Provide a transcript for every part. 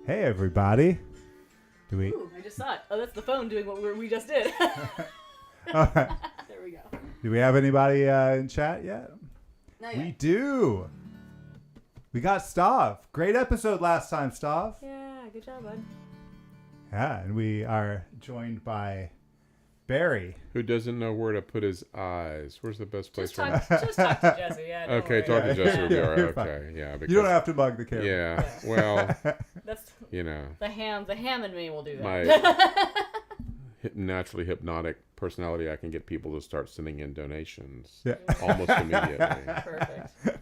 Hey, everybody. Ooh, I just saw it. Oh, that's the phone doing what we just did. All right. There we go. Do we have anybody in chat yet? Not yet. We do. We got Stav. Great episode last time, Stav. Yeah, good job, bud. Yeah, and we are joined by Barry. Who doesn't know where to put his eyes? Where's the best place for him? Just talk to Jesse. Yeah. Okay, talk to Jesse. Will be all right. Okay, yeah. Because, You don't have to mug the camera. Yeah, well, That's you know. the ham in me will do that. My naturally hypnotic personality, I can get people to start sending in donations almost immediately. Perfect.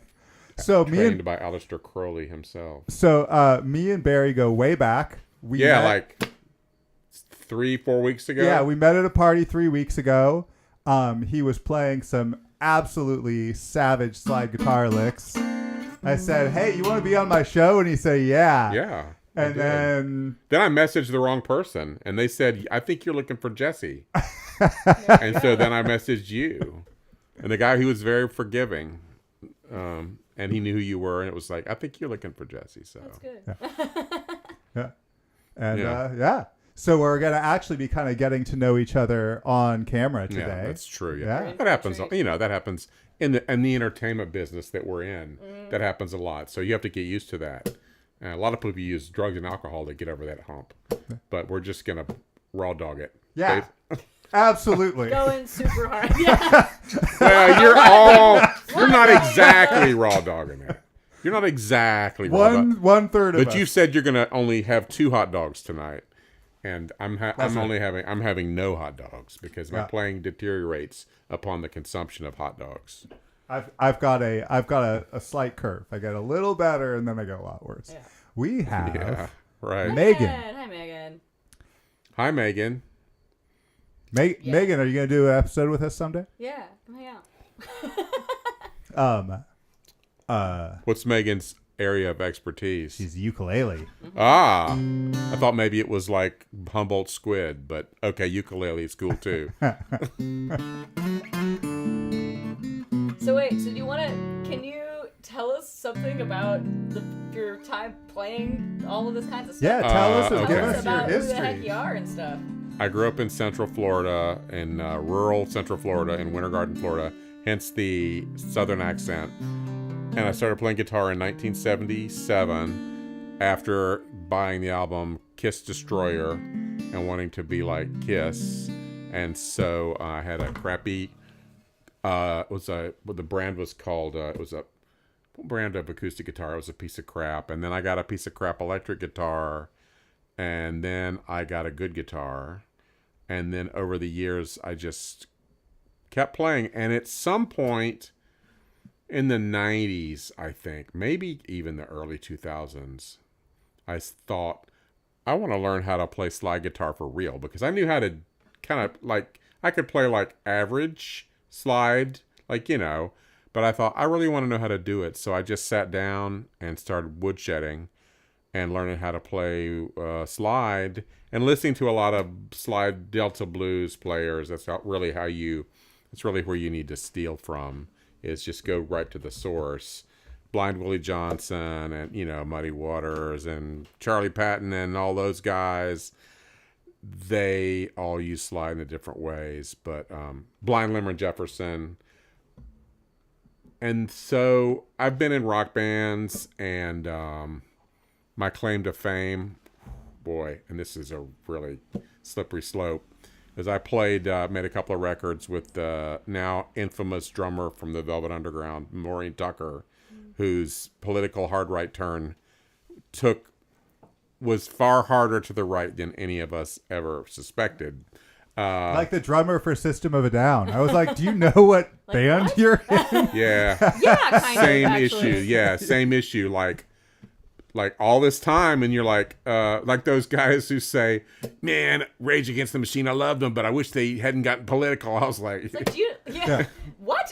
So Trained by Aleister Crowley himself. So me and Barry go way back. We met, like 3-4 weeks ago. Yeah, we met at a party 3 weeks ago. He was playing some absolutely savage slide guitar licks. I said, "Hey, you want to be on my show?" And he said, "Yeah." Yeah. And then I messaged the wrong person, and they said, "I think you're looking for Jesse." And so then I messaged you, and the guy who was very forgiving, and he knew who you were, and it was like, "I think you're looking for Jesse." So that's good. Yeah. And so we're gonna actually be kind of getting to know each other on camera today. Yeah, that's true. Yeah. That happens. That happens in the entertainment business that we're in. That happens a lot. So you have to get used to that. A lot of people use drugs and alcohol to get over that hump, but we're just gonna raw dog it. Yeah, absolutely. Going super hard. Yeah. Well, you're not exactly raw dogging it. You're not exactly raw dogging. One third of it. But you said you're gonna only have 2 hot dogs tonight. And I'm having no hot dogs because my playing deteriorates upon the consumption of hot dogs. I've got a slight curve. I get a little better and then I get a lot worse. Yeah. We have Megan. Hi, Megan. Hi, Megan. Megan, are you gonna do an episode with us someday? Yeah, come hang out. What's Megan's area of expertise? She's ukulele. I thought maybe it was like Humboldt squid, but okay, ukulele is cool too. So wait, can you tell us something about your time playing all of this kinds of stuff? Yeah, tell us Tell us your about who history. the heck you are and stuff. I grew up in Central Florida, in rural Central Florida, in Winter Garden, Florida, hence the southern accent. And I started playing guitar in 1977 after buying the album Kiss Destroyer and wanting to be like Kiss. And so I had a crappy, what the brand was called, what brand of acoustic guitar? It was a piece of crap. And then I got a piece of crap electric guitar. And then I got a good guitar. And then over the years, I just kept playing. And at some point in the 90s, I think, maybe even the early 2000s, I thought, I want to learn how to play slide guitar for real. Because I knew how to kind of like, I could play like average slide, like, but I thought, I really want to know how to do it. So I just sat down and started woodshedding and learning how to play slide and listening to a lot of slide Delta blues players. That's really where you need to steal from, is just go right to the source. Blind Willie Johnson and, Muddy Waters and Charlie Patton and all those guys, they all use slide in different ways. But Blind Lemon Jefferson. And so I've been in rock bands, and my claim to fame, boy, and this is a really slippery slope, is I made a couple of records with the now infamous drummer from the Velvet Underground, Maureen Tucker, whose political hard right turn was far harder to the right than any of us ever suspected. Like the drummer for System of a Down. I was like, do you know what band you're in? Yeah. Yeah, kind Same of, issue. Yeah, same issue. Like like all this time, and you're like those guys who say, "Man, Rage Against the Machine, I loved them, but I wish they hadn't gotten political." I was like, It's like, do you, Yeah. what?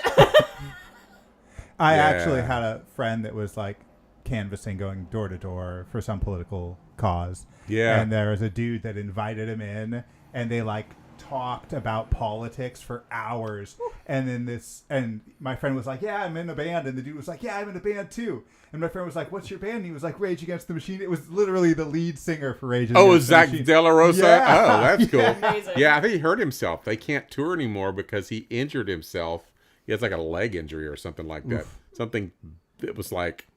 I Yeah. actually had a friend that was like canvassing, going door to door for some political cause. Yeah. And there was a dude that invited him in, and they like talked about politics for hours. And then my friend was like, "Yeah, I'm in a band," and the dude was like, "Yeah, I'm in a band too." And my friend was like, "What's your band?" And he was like, "Rage Against the Machine." It was literally the lead singer for Rage Against "Oh, the is Zach Machine. De La Rosa? Yeah. Oh, that's cool." Amazing. Yeah, I think he hurt himself. They can't tour anymore because he injured himself. He has like a leg injury or something like that. Something that was like,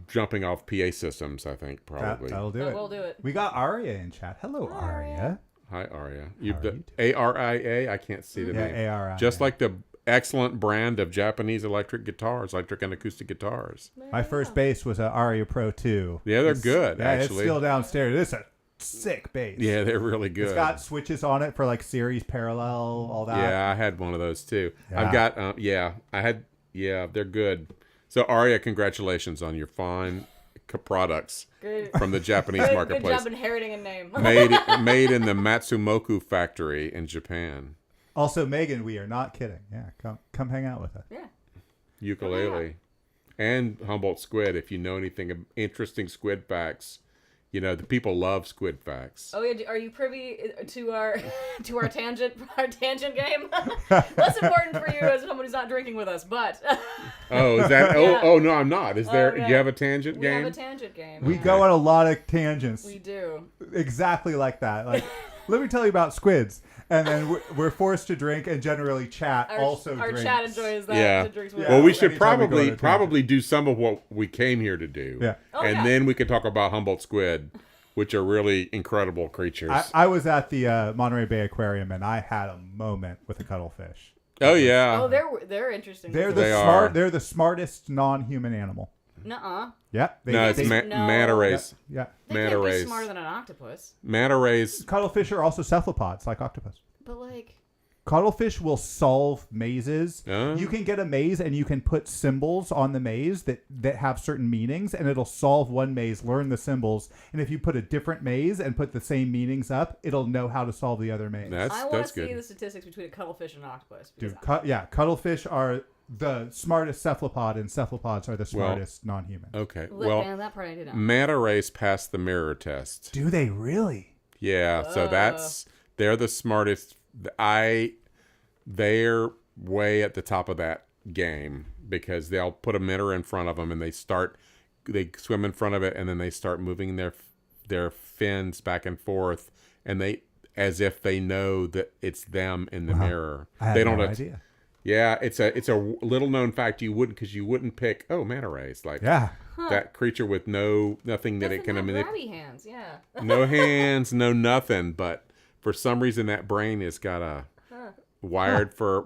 jumping off PA systems, I think, probably. That'll do That it. will do it. We got Aria in chat. Hello, Aria. Aria. Hi, Aria. How are you doing? ARIA? I can't see the Yeah, name. ARIA. Just like the excellent brand of Japanese electric guitars, electric and acoustic guitars. My first bass was an Aria Pro 2. Yeah, they're good, Yeah, actually. it's still downstairs. It's a sick bass. Yeah, they're really good. It's got switches on it for like series parallel, all that. Yeah, I had one of those too. Yeah. I've got, they're good. So Aria, congratulations on your fine products Good. from the Japanese Good marketplace. job inheriting a name. made in the Matsumoku factory in Japan. Also, Megan, we are not kidding. Yeah, come hang out with us. Yeah. Ukulele. And Humboldt squid. If you know anything of interesting squid facts, the people love squid facts. Oh yeah, are you privy to our tangent game? Less important for you as someone who's not drinking with us, but Oh, is that? Yeah. Oh no, I'm not. Is there? yeah. You have a tangent we game? have a tangent game. We yeah. go on a lot of tangents. We do. Exactly like that. Like, let me tell you about squids. And then we're forced to drink, and generally chat Our drinks. chat enjoys that. Yeah. Drinks with Yeah. Well, we us. should Anytime we go on a tangent. probably do some of what we came here to do. Yeah. Oh, and yeah. then we could talk about Humboldt squid, which are really incredible creatures. I was at the Monterey Bay Aquarium, and I had a moment with a cuttlefish. oh yeah. Oh, they're interesting. They're They They're the smartest non-human animal. Nuh-uh. Yeah. no, it's they- manta rays. Yeah. They can't be Manta smarter rays. than an octopus. Manta rays. Cuttlefish are also cephalopods, like octopus. But like, Cuttlefish will solve mazes. Oh. You can get a maze and you can put symbols on the maze that have certain meanings, and it'll solve one maze, learn the symbols, and if you put a different maze and put the same meanings up, it'll know how to solve the other maze. I want That's to see good. the statistics between a cuttlefish and an octopus. Dude, because cuttlefish are the smartest cephalopod, and cephalopods are the smartest non-human. Okay. man, that part I didn't know. Manta rays passed the mirror test. Do they really? Yeah, so they're the smartest. They're way at the top of that game because they'll put a mirror in front of them and they swim in front of it, and then they start moving their fins back and forth, and they as if they know that it's them in the mirror. I had They no don't. idea. Yeah, it's a little known fact. You wouldn't pick manta rays like Yeah. that creature with nothing that it can manipulate. grabby hands, yeah. No hands, no nothing, but for some reason that brain has got wired for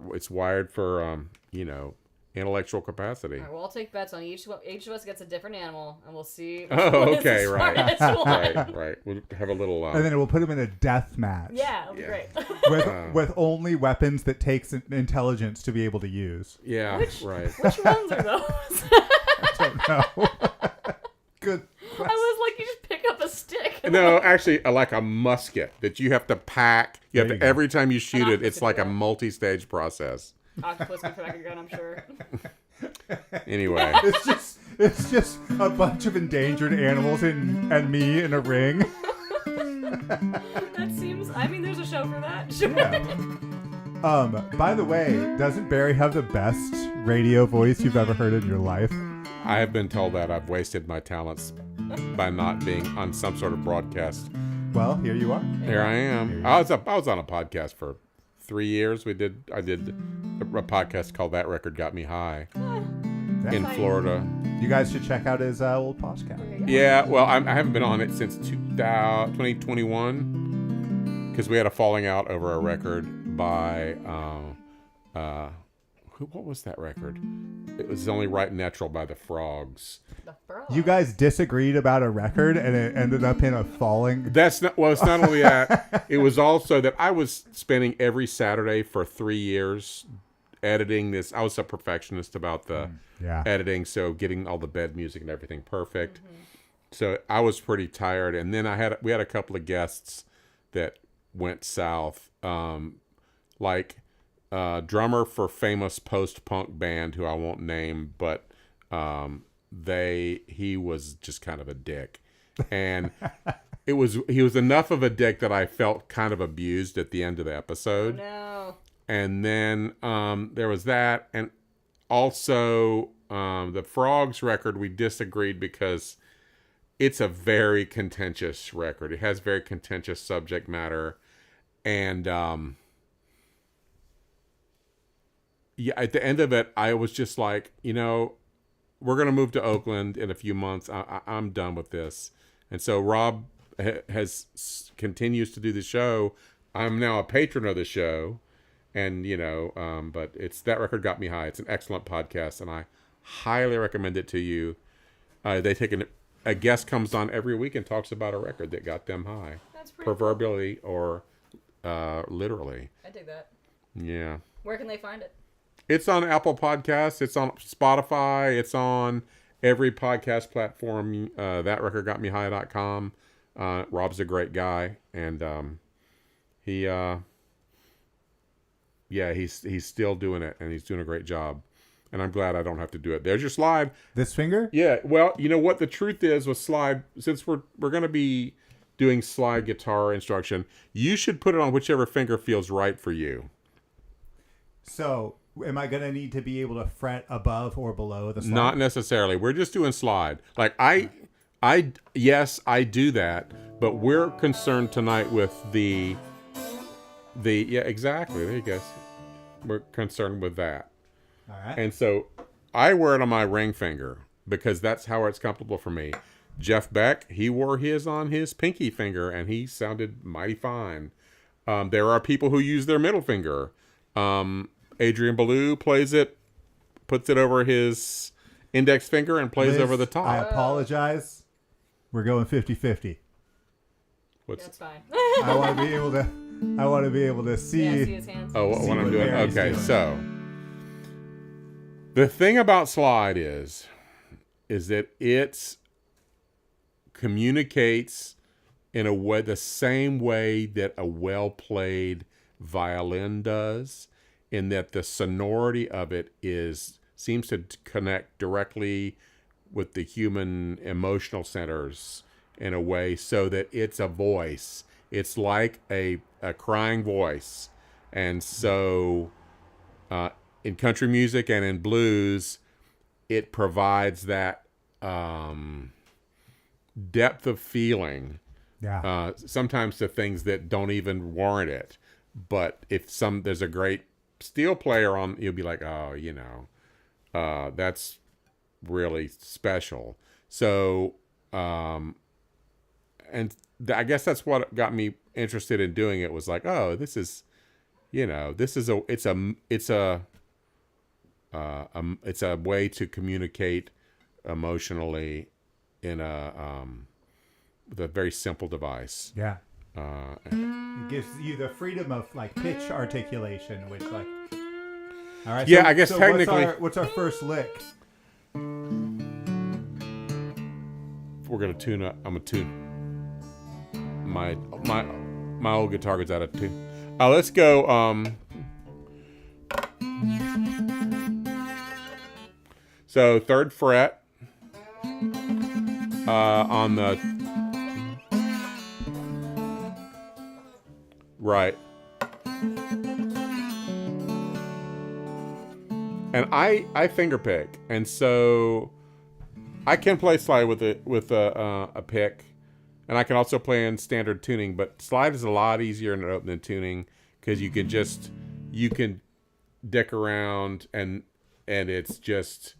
intellectual capacity. All right, well, I'll take bets on each of us gets a different animal, and we'll see. Oh, which okay, one is the right. smartest one. Right. We'll have a little And then we'll put them in a death match. Yeah, it'll be Yeah. great. With only weapons that takes intelligence to be able to use. yeah, right. Which ones are those? I don't know. Good I question. was like, you just pick up a stick. No, actually, like a musket that you have to pack. There you go. Every time you shoot it, octopus it's could like do a that. multi-stage process. Octopus can put back a gun, I'm sure. Anyway, It's just a bunch of endangered animals and me in a ring. That seems. I mean, there's a show for that. Sure. By the way, doesn't Barry have the best radio voice you've ever heard in your life? I have been told that I've wasted my talents by not being on some sort of broadcast. Well, here you are. Here I am. I was on a podcast for 3 years. I did a podcast called That Record Got Me High in fine. Florida. You guys should check out his old podcast. Yeah, well, I haven't been on it since 2021 because we had a falling out over a record by what was that record? It was Only Right and Natural by the Frogs. The frog. You guys disagreed about a record and it ended up in a falling. That's not well. It's not only that. It was also that I was spending every Saturday for 3 years editing this. I was a perfectionist about the Yeah. editing, so getting all the bed music and everything perfect. So I was pretty tired, and then we had a couple of guests that went south, like drummer for famous post-punk band who I won't name, but he was just kind of a dick, and he was enough of a dick that I felt kind of abused at the end of the episode. Oh, no. And then there was that, and also the Frogs record we disagreed because it's a very contentious record. It has very contentious subject matter, and yeah, at the end of it, I was just like, we're gonna move to Oakland in a few months. I'm done with this, and so Rob continues to do the show. I'm now a patron of the show. And, but that record got me high. It's an excellent podcast, and I highly recommend it to you. They take a guest comes on every week and talks about a record that got them high. That's pretty proverbially or literally. I dig that. Yeah. Where can they find it? It's on Apple Podcasts. It's on Spotify. It's on every podcast platform. ThatRecordGotMeHigh.com. Rob's a great guy, and he's still doing it, and he's doing a great job. And I'm glad I don't have to do it. There's your slide. This finger? Yeah. Well, you know what the truth is with slide, since we're going to be doing slide guitar instruction, you should put it on whichever finger feels right for you. So, am I going to need to be able to fret above or below the slide? Not necessarily. We're just doing slide. Like yes, I do that, but we're concerned tonight with yeah, exactly. There you go. We're concerned with that. All right. And so I wear it on my ring finger because that's how it's comfortable for me. Jeff Beck, he wore his on his pinky finger, and he sounded mighty fine. There are people who use their middle finger. Adrian Ballou puts it over his index finger and plays Liz, over the top. I apologize. We're going 50-50. That's fine. I want to be able to see. Yeah, see his hands. Oh, what I'm doing? Mary's Okay, doing. so the thing about slide is that it communicates in a way, the same way that a well-played violin does, in that the sonority of it seems to connect directly with the human emotional centers in a way so that it's a voice. It's like a crying voice. And so in country music and in blues, it provides that depth of feeling. Yeah. Sometimes to things that don't even warrant it. But if there's a great steel player on, you'll be like, oh, that's really special. So, and I guess that's what got me interested in doing it, was like, oh, it's a way to communicate emotionally with a very simple device. Yeah. It gives you the freedom of like pitch articulation, which like. All right. Yeah, I guess technically. What's our first lick? We're gonna tune up. I'm gonna tune. My old guitar goes out of tune. Let's go. So 3rd fret on the right. And I finger pick, and so I can play slide with a pick, and I can also play in standard tuning. But slide is a lot easier than tuning, because you can dick around and it's just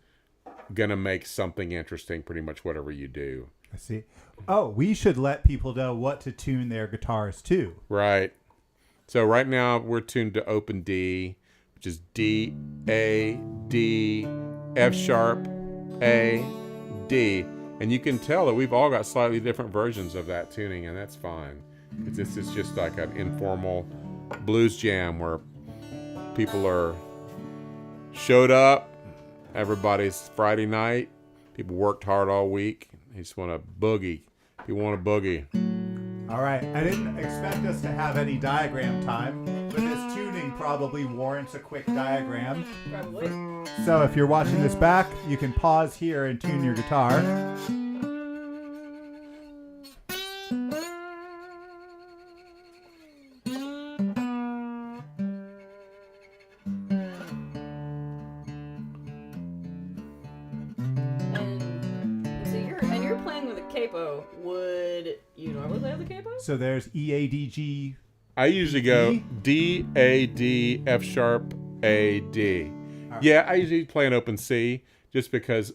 gonna make something interesting pretty much whatever you do. I see. Oh, we should let people know what to tune their guitars to. Right. So right now we're tuned to open D, which is D, A, D, F sharp, A, D. And you can tell that we've all got slightly different versions of that tuning, and that's fine. This is just like an informal blues jam where people are showed up. Everybody's Friday night. People worked hard all week. They just want to boogie. You want a boogie. All right. I didn't expect us to have any diagram time, but this tuning probably warrants a quick diagram. Probably. So if you're watching this back, you can pause here and tune your guitar. And you're playing with a capo. Would you normally play with a capo? So there's E, A, D, G. I usually go D, A, D, F sharp, A, D. Right. Yeah, I usually play an open C just because,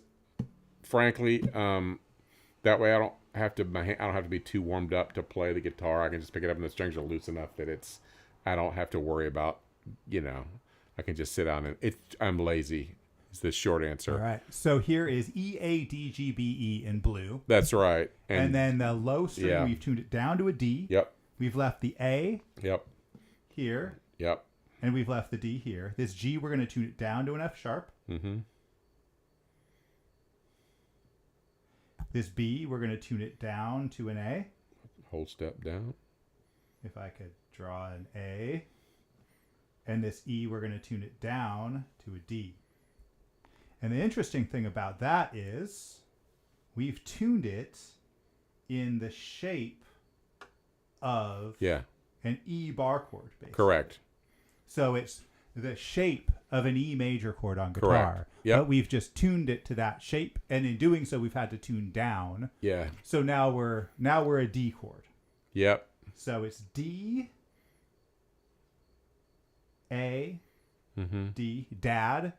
frankly, that way I don't have to be too warmed up to play the guitar. I can just pick it up and the strings are loose enough that I don't have to worry about, I can just sit down and I'm lazy. Is the short answer. All right. So here is E, A, D, G, B, E in blue. That's right. And then the low string, we've tuned it down to a D. Yep. We've left the A. Yep. Here. Yep. And we've left the D here. This G, we're going to tune it down to an F sharp. Mm-hmm. This B, we're going to tune it down to an A. Whole step down. If I could draw an A. And this E, we're going to tune it down to a D. And the interesting thing about that is we've tuned it in the shape of an E bar chord, basically. Correct. So it's the shape of an E major chord on guitar. Correct. Yep. But we've just tuned it to that shape, and in doing so, we've had to tune down. Yeah. So now we're a D chord. Yep. So it's D, A, D, Dad,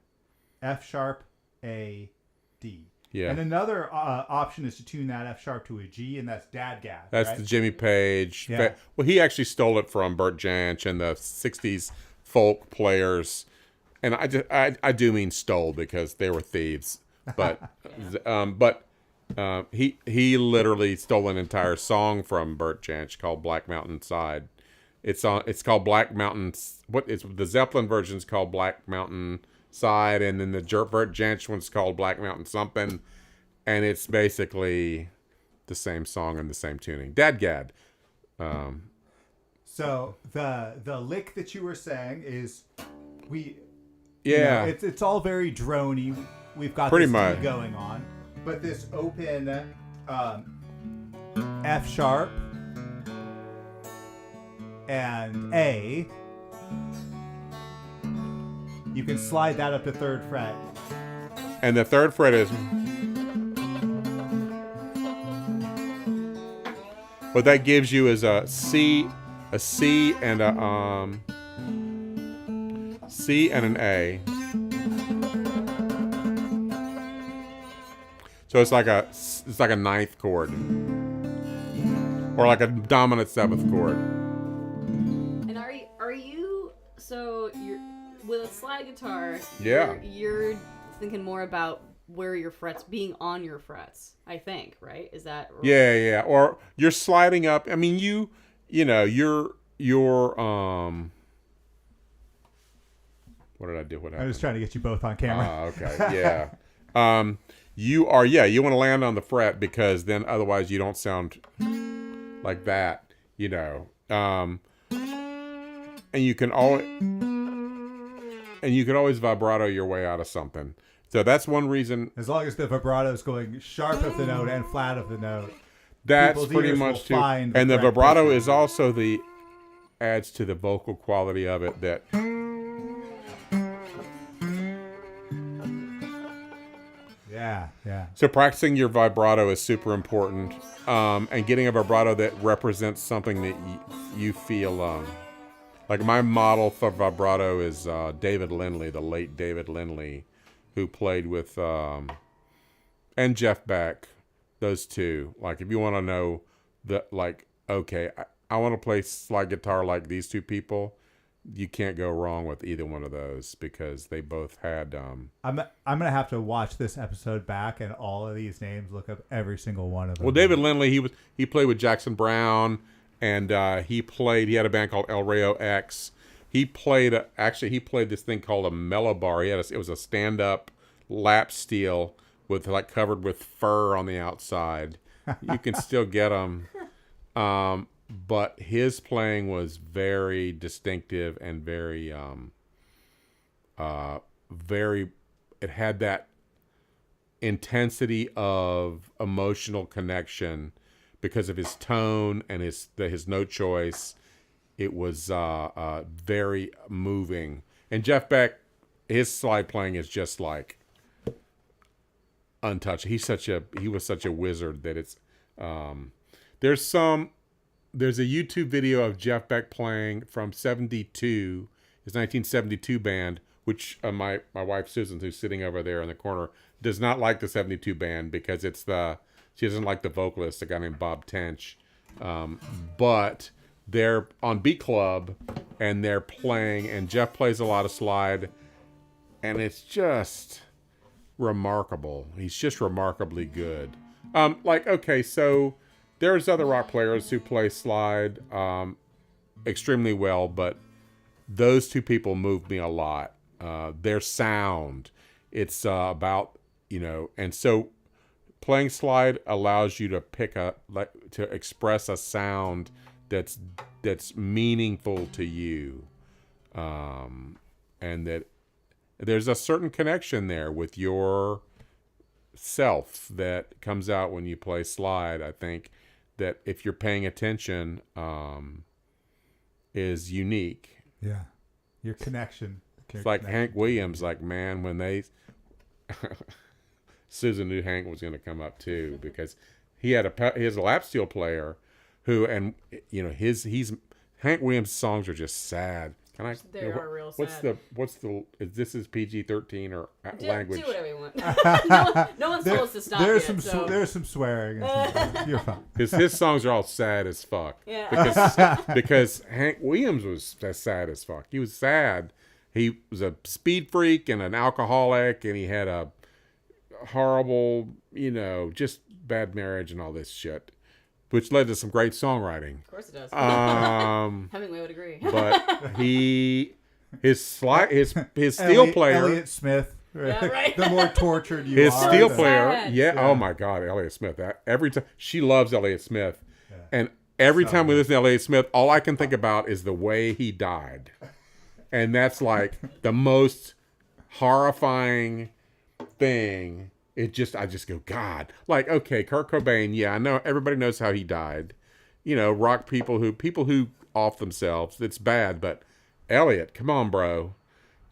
F sharp, A, D. Yeah. And another option is to tune that F sharp to a G, and that's Dadgad. That's right? the Jimmy Page. Yeah. Well, he actually stole it from Burt Jansch and the '60s folk players, and I do mean stole because they were thieves, but he literally stole an entire song from Burt Jansch called Black Mountain Side. It's called Black Mountain. The Zeppelin version's called Black Mountain Side, and then the Burt Jansch one's called Black Mountain something, and it's basically the same song and the same tuning. Dadgad. So the lick that you were saying is Yeah. it's all very droney. We've got Pretty this much D going on, but this open F sharp and A, you can slide that up to third fret. And the third fret is. What that gives you is a C and a C and an A. So it's like a ninth chord, or like a dominant seventh chord. And are you so you're with a slide guitar? Yeah. You're thinking more about where your frets being on your frets. I think, right? Is that right? Yeah. Or you're sliding up. I mean, you're what did I do? What happened? I was trying to get you both on camera. Okay. Yeah. You want to land on the fret because then otherwise you don't sound like that, and you can always vibrato your way out of something. So that's one reason. As long as the vibrato is going sharp of the note and flat of the note. That's people's pretty ears much will too. find And the correct vibrato pitch. is also adds to the vocal quality of it. That. Yeah. So practicing your vibrato is super important, and getting a vibrato that represents something that you feel. Like my model for vibrato is David Lindley, the late David Lindley, who played with and Jeff Beck, those two. Like if you want to know I want to play slide guitar like these two people, you can't go wrong with either one of those because they both had. I'm gonna have to watch this episode back and all of these names, look up every single one of them. Well, David Lindley, he played with Jackson Brown, and he had a band called El Rayo X, he played this thing called a mellow bar. It was a stand up lap steel with like covered with fur on the outside. You can still get them. But his playing was very distinctive and very it had that intensity of emotional connection because of his tone and his note choice. It was very moving. And Jeff Beck, his slide playing is just like untouched. He was such a wizard that it's there's a YouTube video of Jeff Beck playing from 72, his 1972 band, which my wife Susan, who's sitting over there in the corner, does not like the 72 band because she doesn't like the vocalist, a guy named Bob Tench. But they're on Beat Club and they're playing, and Jeff plays a lot of slide, and it's just remarkable. He's just remarkably good. So there's other rock players who play slide extremely well, but those two people moved me a lot. Their sound, it's about, and so playing slide allows you to to express a sound that's meaningful to you, and that there's a certain connection there with your self that comes out when you play slide. I think that if you're paying attention, is unique. Yeah, your connection. It's like Hank Williams, man, when they Susan knew Hank was going to come up too, because he had his lap steel player who, and Hank Williams' songs are just sad. They are real sad. This is PG-13 or language? Do whatever you want. no one's told us to stop there's yet. There's some swearing. You're fine. His songs are all sad as fuck. Yeah. Because Hank Williams was sad as fuck. He was sad. He was a speed freak and an alcoholic, and he had a horrible, just bad marriage and all this shit, which led to some great songwriting. Of course it does. Hemingway would agree. But his steel player, Elliott Smith. Yeah, right. The more tortured you his are, steel the- player, sad. yeah. Oh my God, Elliott Smith. Every time she loves Elliott Smith, Yeah. and every time we listen to Elliott Smith, all I can think about is the way he died, and that's like the most horrifying thing. I just go, God. Like, okay, Kurt Cobain, yeah, I know everybody knows how he died. Rock people who off themselves. It's bad, but Elliot, come on, bro.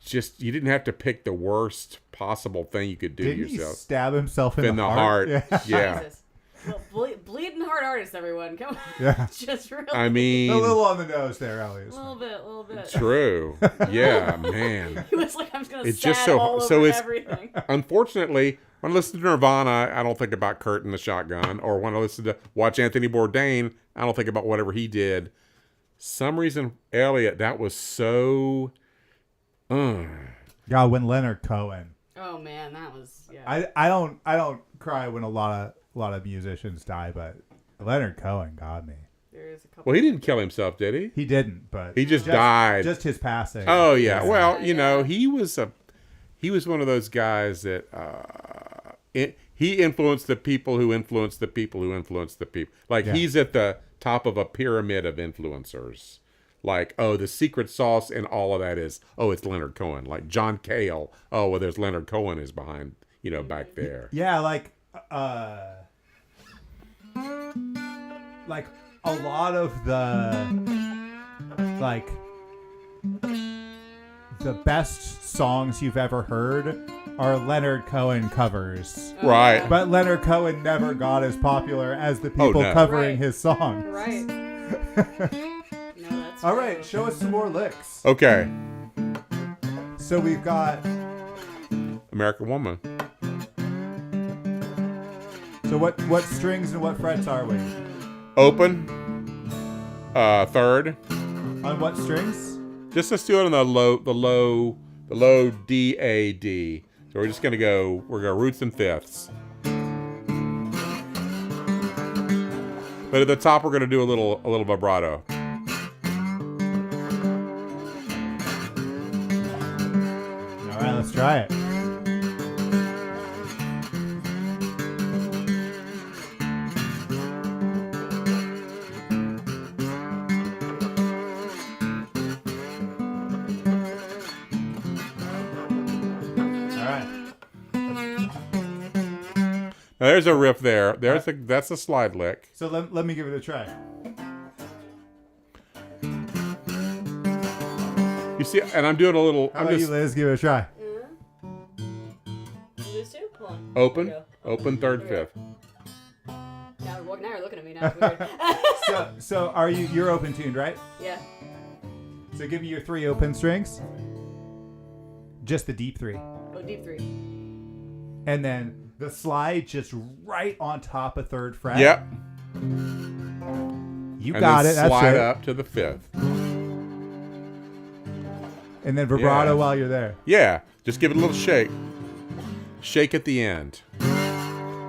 Just, you didn't have to pick the worst possible thing you could do to Didn't yourself. he stab himself in the heart? Yeah. Jesus. Well, bleeding heart artist, everyone. Come on. Yeah. Just really. I mean, A little on the nose there, Elliot. A little bit. true. Yeah, man. He was like, I'm just gonna It's sad just so- all so over it's- everything. Unfortunately, when I listen to Nirvana, I don't think about Kurt and the Shotgun. Or when I watch Anthony Bourdain, I don't think about whatever he did. Some reason, Elliot, that was so. God, when Leonard Cohen. Oh man, that was I don't cry when a lot of musicians die, but Leonard Cohen got me. There is a couple. Well, he didn't kill himself, did he? He didn't, but He just died. Just his passing. Oh yeah. Well, Yeah. he was one of those guys that he influenced the people who influenced the people who influenced the people. Like he's at the top of a pyramid of influencers. Like, the secret sauce in all of that is, it's Leonard Cohen. Like John Cale. Oh, well, there's Leonard Cohen is behind, back there. Yeah, like a lot of the best songs you've ever heard are Leonard Cohen covers. Right. But Leonard Cohen never got as popular as the people no. covering Right. his songs. Right. No, that's All true. right, show us some more licks. Okay. So we've got. American Woman. So what strings and what frets are we? Open. Third. On what strings? Just let's do it on the low D A D. So we're gonna go roots and fifths. But at the top we're gonna do a little vibrato. try it. Now, there's a riff there. That's a slide lick. So let me give it a try. You see, and I'm doing a little. How I'm about just you, Liz? Give it a try. This too? Hold on. open, There open, third, fifth. Now you're looking at me. Now it's weird. So are you're open tuned, right? Yeah. So give me your 3 open strings. Just the deep 3. Oh, deep 3. And then the slide just right on top of 3rd fret. Yep. You And got then it. That's slide right. up to the 5th. And then vibrato Yeah. while you're there. Yeah. Just give it a little shake. Shake at the end.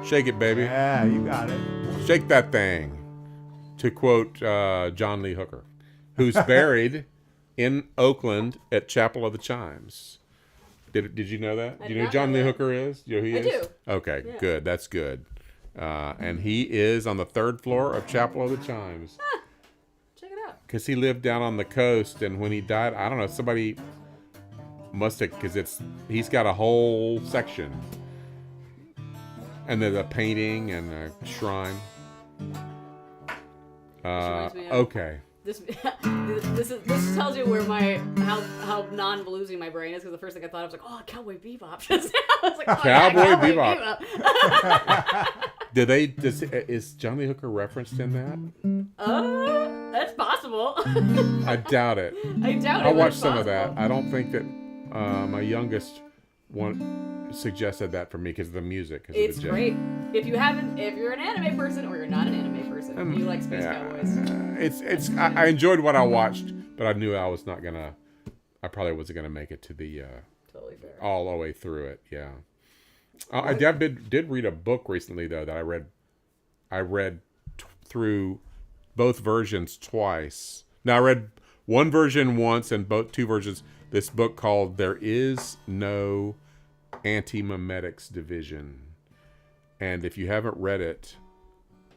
Shake it, baby. Yeah, you got it. Shake that thing. To quote John Lee Hooker, who's buried in Oakland at Chapel of the Chimes. Did you know that? I Do did you know who not John know Lee that. Hooker is? You know who he I is? do. Okay, Yeah. good. That's good. And he is on the 3rd floor of Chapel of the Chimes. Check it out. Because he lived down on the coast, and when he died, I don't know, somebody must have, because he's got a whole section. And there's a painting and a shrine. reminds me of- Okay. This tells you where how non-bluesy my brain is, because the first thing I thought of was like, oh, Cowboy Bebop. Just now. I was like, oh, Cowboy yeah, Bebop. Is John Lee Hooker referenced in that? That's possible. I doubt it. I doubt it. I but watched it's some of that. possible. I don't think that my youngest one suggested that for me because of the music. It's great. If you're an anime person or you're not an anime person, you like Space Cowboys. I enjoyed what I watched, but I knew I probably wasn't gonna make it to the Totally fair. all the way through it. Yeah. I did read a book recently though that I read through both versions twice. Now I read one version once and two versions. This book called "There Is No Anti-Memetics Division," and if you haven't read it,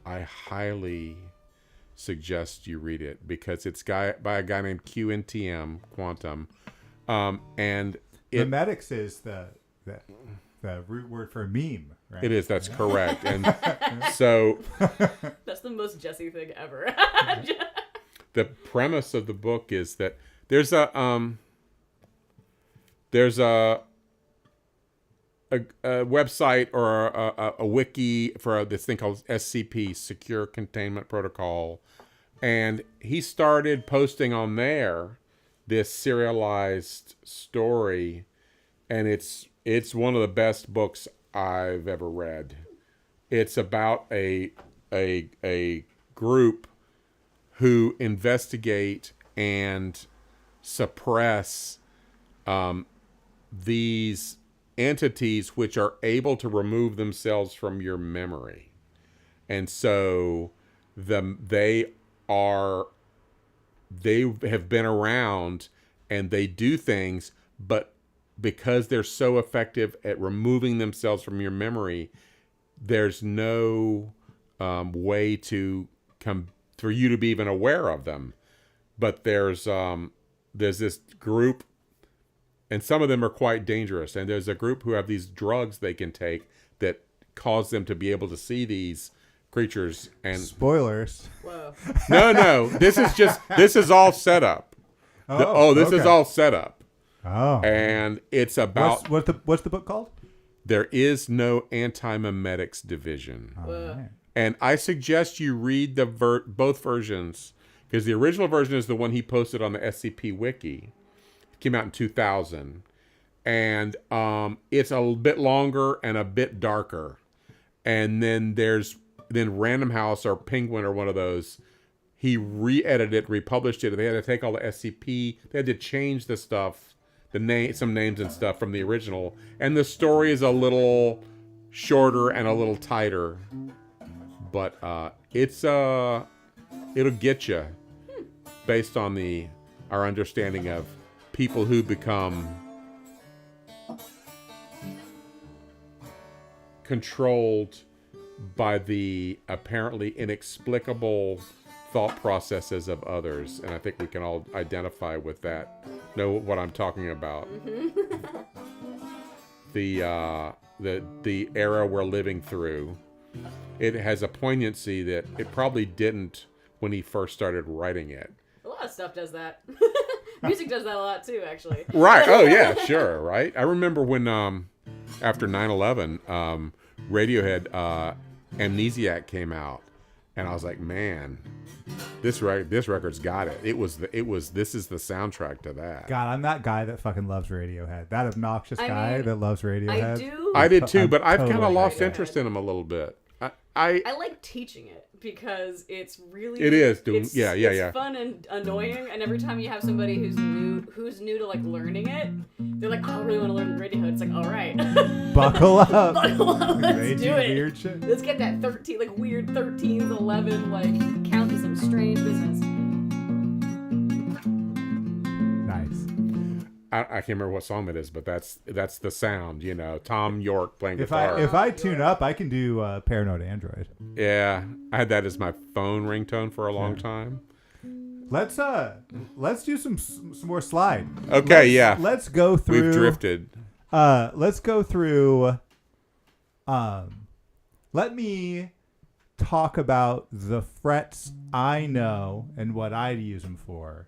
I highly suggest you read it because it's by a guy named QNTM Quantum, and Memetics is the root word for meme, right? it is. That's correct, and so That's the most Jesse thing ever. the premise of the book is that there's a website or a wiki for this thing called SCP, Secure Containment Protocol, and he started posting on there this serialized story, and it's one of the best books I've ever read. It's about a group who investigate and suppress these entities which are able to remove themselves from your memory. And so they have been around and they do things, but because they're so effective at removing themselves from your memory, there's no way to come for you to be even aware of them. But there's this group, and some of them are quite dangerous. And there's a group who have these drugs they can take that cause them to be able to see these creatures. And Spoilers. Whoa. no, this is all set up. This is all set up. Oh. And it's about what's the book called? There Is No Anti-Memetics Division. Whoa. Right. And I suggest you read both versions, because the original version is the one he posted on the SCP Wiki. It came out in 2000. And it's a bit longer and a bit darker. And then Random House or Penguin or one of those, he re-edited it, republished it. They had to take all the SCP. They had to change the stuff, some names and stuff from the original. And the story is a little shorter and a little tighter. But it'll get you based on our understanding of people who become controlled by the apparently inexplicable thought processes of others, and I think we can all identify with that. Know what I'm talking about. The era we're living through. It has a poignancy that it probably didn't when he first started writing it. A lot of stuff does that. Music does that a lot too, actually. Right. Oh yeah, sure. Right. I remember when after 9/11, Radiohead Amnesiac came out, and I was like, man, this record's got it. This is the soundtrack to that. God, I'm that guy that fucking loves Radiohead. That obnoxious guy that loves Radiohead. I did too, but I've totally kind of lost Radiohead. interest in him a little bit. I like teaching it because it's really It's fun and annoying, and every time you have somebody who's new to like learning it, they're like, oh, I really want to learn Radiohead. It's like, all right, Buckle up. buckle up, They let's do do it. weird shit. Let's get that 13, like weird 13s, 11, like count to some strange business. Nice. I can't remember what song that is, but that's the sound. Tom York playing If guitar. I tune up, I can do Paranoid Android. Yeah, I had that as my phone ringtone for a long time. Let's do some more slide. Okay, Let's go through. We've drifted. Let's go through. Let me talk about the frets I know and what I'd use them for,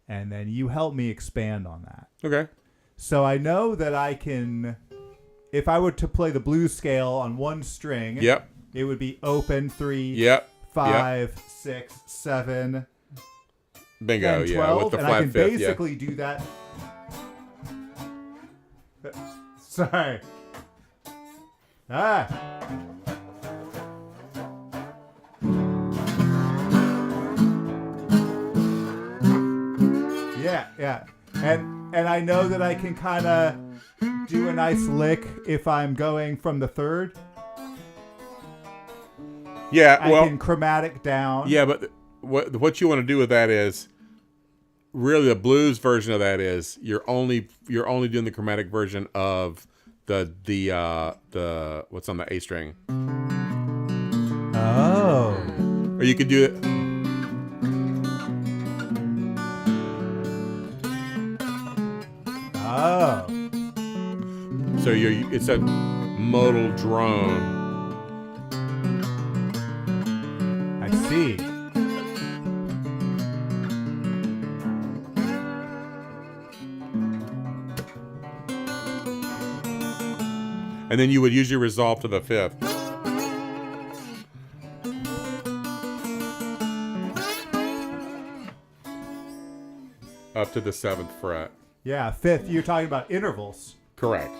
and then you help me expand on that. Okay. So I know that I can, if I were to play the blues scale on one string, Yep. it would be open 3, Yep. 5, 6, 7, Bingo. 10, 12, Yeah, with the and flat I can fifth. basically do that. Sorry. Yeah. And I know that I can kind of do a nice lick if I'm going from the third. Yeah. I Well. can chromatic down. Yeah, but what you want to do with that is really the blues version of that is you're only doing the chromatic version of the what's on the A string. Oh. Or you could do it. Oh. So it's a modal drone. I see. And then you would usually resolve to the fifth. Up to the 7th fret. Yeah, fifth. You're talking about intervals. Correct.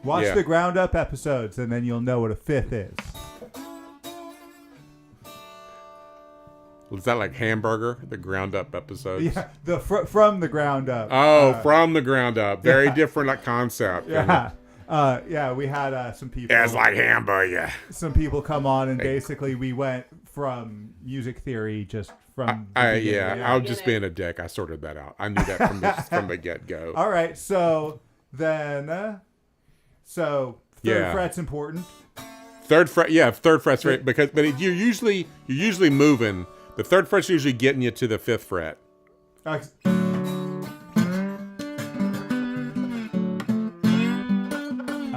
Watch Yeah. the ground up episodes, and then you'll know what a fifth is. Was that like Hamburger, the ground up episodes? Yeah, the from the ground up. Oh, from the ground up. Very different like concept. Yeah. Yeah, we had some people. Yeah, it's like Hamburger. Some people come on, and basically we went from music theory just from. The beginning. I was just being a dick. I sorted that out. I knew that from the get go. All right, so then, third fret's important. Third fret, third fret's right but you're usually moving. The third fret's usually getting you to the 5th fret.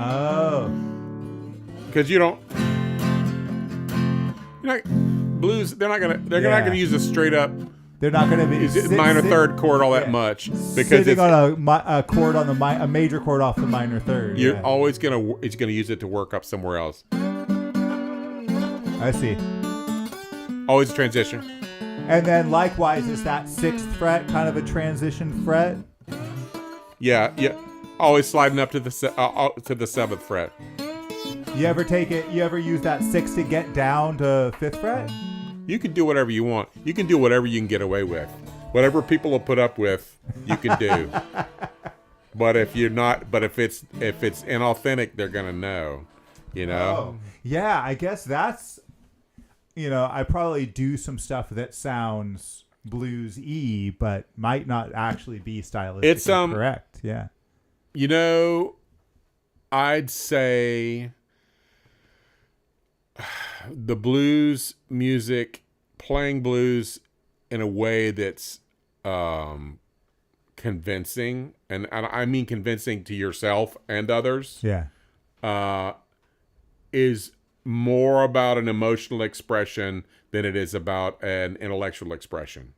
Oh. Because blues. They're not gonna use a straight up. They're not going to be minor third chord all that much because sitting it's on a chord on a major chord off the minor third. You're always gonna use it to work up somewhere else. I see. Always a transition. And then likewise, is that 6th fret kind of a transition fret? Yeah. Always sliding up to the 7th fret. You ever use that 6 to get down to 5th fret? You can do whatever you want. You can do whatever you can get away with. Whatever people will put up with, you can do. But if it's inauthentic, they're gonna know. Oh. Yeah, I guess that's. I probably do some stuff that sounds blues-y, but might not actually be stylistically correct. Yeah. I'd say the blues music, playing blues in a way that's convincing, and I mean convincing to yourself and others. Yeah. Is more about an emotional expression than it is about an intellectual expression.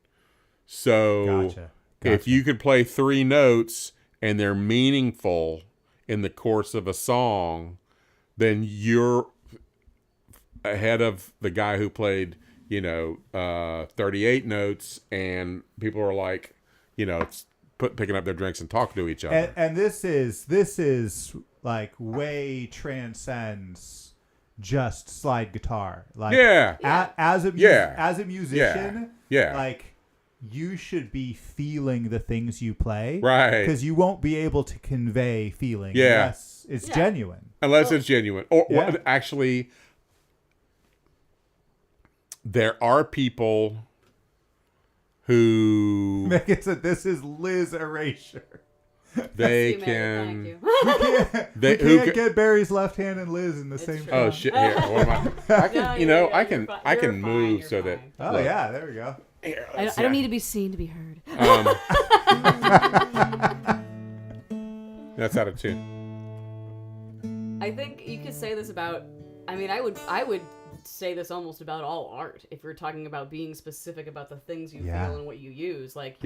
So Gotcha. if you could play 3 notes and they're meaningful in the course of a song, then you're ahead of the guy who played, 38 notes, and people are like, picking up their drinks and talking to each other. And this is like way transcends just slide guitar. Like as a musician, like you should be feeling the things you play, right? Because you won't be able to convey feeling unless it's genuine. Unless it's genuine, or actually, there are people who Megan said, "This is Liz erasure." They Thank can. you. We can't get Barry's left hand and Liz in the same. true. Oh shit! Here, what am I? I can, No, I you're can, fine. I can You're move fine, so you're that. fine. Oh look. yeah, there we go. Here, I let's don't see. need to be seen to be heard. That's out of tune. I think you could say this about. I mean, I would say this almost about all art. If we're talking about being specific about the things you feel and what you use, like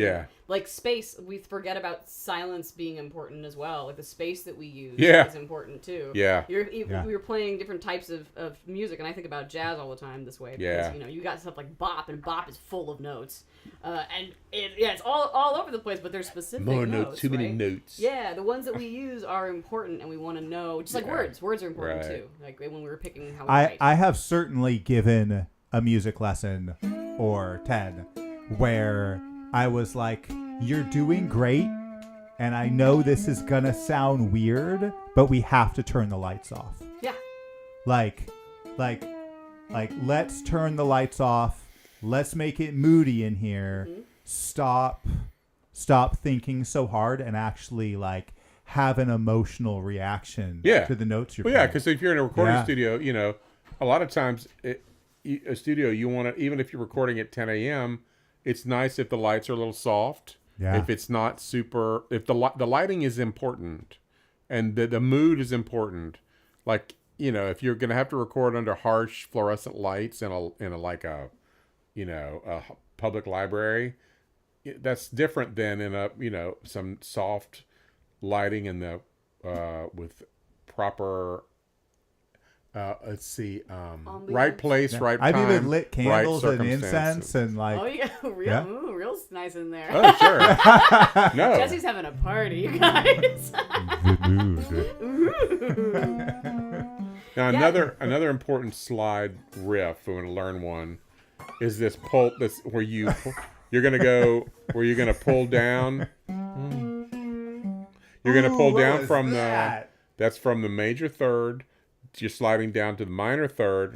like space. We forget about silence being important as well. Like the space that we use is important too. Yeah. We're playing different types of music, and I think about jazz all the time this way. Because, you got stuff like bop, and bop is full of notes, and it's all over the place. But there's specific More notes. notes, too many notes. Yeah, the ones that we use are important, and we want to know. Just like words. Words are important Right. too. Like when we were picking how we write. I have certainly given a music lesson or 10 where I was like, "You're doing great, and I know this is gonna sound weird, but we have to turn the lights off." Yeah. Like, let's turn the lights off. Let's make it moody in here. Mm-hmm. Stop thinking so hard and actually like have an emotional reaction to the notes you're playing. Because if you're in a recording studio, a lot of times a studio, you want to, even if you're recording at 10 a.m., it's nice if the lights are a little soft. Yeah. If it's not super, if the lighting is important and the mood is important, like, if you're going to have to record under harsh fluorescent lights in a public library, that's different than in a, some soft lighting in the, with proper, let's see, right place, right time. I've even lit candles right and incense and like. Oh yeah, real nice in there. Oh sure. No. Jesse's having a party, you guys. Now another important slide riff, if we want to learn one, is this where you're gonna pull down. You're gonna pull down from that's from the major third. You're sliding down to the minor third.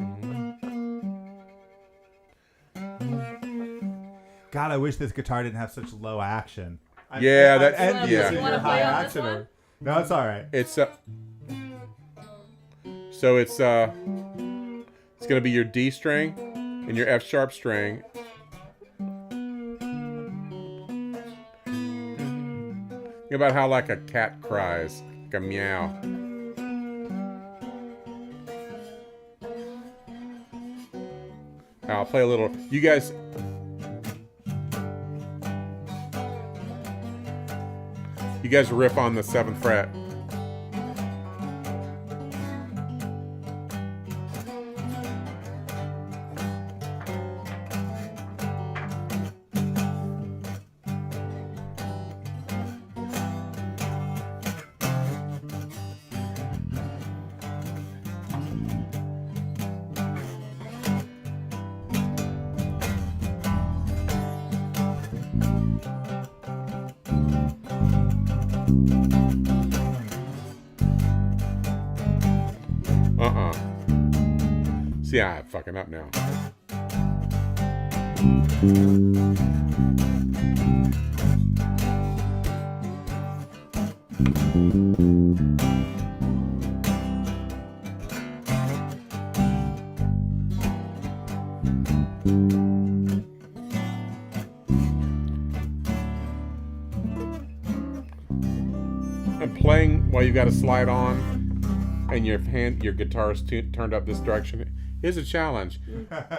God, I wish this guitar didn't have such low action. That's envious of your high action. No, it's all right. It's so it's gonna be your D string and your F sharp string. Think about how like a cat cries, like a meow. I'll play a little. You guys riff on the 7th fret. See, I'm fucking up now. and playing while you've got a slide on and your guitar is turned up this direction is a challenge.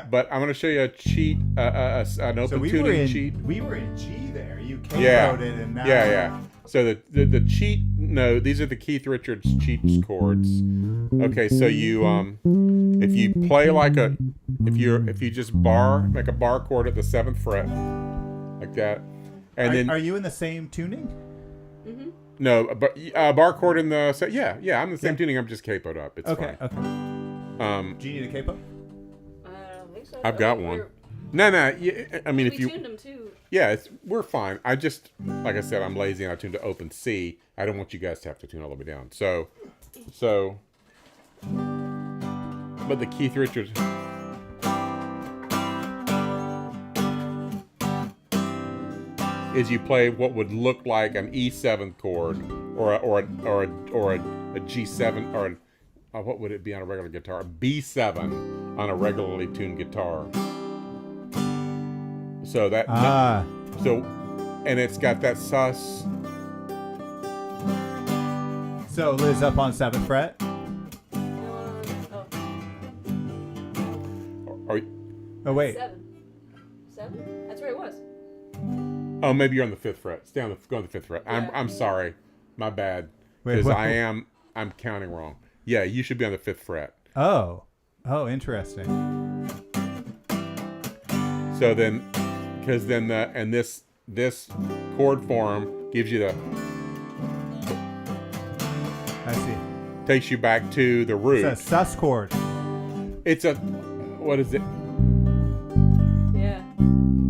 But I'm going to show you a cheat, an open tuning cheat. We were in G there. You capoed it, and now yeah. So the cheat. No, these are the Keith Richards cheat chords. Okay, so you if you play if you just make a bar chord at the 7th fret like that, and then are you in the same tuning? Mm-hmm. No, but bar chord in the I'm in the same tuning. I'm just capoed up. It's okay. fine. Okay. Do you need a capo? I don't think so. I've got one. No. Yeah, I mean, if you tuned them too. Yeah, we're fine. I just, like I said, I'm lazy and I tuned to open C. I don't want you guys to have to tune all the way down. So, but the Keith Richards. Is you play what would look like an E7 chord or a G7 or what would it be on a regular guitar? A B7 on a regularly tuned guitar. So that and it's got that sus. So Liz up on 7th fret. Oh wait. 7? That's where it was. Oh, maybe you're on the 5th fret. Go on the 5th fret. Yeah. I'm sorry, my bad. Because I'm counting wrong. Yeah, you should be on the 5th fret. Oh, interesting. So then, because then this chord form gives you I see. takes you back to the root. It's a sus chord. It's a, what is it? Yeah.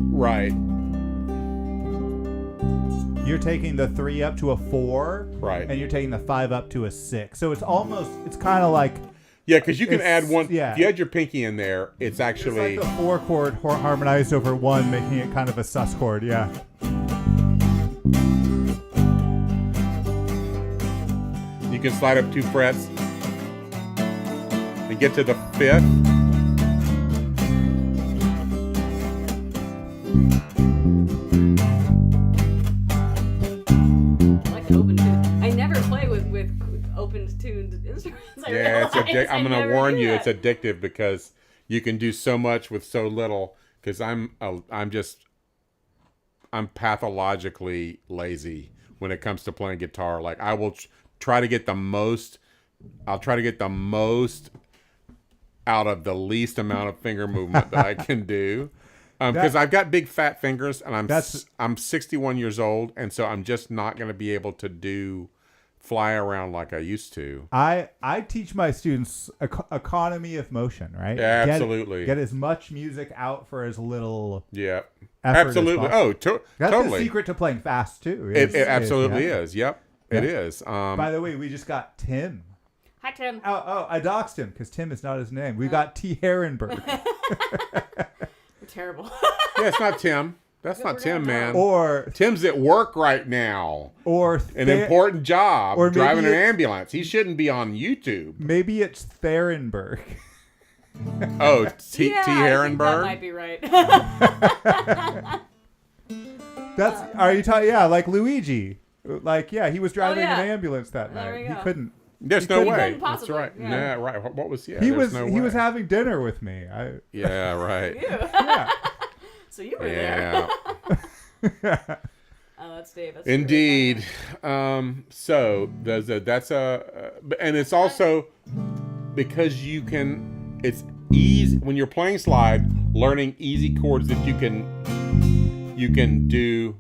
Right. You're taking the 3 up to a 4, Right. And you're taking the 5 up to a 6. So it's kind of like. Yeah, because you can add one. Yeah. If you add your pinky in there, it's actually. It's like a 4 chord harmonized over 1, making it kind of a sus chord. Yeah. You can slide up 2 frets and get to the 5th. I like the open tune. I never play with open tuned instruments. Yeah, I'm going to warn you, it's addictive because you can do so much with so little. Because I'm pathologically lazy when it comes to playing guitar. Like I will try to get the most. I'll try to get the most out of the least amount of finger movement that I can do. Because I've got big fat fingers and I'm 61 years old, and so I'm just not going to be able to fly around like I used to. I teach my students economy of motion, right? Yeah, absolutely. Get as much music out for as little. Yeah, effort absolutely. That's totally. the secret to playing fast too. It absolutely is. Yep, yeah. It is. By the way, we just got Tim. Hi, Tim. Oh, I doxed him because Tim is not his name. We got T. Herrenberg. Terrible. Yeah, it's not Tim. That's not Tim, man. Or Tim's at work right now. Or an important job. Or driving an ambulance. He shouldn't be on YouTube. Maybe it's Therenberg. Oh, T. Herrenberg? That might be right. Are you talking? Yeah, like Luigi. Like, yeah, he was driving an ambulance that night. He couldn't. There's no way. That's right. Yeah, right. What was he was? He was having dinner with me. Yeah, right. Yeah. So you were there. Yeah. Oh, that's Dave. That's indeed. So that's and it's also because you can. It's easy when you're playing slide. Learning easy chords that you can do.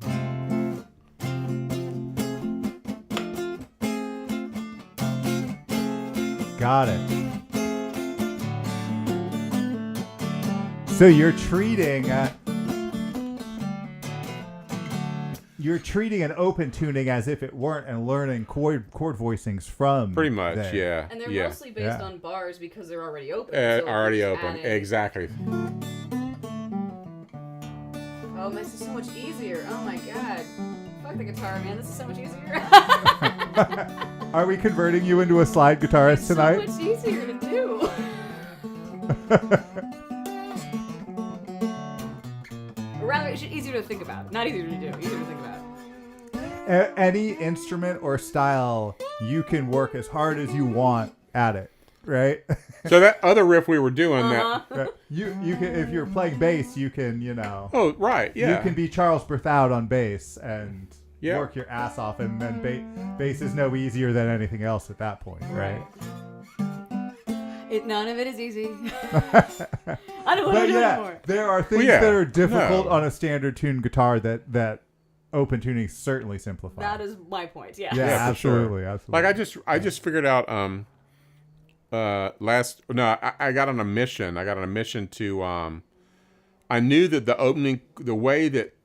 Got it. So you're treating an open tuning as if it weren't, and learning chord voicings from pretty much there. Yeah. And they're mostly based on bars because they're already open. Already open, exactly. Oh, this is so much easier. Oh my god. Fuck the guitar, man. This is so much easier. Are we converting you into a slide guitarist tonight? It's so much easier to do. Or rather, it's easier to think about. Not easier to do. Easier to think about. any instrument or style, you can work as hard as you want at it, right? So that other riff we were doing, Right. You can, if you're playing bass, you can, Oh, right, yeah. you can be Charles Berthoud on bass and Yeah. work your ass off, and then bass is no easier than anything else at that point, right? None of it is easy. I don't want to do it anymore. There are things that are difficult on a standard tuned guitar that open tuning certainly simplifies. That is my point. Yeah. Yeah, Yeah, for sure. absolutely. Like I just figured out I got on a mission. I got on a mission to I knew that the way that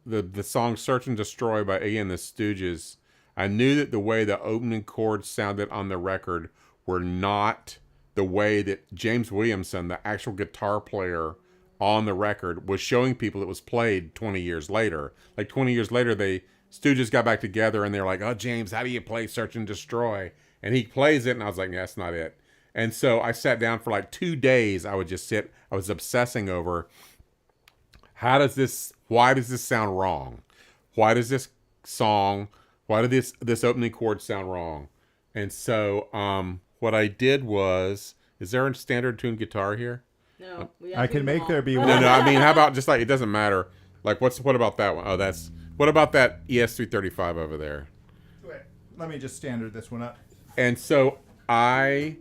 the song Search and Destroy by Iggy and the Stooges, I knew that the way the opening chords sounded on the record were not the way that James Williamson, the actual guitar player on the record, was showing people it was played 20 years later. Like 20 years later, Stooges got back together and they're like, "Oh, James, how do you play Search and Destroy?" And he plays it, and I was like, "Yeah, that's not it." And so I sat down for like 2 days. I would just sit. I was obsessing over why does this sound wrong? Why does this opening chord sound wrong? And so what I did was, is there a standard tuned guitar here? No, I can make there be one. No. I mean, how about just like, it doesn't matter. Like, what about that one? Oh, what about that ES335 over there? Wait, let me just standard this one up. And so I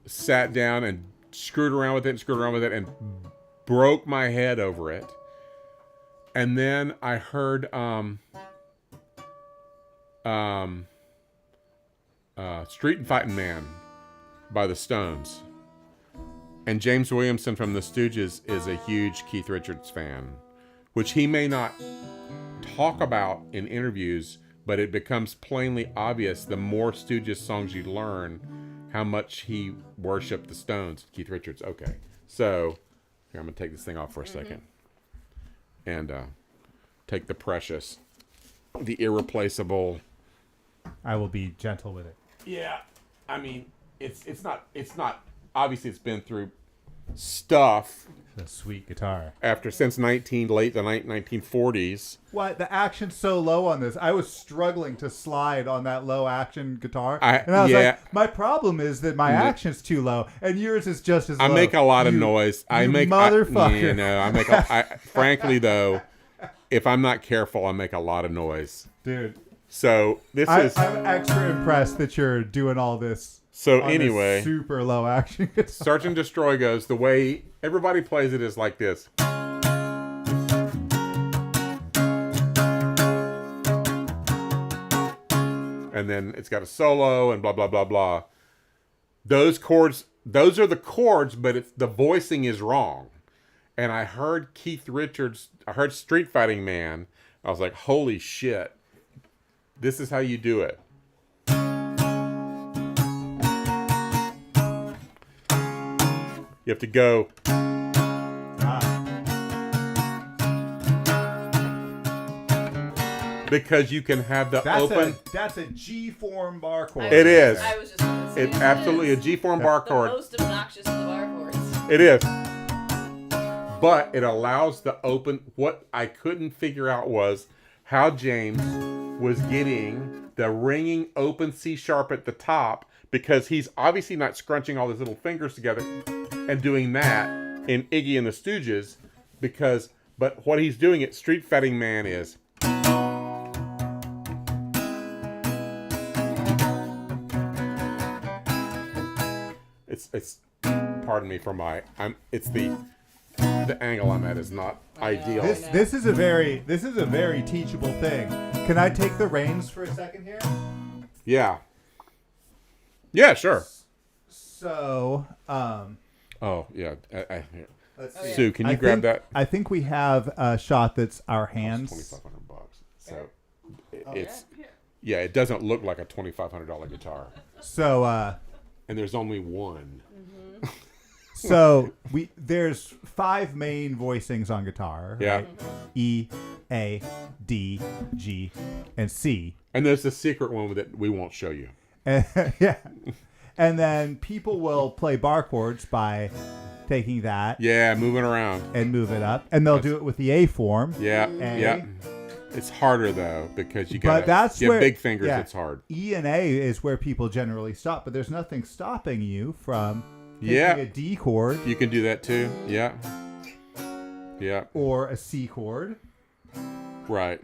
sat down and screwed around with it and broke my head over it. And then I heard Street and Fighting Man by the Stones. And James Williamson from the Stooges is a huge Keith Richards fan, which he may not talk about in interviews, but it becomes plainly obvious the more Stooges songs you learn, how much he worshipped the Stones. Keith Richards. Okay. So here, I'm going to take this thing off for a second. And take the precious, the irreplaceable. I will be gentle with it. Yeah, I mean, it's not obviously it's been through stuff. It's a sweet guitar. Since late the 1940s. What? The action's so low on this. I was struggling to slide on that low action guitar. And I was like, my problem is that my action's too low, and yours is just as low. I make a lot of noise. Motherfucker. Frankly, though, if I'm not careful, I make a lot of noise. Dude. So I'm extra impressed that you're doing all this. So anyway, super low action guitar. Search and Destroy goes, the way everybody plays it is like this. And then it's got a solo and blah, blah, blah, blah. Those are the chords, but the voicing is wrong. And I heard Keith Richards, I heard Street Fighting Man. I was like, holy shit. This is how you do it. You have to go. Because you can have the open. That's a G form bar chord. It is. I was just going to say It's absolutely a G form bar chord. The most obnoxious of the bar chords. It is. But it allows the open. What I couldn't figure out was how James was getting the ringing open C sharp at the top, because he's obviously not scrunching all his little fingers together and doing that in Iggy and the Stooges, but what he's doing at Street Fighting Man is it's pardon me for it's the angle I'm at is not ideal. This is a very teachable thing. Can I take the reins for a second here? Yeah. Yeah, sure. So, oh yeah. let's see. Sue, can you grab that? I think we have a shot that's our hands. $2,500. So it doesn't look like a $2,500 guitar. So, and there's only one. Mm-hmm. So there's 5 main voicings on guitar. Yeah. Right? E, A, D, G, and C. And there's the secret one that we won't show you. Yeah. And then people will play bar chords by taking that. Yeah, moving around. And move it up. And they'll do it with the A form. Yeah. A, Yeah. It's harder though because you But that's have where big fingers. yeah, It's hard. E and A is where people generally stop, but there's nothing stopping you from taking a D chord. You can do that too. Yeah. Yeah. Or a C chord. Right.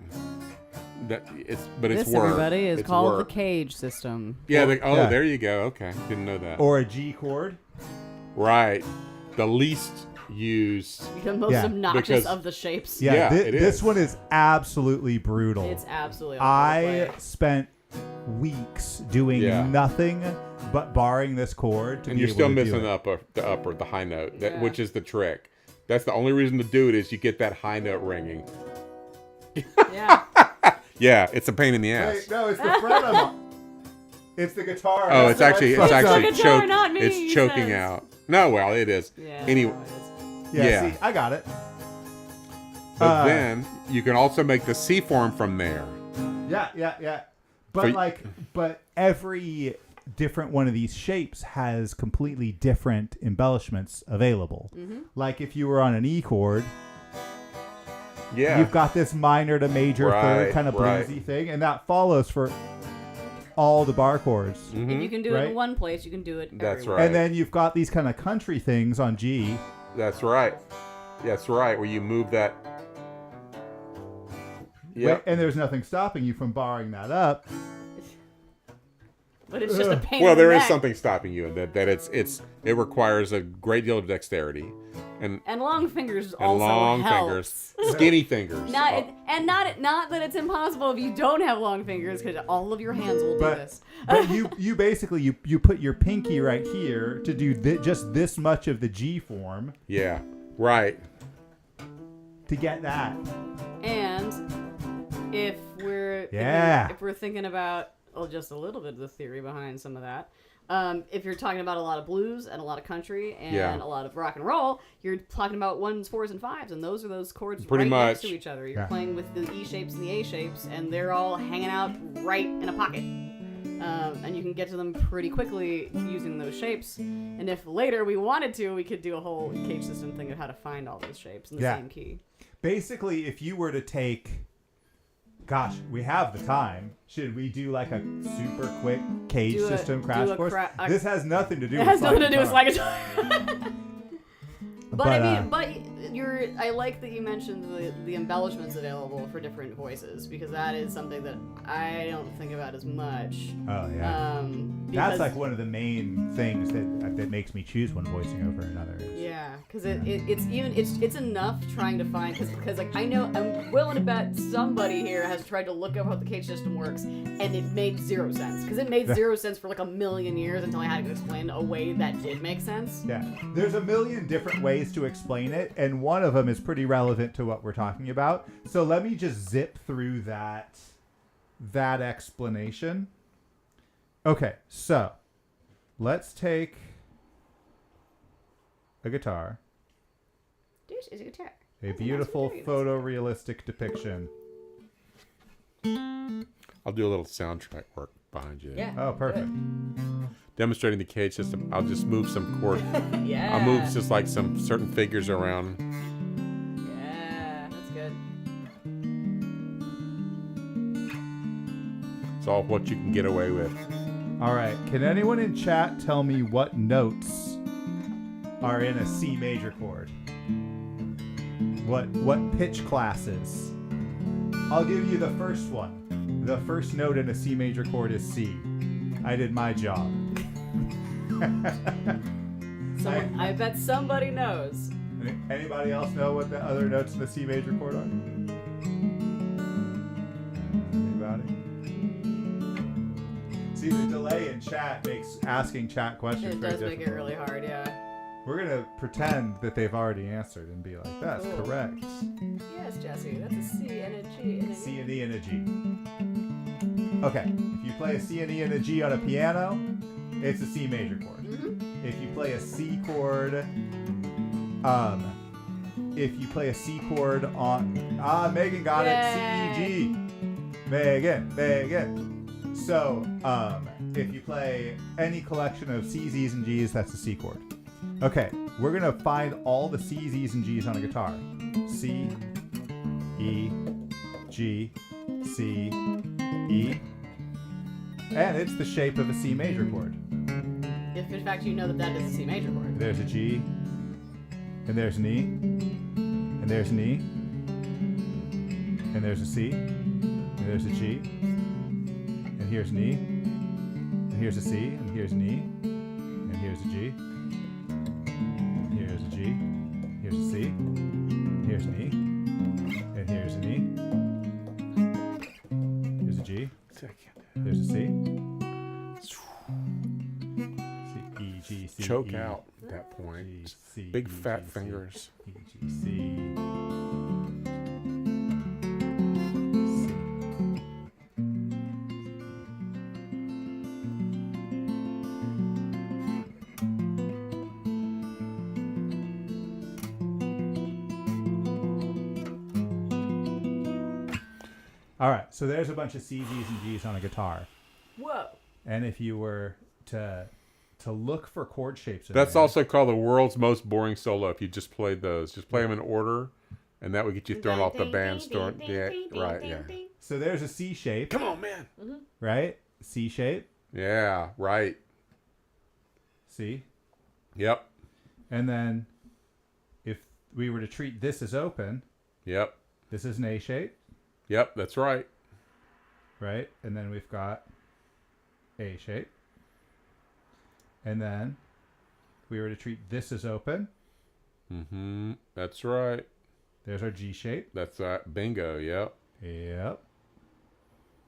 It's work. Everybody, is it's called work. the cage system. Yeah. Yeah. There you go. Okay. Didn't know that. Or a G chord. Right. The least used. The most obnoxious of the shapes. Yeah, it is. This one is absolutely brutal. It's absolutely I spent weeks doing nothing but barring this chord to and be you're able still to missing do the upper, the high note, Yeah. which is the trick. That's the only reason to do it is you get that high note ringing. Yeah. Yeah, it's a pain in the ass. Wait, no, it's the fret I'm on. It's the guitar. Oh, That's it's the actually right fret. the guitar, not me, It's he choking says. out. No, well, it is. Yeah. Anyway, no, it is. Yeah, see, I got it. but then you can also make the C form from there. Yeah. But but every different one of these shapes has completely different embellishments available. Mm-hmm. Like if you were on an E chord, Yeah. you've got this minor to major third kind of bluesy thing, and that follows for all the bar chords. Mhm. If you can do it Right? in one place, you can do it That's everywhere. right. And then you've got these kind of country things on G. That's right. That's right. Where you move that. Yeah. And there's nothing stopping you from barring that up. But it's just a pain Well, in the there is neck. something stopping you in that it requires a great deal of dexterity and long fingers also long helps. fingers, skinny fingers. Not that it's impossible if you don't have long fingers, because all of your hands will do this. But you basically you put your pinky right here to do just this much of the G form Yeah. Right. to get that. And if we're thinking about just a little bit of the theory behind some of that. If you're talking about a lot of blues and a lot of country and a lot of rock and roll, you're talking about 1s, 4s, and 5s, and those are those chords Pretty right much. next to each other. You're playing with the E shapes and the A shapes, and they're all hanging out right in a pocket. And you can get to them pretty quickly using those shapes. And if later we wanted to, we could do a whole cage system thing of how to find all those shapes in the same key. Basically, if you were to take... Gosh, we have the time. Should we do like a super quick cage system crash course? This has nothing to do with It has nothing to do with slide guitar. guitar. But I like that you mentioned the embellishments available for different voices, because that is something that I don't think about as much. Oh yeah. That's like one of the main things that makes me choose one voicing over another. Yeah, because it's enough trying to find, because like I know I'm willing to bet somebody here has tried to look up how the cage system works, and it made zero sense, because it made zero sense for like a million years until I had to explain a way that did make sense. Yeah, there's a million different ways to explain it, and one of them is pretty relevant to what we're talking about. So let me just zip through that explanation. Okay, so let's take a guitar. This is a guitar. A beautiful photorealistic depiction. I'll do a little soundtrack work behind you. Yeah. Oh, perfect. Demonstrating the cage system. I'll just move some chord. Yeah. I'll move just like some certain figures around. Yeah, that's good. It's all what you can get away with. All right, can anyone in chat tell me what notes are in a C major chord? What pitch classes? I'll give you the first one. The first note in a C major chord is C. I did my job. I bet somebody knows. Anybody else know what the other notes in the C major chord are? Anybody? See, the delay in chat makes asking chat questions It very does make difficult. it really hard, yeah. We're going to pretend that they've already answered and be like, that's Cool. correct. Yes, Jesse, that's a C and a G and a C and E and a G. Okay, if you play a C and E and a G on a piano, it's a C major chord. Mm-hmm. If you play a C chord, if you play a C chord on, Megan got it, C, E, G. Megan. So, if you play any collection of C's, E's, and G's, that's a C chord. Okay, we're gonna find all the C's, E's, and G's on a guitar. C, E, G. G, C, E. And it's the shape of a C major chord. If in fact you know that is a C major chord. There's a G, and there's an E, and there's an E, and there's a C, and there's a G, and here's an E, and here's a C, and here's an E, and here's a G, and here's a G, here's a C, and here's an E, and here's an E, here's a G, there's a C. G, C, choke E, out at that point. G, C, Big E, fat G, fingers. C, E, G, C, C. All right, so there's a bunch of C, Gs, and Gs on a guitar. Whoa. And if you were to look for chord shapes in That's there, also called the world's most boring solo. If you just played those, just play them in order, and that would get you thrown off the band store. Yeah, right. Yeah. so there's a C shape, Come on, man. right? C shape, Yeah, right. C. Yep. And then if we were to treat this as open, Yep. this is an A shape, Yep. That's right. right? And then we've got A shape. And then if we were to treat this as open, Mm-hmm. That's right. there's our G shape. That's bingo. Yep. Yep.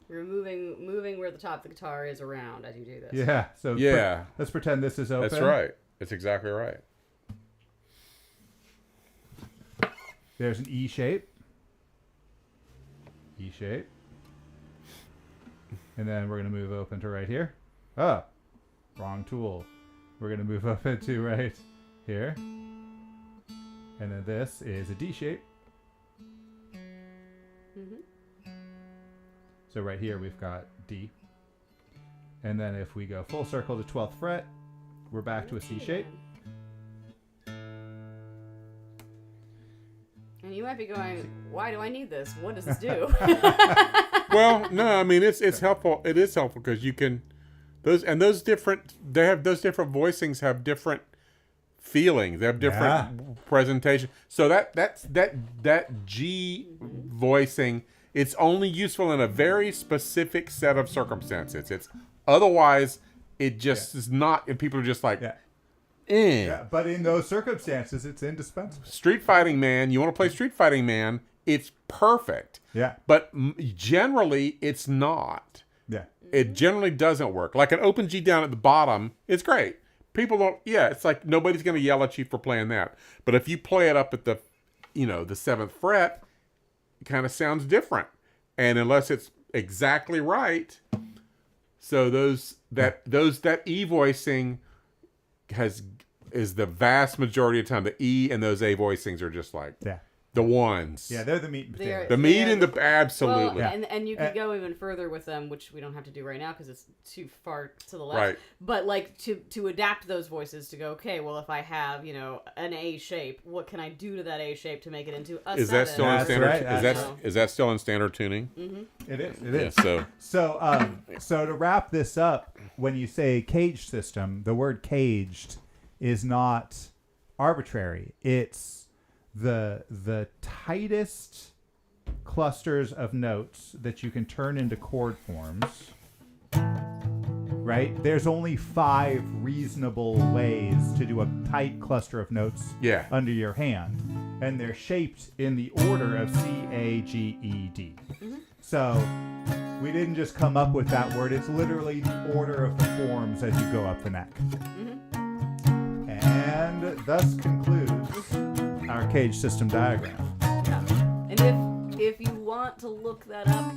You're moving where the top of the guitar is around as you do this. Yeah. So Yeah. let's pretend this is open. That's right. That's exactly right. There's an E shape. E shape. And then we're going to move open to right here. Oh, wrong tool. We're going to move open to right here. And then this is a D shape. Mm-hmm. So right here we've got D. And then if we go full circle to 12th fret, we're back to a C shape. And you might be going, why do I need this? What does this do? Well, no, I mean it's helpful. It is helpful because you can those different voicings have different feelings. They have different presentation. So that G voicing, it's only useful in a very specific set of circumstances. It's otherwise it just is not, and people are just like, Yeah, but in those circumstances, it's indispensable. Street Fighting Man. You want to play Street Fighting Man? It's perfect. Yeah. But generally, it's not. Yeah. It generally doesn't work. Like an open G down at the bottom, it's great. People don't. Yeah, it's like nobody's going to yell at you for playing that. But if you play it up at the, the 7th fret, it kind of sounds different. And unless it's exactly right, so that E voicing is the vast majority of the time. The E and those A voicings are just like the ones. Yeah, they're the meat and potatoes. The meat and the absolutely. Well, and you could go even further with them, which we don't have to do right now because it's too far to the left. Right. But like to adapt those voices to go, okay, well if I have an A shape, what can I do to that A shape to make it into a 7? That still in standard? Right. Is that still in standard tuning? Mm-hmm. It is. It is. Yeah, So to wrap this up, when you say caged system, the word caged is not arbitrary. It's the tightest clusters of notes that you can turn into chord forms. Right? There's only 5 reasonable ways to do a tight cluster of notes under your hand. And they're shaped in the order of C, A, G, E, D. Mm-hmm. So we didn't just come up with that word. It's literally the order of the forms as you go up the neck. Mm-hmm. And thus concludes our cage system diagram. Yeah. And if you want to look that up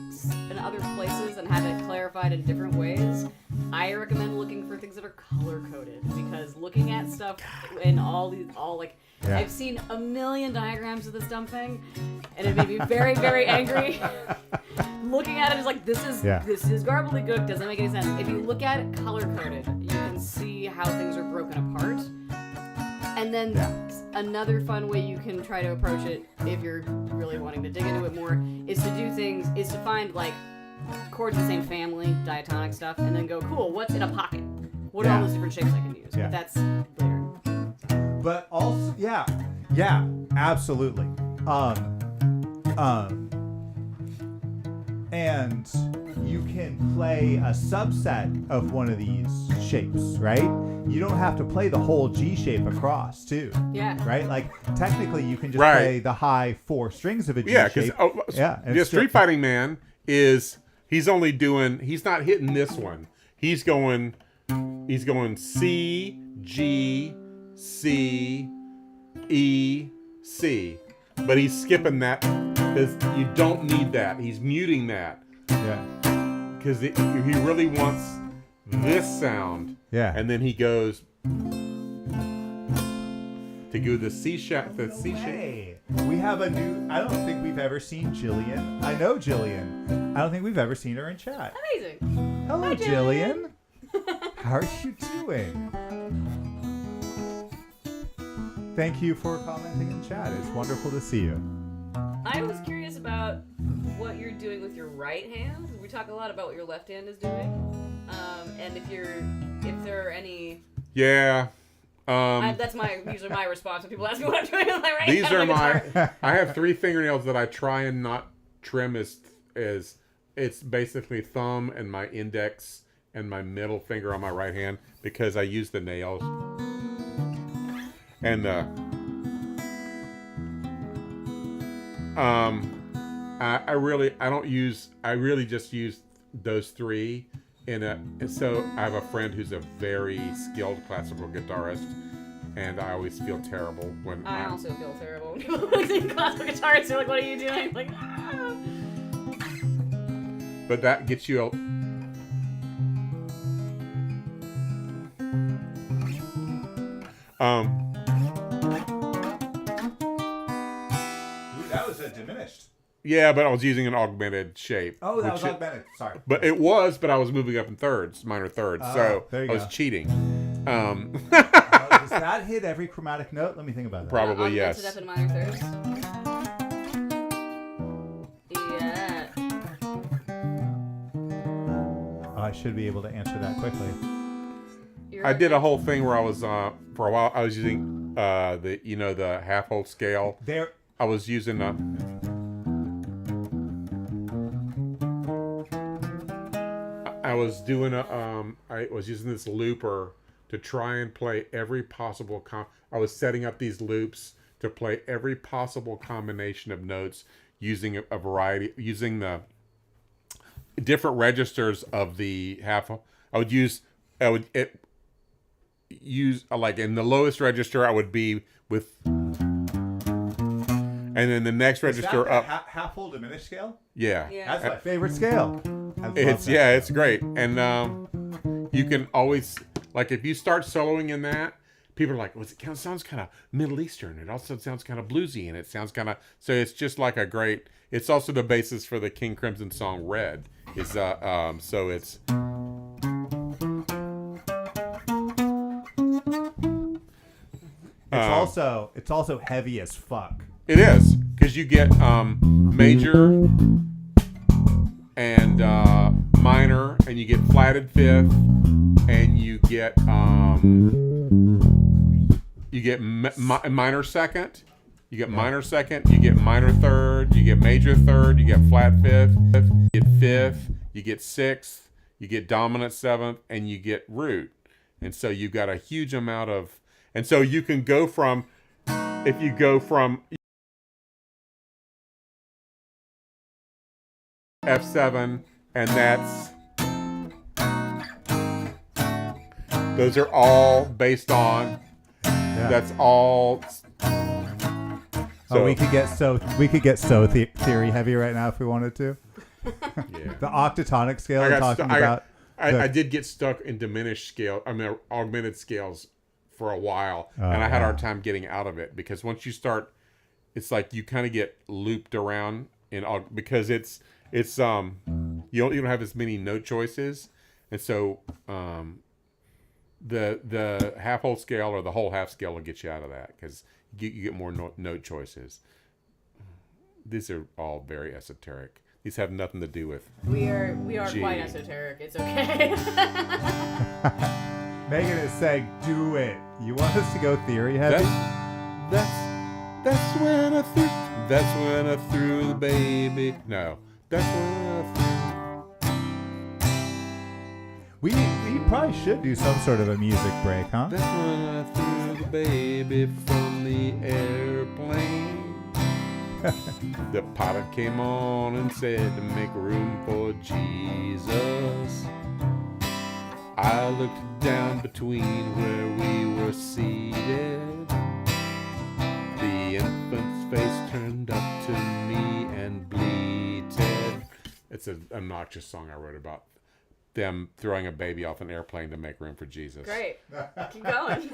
in other places and have it clarified in different ways, I recommend looking for things that are color coded, because looking at stuff in I've seen a million diagrams of this dumb thing, and it made me very, very angry. Looking at it is like, this is gobbledygook, doesn't make any sense. If you look at it color coded, you can see how things are broken apart. And then another fun way you can try to approach it if you're really wanting to dig into it more is to find like chords in the same family, diatonic stuff, and then go, cool, what's in a pocket? What are all those different shapes I can use? Yeah. But that's later. But also, yeah, absolutely. And you can play a subset of one of these shapes, right? You don't have to play the whole G shape across, too. Yeah. Right? Like, technically, you can just play the high 4 strings of a G shape. The Street Fighting Man he's not hitting this one. He's going C, G, C, E, C. But he's skipping that because you don't need that. He's muting that. Yeah. Because he really wants this sound. Yeah. And then he goes to go the C sharp. The C sharp. We have a new. I don't think we've ever seen Jillian. I know Jillian. I don't think we've ever seen her in chat. Amazing. Hello, Hi, Jillian. How are you doing? Thank you for commenting in chat. It's wonderful to see you. I was curious about what you're doing with your right hand. We talk a lot about what your left hand is doing, and if there are any. Yeah. That's usually my response when people ask me what I'm doing with my right hand. These are I have 3 fingernails that I try and not trim as it's basically thumb and my index and my middle finger on my right hand because I use the nails. And I really just use those 3 so I have a friend who's a very skilled classical guitarist, and I always feel terrible when I also feel terrible when people sing classical guitarists are like, what are you doing? Like, ah. But that gets you That was a diminished. Yeah, but I was using an augmented shape. Oh, that was augmented. Sorry. But I was moving up in minor thirds. So I was cheating. Does that hit every chromatic note? Let me think about that. Probably, yes. Up in minor thirds. Yeah. Oh, I should be able to answer that quickly. I did a whole thing where I was for a while I was using the half whole scale. I was using I was using this looper to try and play every possible I was setting up these loops to play every possible combination of notes using a variety, using the different registers of the half. I would use like in the lowest register I would be with, and then the next register up. Half whole diminished scale. Yeah. That's my favorite scale. It's great, and you can always, like, if you start soloing in that, people are like, well, it sounds kind of Middle Eastern. It also sounds kind of bluesy, and it sounds kind of, so it's just like a great. It's also the basis for the King Crimson song "Red." So it's. It's also heavy as fuck. It is, because you get major and minor, and you get flatted fifth, and you get minor second, you get minor second, you get minor third, you get major third, you get flat fifth, you get fifth, you get sixth, you get dominant seventh, and you get root. And so you've got a huge amount of, and so you can go from, if you go from F7, and those are all based on, that's all. So we could get theory heavy right now if we wanted to. Yeah. The octatonic scale I did get stuck in augmented scales for a while, and I had a hard time getting out of it, because once you start, it's like you kind of get looped around because it's you don't have as many note choices, and so the half whole scale or the whole half scale will get you out of that, because you get more note choices. These are all very esoteric. These have nothing to do with. We are quite esoteric. It's okay. Megan is saying, "Do it." You want us to go theory heavy? That's when I threw the baby. No, that's when I We probably should do some sort of a music break, huh? That's when I threw the baby from the airplane. The pilot came on and said to make room for Jesus. I looked down between where we were seated. The infant's face turned up to me and bleated. It's an obnoxious song I wrote about them throwing a baby off an airplane to make room for Jesus. Great. Keep going.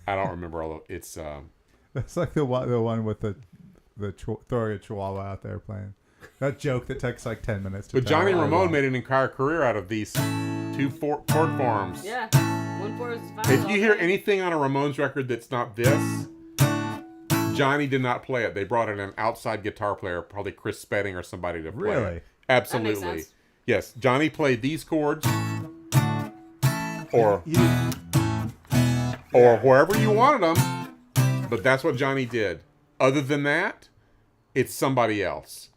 I don't remember all of it's. That's like the one with the throwing a chihuahua out there playing. That joke that takes like 10 minutes to But tell. Johnny Ramone made an entire career out of these two chord forms. Yeah. 1/4 is fine. If you hear anything on a Ramones record that's not this, Johnny did not play it. They brought in an outside guitar player, probably Chris Spedding or somebody to play Really? it. Absolutely. That makes sense. Yes, Johnny played these chords or wherever you wanted them, but that's what Johnny did. Other than that, it's somebody else.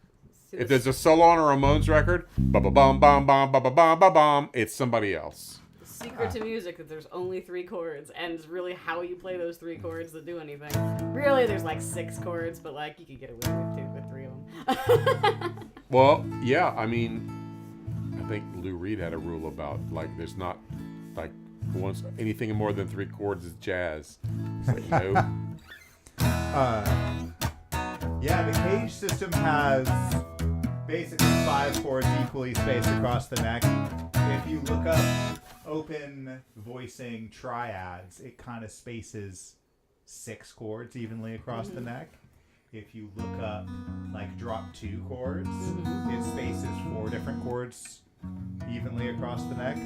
If there's a solo on a Ramones record, ba-ba-bum-bum-bum, it's somebody else. The secret to music that there's only 3 chords, and it's really how you play those 3 chords that do anything. Really, there's like 6 chords, but like you could get away with 3 of them. Well, yeah, I mean, I think Lou Reed had a rule about like there's not like once anything more than 3 chords is jazz. It's like, no. Yeah, the Cage system has basically 5 chords equally spaced across the neck. If you look up open voicing triads, it kind of spaces 6 chords evenly across the neck. If you look up like drop 2 chords, it spaces 4 different chords evenly across the neck.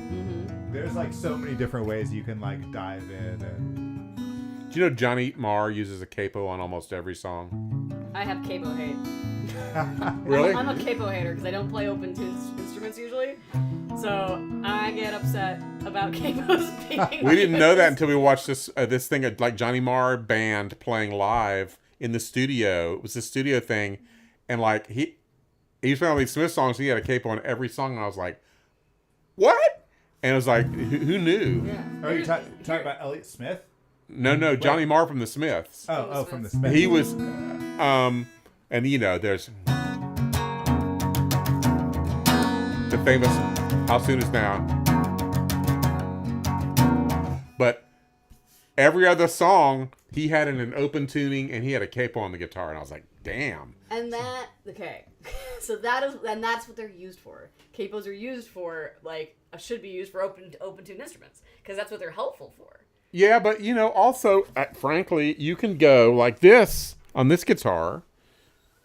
There's like so many different ways you can like dive in. And Do you know Johnny Marr uses a capo on almost every song? I have capo hate. Really? I'm a capo hater because I don't play open tuned instruments usually. So I get upset about capos being We didn't know that until we watched this thing like Johnny Marr band playing live in the studio. It was a studio thing, and like he was playing all these Smith songs. He had a capo on every song, and I was like, "What?" And it was like, "Who knew?" Yeah. oh, you're talking about Elliott Smith? No, Johnny Marr from the Smiths. Oh, from the Smiths. He was, and you know, there's the famous "How Soon Is Now," but every other song he had in an open tuning, and he had a capo on the guitar, and I was like, "Damn!" And that so that's what they're used for. Capos are used for should be used for open tuned instruments because that's what they're helpful for. Yeah, but you know, also, frankly, you can go like this on this guitar,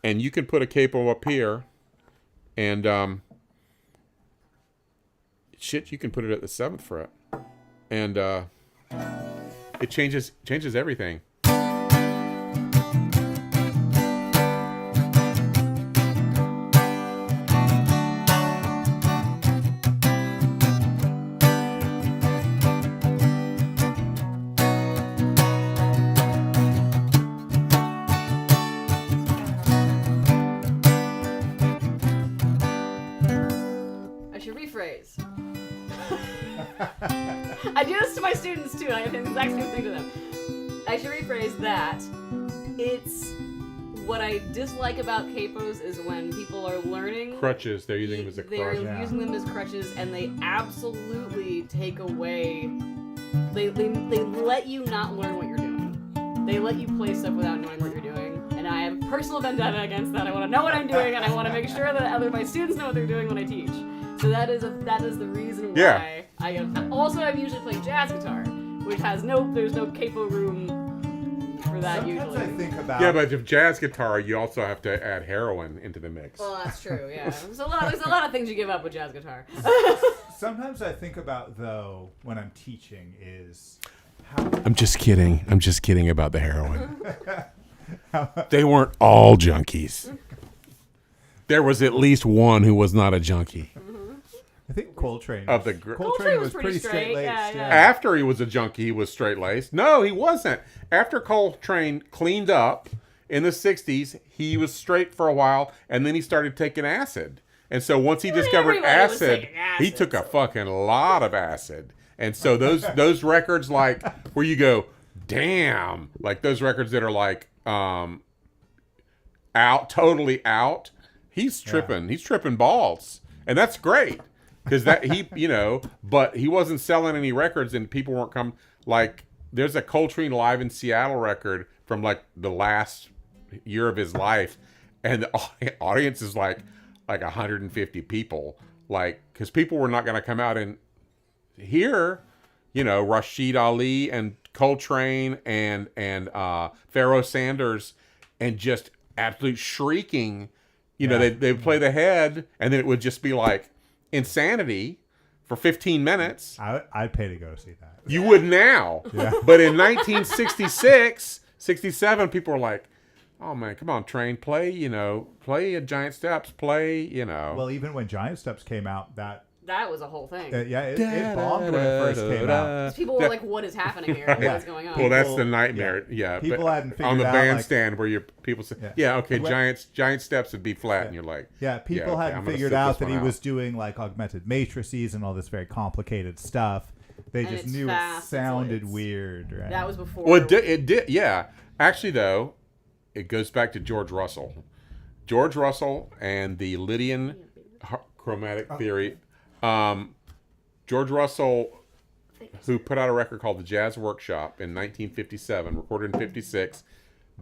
and you can put a capo up here, and you can put it at the 7th fret, and it changes everything. I do this to my students too. I do the exact same thing to them. I should rephrase that. It's what I dislike about capos is when people are learning Crutches. They're using them as a crutch. They're using them as crutches, and they absolutely take away. They let you not learn what you're doing. They let you play stuff without knowing what you're doing, and I have personal vendetta against that. I want to know what I'm doing, and I want to make sure that my students know what they're doing when I teach. So that is the reason why I'm usually playing jazz guitar, which has there's no capo room for that. Sometimes usually. I think about but if jazz guitar, you also have to add heroin into the mix. Well, that's true. Yeah, there's a lot of things you give up with jazz guitar. Sometimes I think about though when I'm teaching is I'm just kidding. I'm just kidding about the heroin. They weren't all junkies. There was at least one who was not a junkie. I think Coltrane. Coltrane was pretty straight-laced. yeah. After he was a junkie, he was straight-laced. No, he wasn't. After Coltrane cleaned up in the 60s, he was straight for a while, and then he started taking acid. And so once he discovered acid, he took a fucking lot of acid. And so those records, like, where you go, damn, like those records that are like totally out, he's tripping. He's tripping balls. And that's great. Because but he wasn't selling any records and people weren't coming. Like, there's a Coltrane Live in Seattle record from like the last year of his life. And the audience is like 150 people. Like, because people were not going to come out and hear, Rashid Ali and Coltrane and Pharoah Sanders and just absolute shrieking. They would play the head and then it would just be like insanity for 15 minutes. I'd pay to go see that. You would now. Yeah. But in 1966, 67, people were like, oh man, come on, Train, play a Giant Steps, Well, even when Giant Steps came out, that was a whole thing. It bombed when it first came out. People were like, "What is happening here? What is going on?" Well, that's the nightmare. Yeah, people hadn't figured on the out, bandstand where people say, Giant Steps would be flat, and you're like, people hadn't figured out that he was doing like augmented matrices and all this very complicated stuff. They just knew it sounded weird. Right? That was before. Well, it did. Yeah, actually, though, it goes back to George Russell. George Russell and the Lydian chromatic theory. George Russell, who put out a record called The Jazz Workshop in 1957, recorded in 56,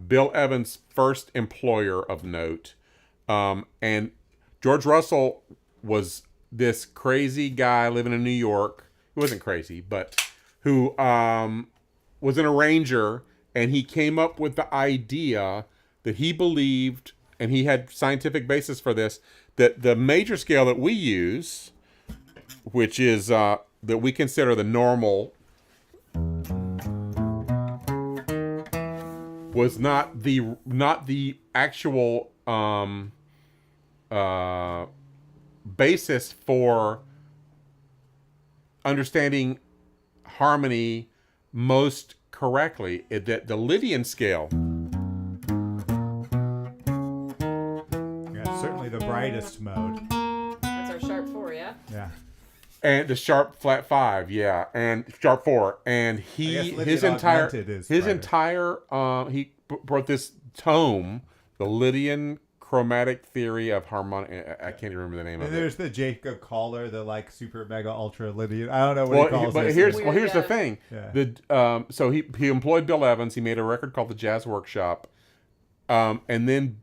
Bill Evans' first employer of note. And George Russell was this crazy guy living in New York. He wasn't crazy, but who was an arranger, and he came up with the idea that he believed, and he had scientific basis for this, that the major scale that we use, which is that we consider the normal, was not the actual basis for understanding harmony most correctly. That the Lydian scale, certainly the brightest mode. That's our sharp 4, yeah. Yeah. And the sharp flat 5, yeah, and sharp 4, and he brought this tome, the Lydian chromatic theory of harmonic. I can't even remember the name of it. There's the Jacob Kohler, the like super mega ultra Lydian. I don't know what he calls it. But here's the thing. Yeah. So he employed Bill Evans. He made a record called The Jazz Workshop, and then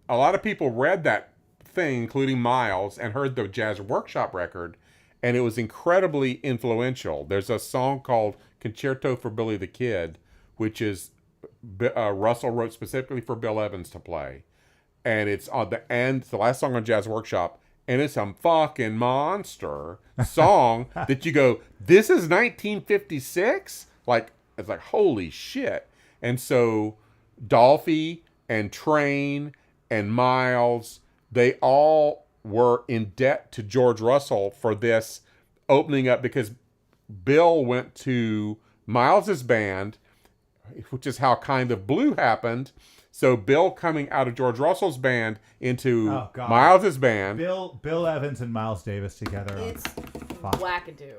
a lot of people read that thing, including Miles, and heard the Jazz Workshop record, and it was incredibly influential. There's a song called Concerto for Billy the Kid, which is Russell wrote specifically for Bill Evans to play, and it's on the end, the last song on Jazz Workshop, and it's some fucking monster song that you go, this is 1956? Like, it's like, holy shit. And so Dolphy and Train and Miles, they all were in debt to George Russell for this opening up, because Bill went to Miles's band, which is how Kind of Blue happened. So Bill coming out of George Russell's band into Miles's band. Bill Evans and Miles Davis together. It's wackadoo.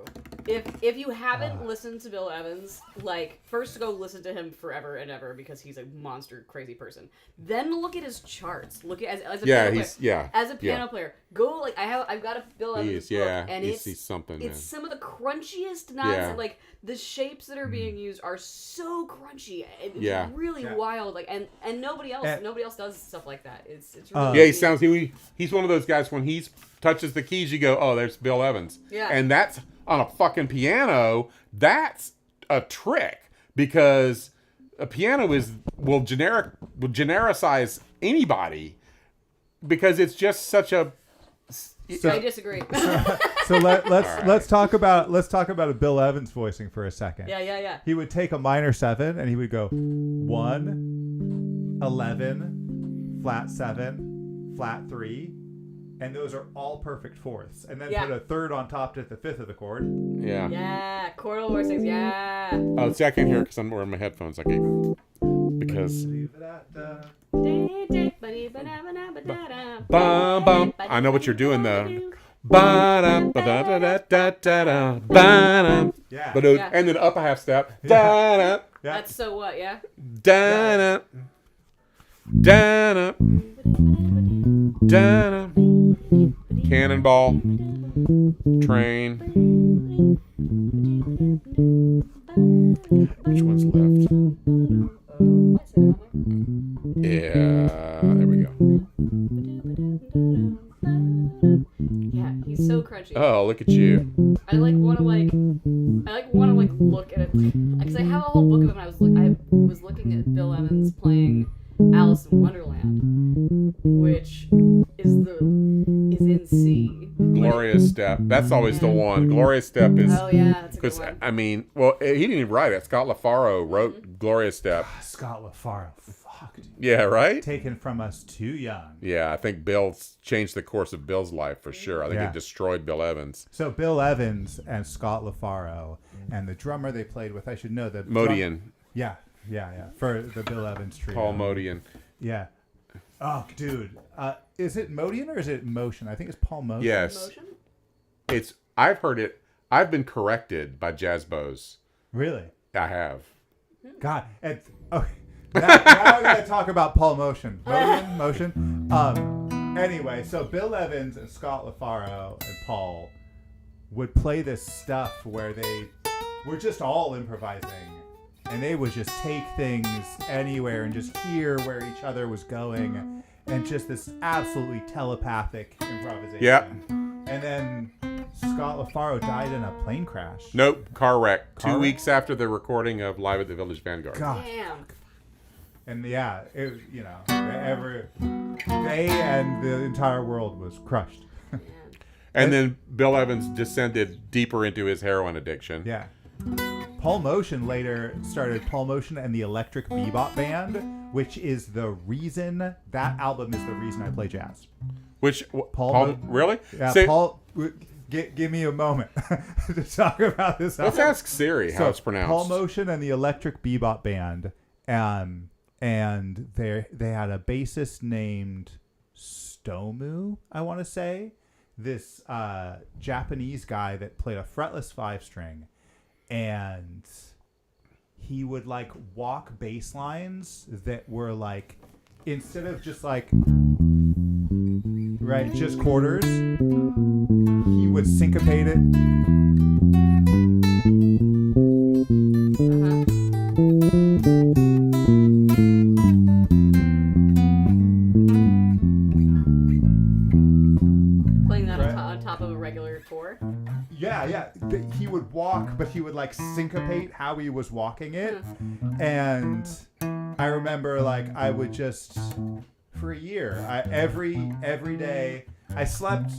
If you haven't listened to Bill Evans, like, first go listen to him forever and ever, because he's a monster crazy person. Then look at his charts. Look at as a piano player. As a piano player, go like I've got a Bill Evans book, and it's something. It's some of the crunchiest nonsense. Like, the shapes that are being used are so crunchy. It's really wild. Like, and nobody else does stuff like that. It's really he's one of those guys, when he touches the keys, you go, oh, there's Bill Evans. Yeah. And that's on a fucking piano. That's a trick, because a piano will genericize anybody, because it's just such a I disagree. So let's talk about a Bill Evans voicing for a second. Yeah. He would take a minor 7 and he would go 1, 11, flat 7, flat 3, and those are all perfect fourths. And then put a third on top to hit the fifth of the chord. Yeah. Yeah, chordal voicings. Yeah. Oh, see, I can't hear it because I'm wearing my headphones. I can't because. Bum, bum. I know what you're doing though. Yeah. And then up a half step. Yeah. That's so what, yeah? Cannonball. Train. Which one's left? Yeah, there we go. Yeah, he's so crunchy. Oh, look at you. I want to look at it because I have a whole book of him. I was looking at Bill Evans playing Alice in Wonderland, which is in C. Glorious Step. That's always the one. Glorious Step is. Oh yeah, that's a good one. I mean, well, he didn't even write it. Scott LaFaro wrote Glorious Step. Scott LaFaro. Fuck. Yeah, right? Taken from us too young. Yeah, I think Bill's changed the course of Bill's life for sure. I think it destroyed Bill Evans. So Bill Evans and Scott LaFaro and the drummer they played with, I should know that. Modian. Yeah. For the Bill Evans trio. Paul Modian. Yeah. Oh, dude. Is it Modian or is it Motion? I think it's Paul Motion. Yes. I've heard it. I've been corrected by Jazzbos. Really? I have. God. Okay. Now we're going to talk about Paul Motion. Motion. Anyway, so Bill Evans and Scott LaFaro and Paul would play this stuff where they were just all improvising. And they would just take things anywhere and just hear where each other was going. And just this absolutely telepathic improvisation. Yeah. And then Scott LaFaro died in a plane crash. Nope, car wreck. 2 weeks after the recording of Live at the Village Vanguard. God. Damn. And yeah, it they and the entire world was crushed. And then Bill Evans descended deeper into his heroin addiction. Yeah. Paul Motion later started Paul Motion and the Electric Bebop Band, which is the reason that album is the reason I play jazz. Which Paul really? Yeah, So, Paul. Give me a moment to talk about this album. Let's ask Siri how it's pronounced. Paul Motion and the Electric Bebop Band, and they had a bassist named Stomu, I want to say, this Japanese guy that played a fretless 5-string, and he would like walk bass lines that were like, instead of just like just quarters, he would syncopate it. Playing that on top of a regular 4. Yeah. He would walk, but he would like syncopate how he was walking it. And I remember like I would just, for a year, every day, I slept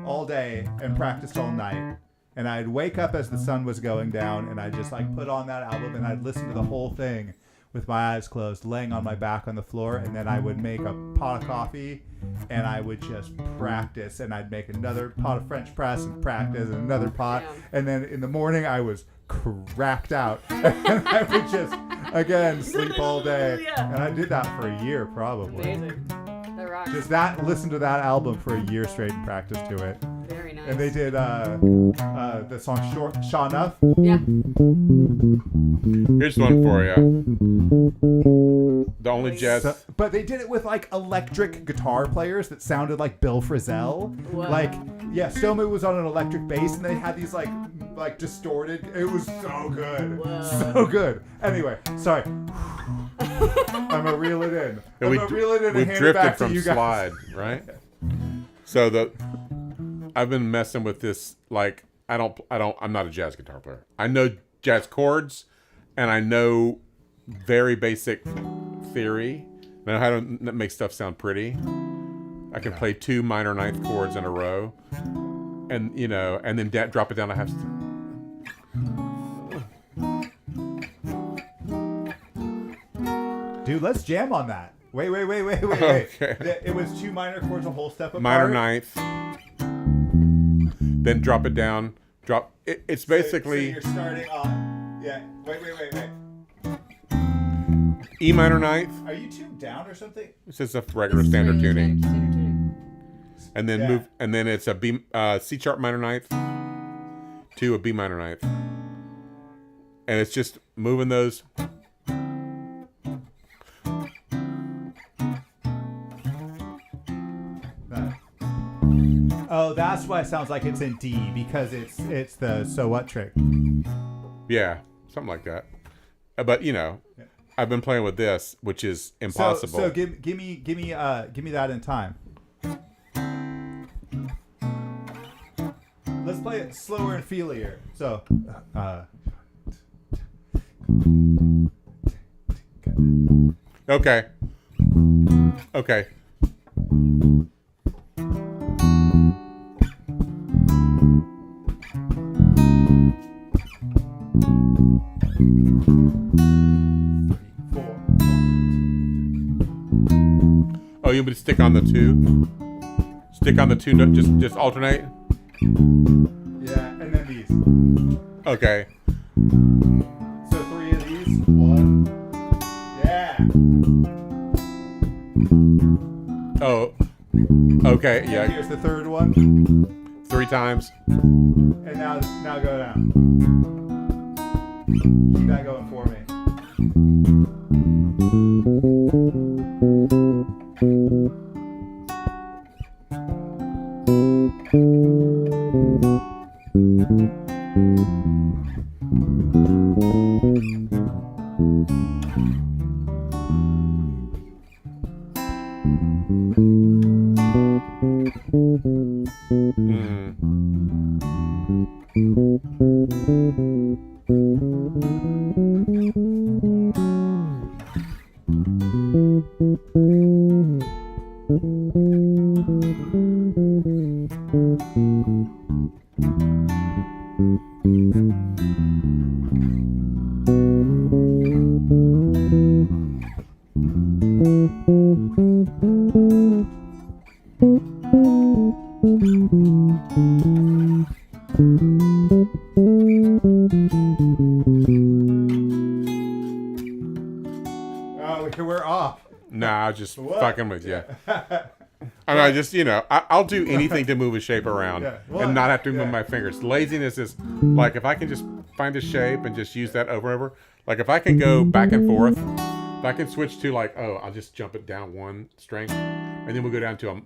all day and practiced all night. And I'd wake up as the sun was going down, and I'd just like put on that album and I'd listen to the whole thing with my eyes closed, laying on my back on the floor, and then I would make a pot of coffee and I would just practice, and I'd make another pot of French press and practice, and another pot, and then in the morning I was cracked out and I would just again sleep all day. And I did that for a year probably. Amazing. That rocks. Just listen to that album for a year straight and practice to it. Very nice. And they did the song Shaw Enough. Yeah. Here's one for you. The only jazz. But they did it with like electric guitar players that sounded like Bill Frisell. Whoa. Like, yeah, Stomu was on an electric bass, and they had these like distorted. It was so good. Whoa. So good. Anyway, sorry. I'm gonna reel it in. We drifted from slide, right? So I've been messing with this. Like, I'm not a jazz guitar player. I know jazz chords, and I know very basic theory. I know how to make stuff sound pretty. I can play 2 minor ninth chords in a row, and and then drop it down a half. Dude, let's jam on that. Wait. Okay. It was 2 minor chords, a whole step apart. Minor ninth, then drop it down. It's basically. So you're starting on. Yeah. Wait. E minor ninth. Are you tuned down or something? It's just a regular standard tuning. Standard tuning. And then move, and then it's a B, C sharp minor ninth to a B minor ninth, and it's just moving those. Oh, that's why it sounds like it's in D, because it's the so what trick. Yeah, something like that. But I've been playing with this, which is impossible. So give me that in time. Let's play it slower and feelier. So, Okay. Oh, you want me to stick on the 2? Stick on the 2 note, just alternate? Yeah, and then these. Okay. So 3 of these. 1. Yeah. Oh. Okay, And yeah. here's the 3rd one. 3 times. And now go down. Keep that going for me. We're off. Nah, just fucking with you. I just, I'll do anything to move a shape around and not have to move my fingers. Laziness is like, if I can just find a shape and just use that over and over. Like, if I can go back and forth, if I can switch to like, I'll just jump it down 1 string, and then we'll go down to a.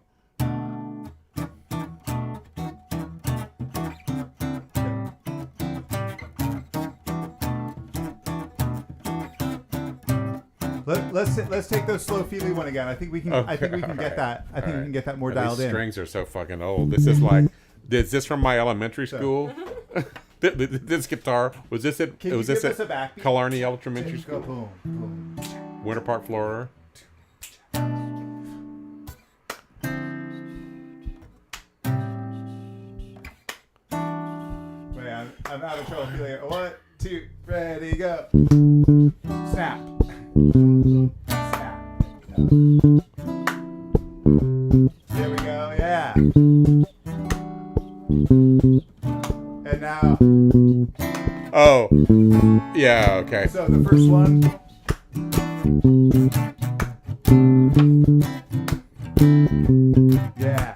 Let's take those slow feely one again. I think we can. Okay. I think we can get that. I think we can get that more dialed These in. strings are so fucking old. This is like, is this from my elementary school? This guitar was this at? Can you was this give us at a backbeat? Killarney Elementary Go School, boom, boom. Winter Park, Florida. Wait, I'm out of trouble feeling it. 1, 2, ready, go. Snap. Snap. There we go. Yeah. And now. Oh, yeah. Okay. So the first one. Yeah.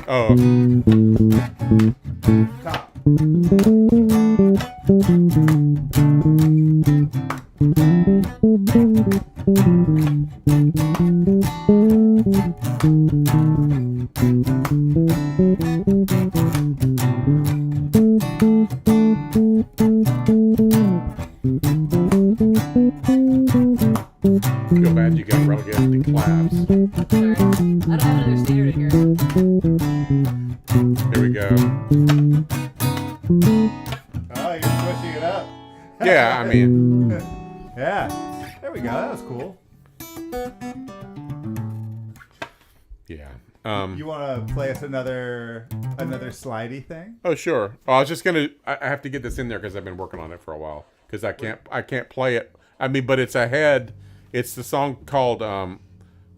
Oh. Top. Feel bad you got relegated to claps. Sorry. I don't have another standard in here. Here we go. Oh, you're switching it up. Yeah, I mean, Yeah. There we go. That was cool. Yeah. You want to play us another slidey thing? Oh, sure. I was just gonna. I have to get this in there because I've been working on it for a while. Because I can't play it. I mean, but it's ahead. It's the song called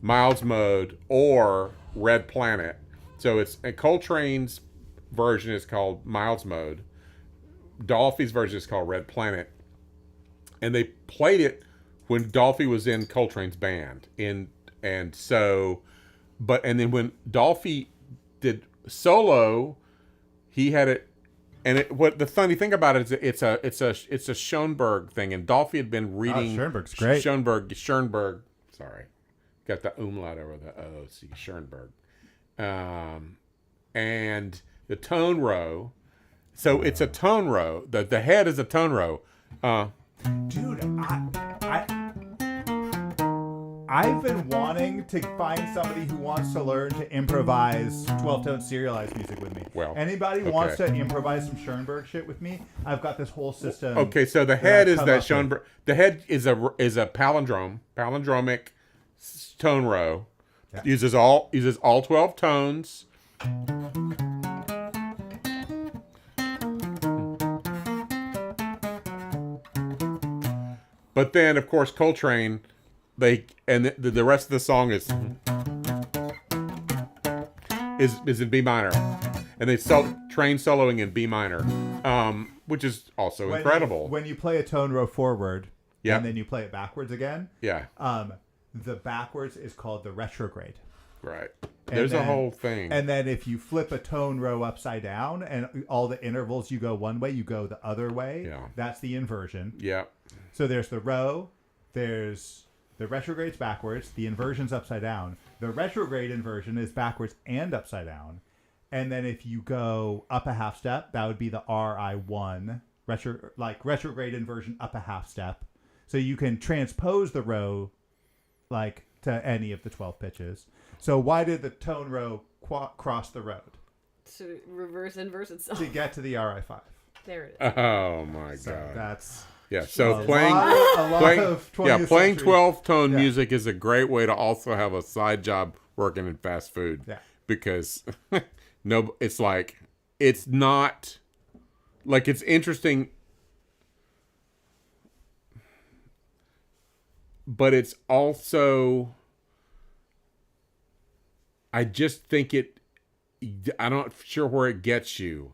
Miles Mode or Red Planet. So it's Coltrane's version is called Miles Mode. Dolphy's version is called Red Planet. And they played it when Dolphy was in Coltrane's band. And then when Dolphy did solo, he had it. And what the funny thing about it is it's a Schoenberg thing. And Dolphy had been reading Schoenberg's great. Schoenberg. Sorry, got the umlaut over the O. See Schoenberg, and the tone row. So it's a tone row. The head is a tone row. Dude, I've been wanting to find somebody who wants to learn to improvise 12-tone serialized music with me. Well, anybody wants to improvise some Schoenberg shit with me? I've got this whole system. Okay, so the head is that Schoenberg. The head is a palindromic tone row. Yeah. Uses all 12 tones. But then, of course, Coltrane, the rest of the song is in B minor, and they train soloing in B minor, which is also incredible. When you play a tone row forward, yep, and then you play it backwards again, yeah, the backwards is called the retrograde. Right. There's a whole thing. And then if you flip a tone row upside down and all the intervals you go one way, you go the other way. Yeah. That's the inversion. Yeah. So there's the row, there's the retrograde's backwards, the inversion's upside down. The retrograde inversion is backwards and upside down. And then if you go up a half step, that would be the RI1, retrograde inversion up a half step. So you can transpose the row like to any of the 12 pitches. So why did the tone row cross the road? To reverse inverse itself. To get to the RI5. There it is. Oh my So god. that's So playing 12-tone music is a great way to also have a side job working in fast food. Yeah. Because it's like it's not like it's interesting, but it's also I just think I'm not sure where it gets you.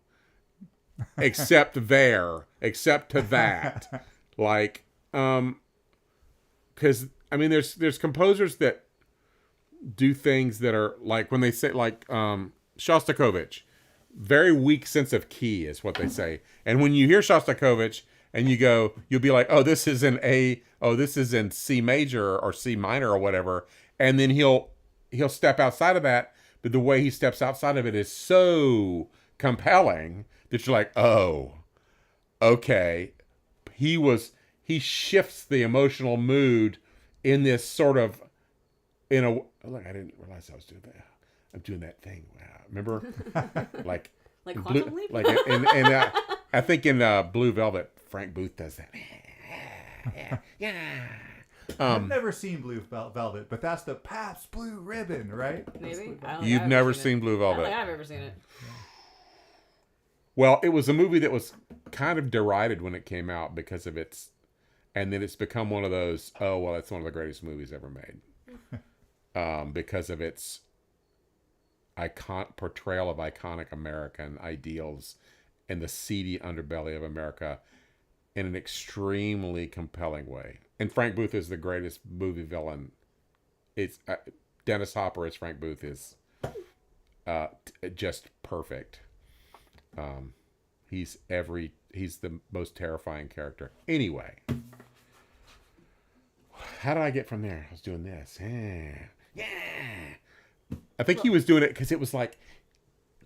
Except to that. Like, because, I mean, there's composers that do things that are, like, when they say, like, Shostakovich, very weak sense of key is what they say. And when you hear Shostakovich and you'll be like, oh, this is in C major or C minor or whatever. And then he'll step outside of that, but the way he steps outside of it is so compelling that you're like, oh, okay. He shifts the emotional mood in this sort of, look, I didn't realize I was doing that. I'm doing that thing. Wow. Remember? like Quantum Leap? Like I think in Blue Velvet, Frank Booth does that. Yeah. I've never seen Blue Velvet, but that's the Pabst Blue Ribbon, right? Maybe. You've never seen Blue Velvet. I don't think I've ever seen it. Well, it was a movie that was kind of derided when it came out because of and then it's become one of those, oh, well, it's one of the greatest movies ever made. Because of its portrayal of iconic American ideals and the seedy underbelly of America in an extremely compelling way. And Frank Booth is the greatest movie villain. It's Dennis Hopper as Frank Booth is just perfect. He's the most terrifying character. Anyway, how did I get from there? I was doing this. Yeah. I think he was doing it because it was like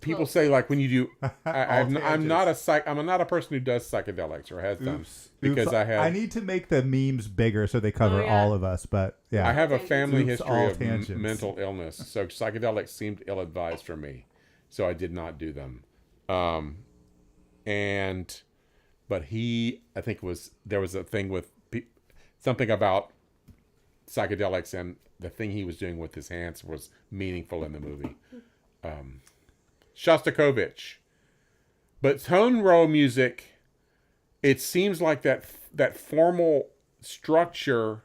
people say, like, when you do. I'm not a person who does psychedelics or has done because I need to make the memes bigger so they cover all of us. But yeah, I have a family history of mental illness, so psychedelics seemed ill-advised for me, so I did not do them. But I think there was a thing with something about psychedelics and the thing he was doing with his hands was meaningful in the movie. Shostakovich. But tone roll music, it seems like that formal structure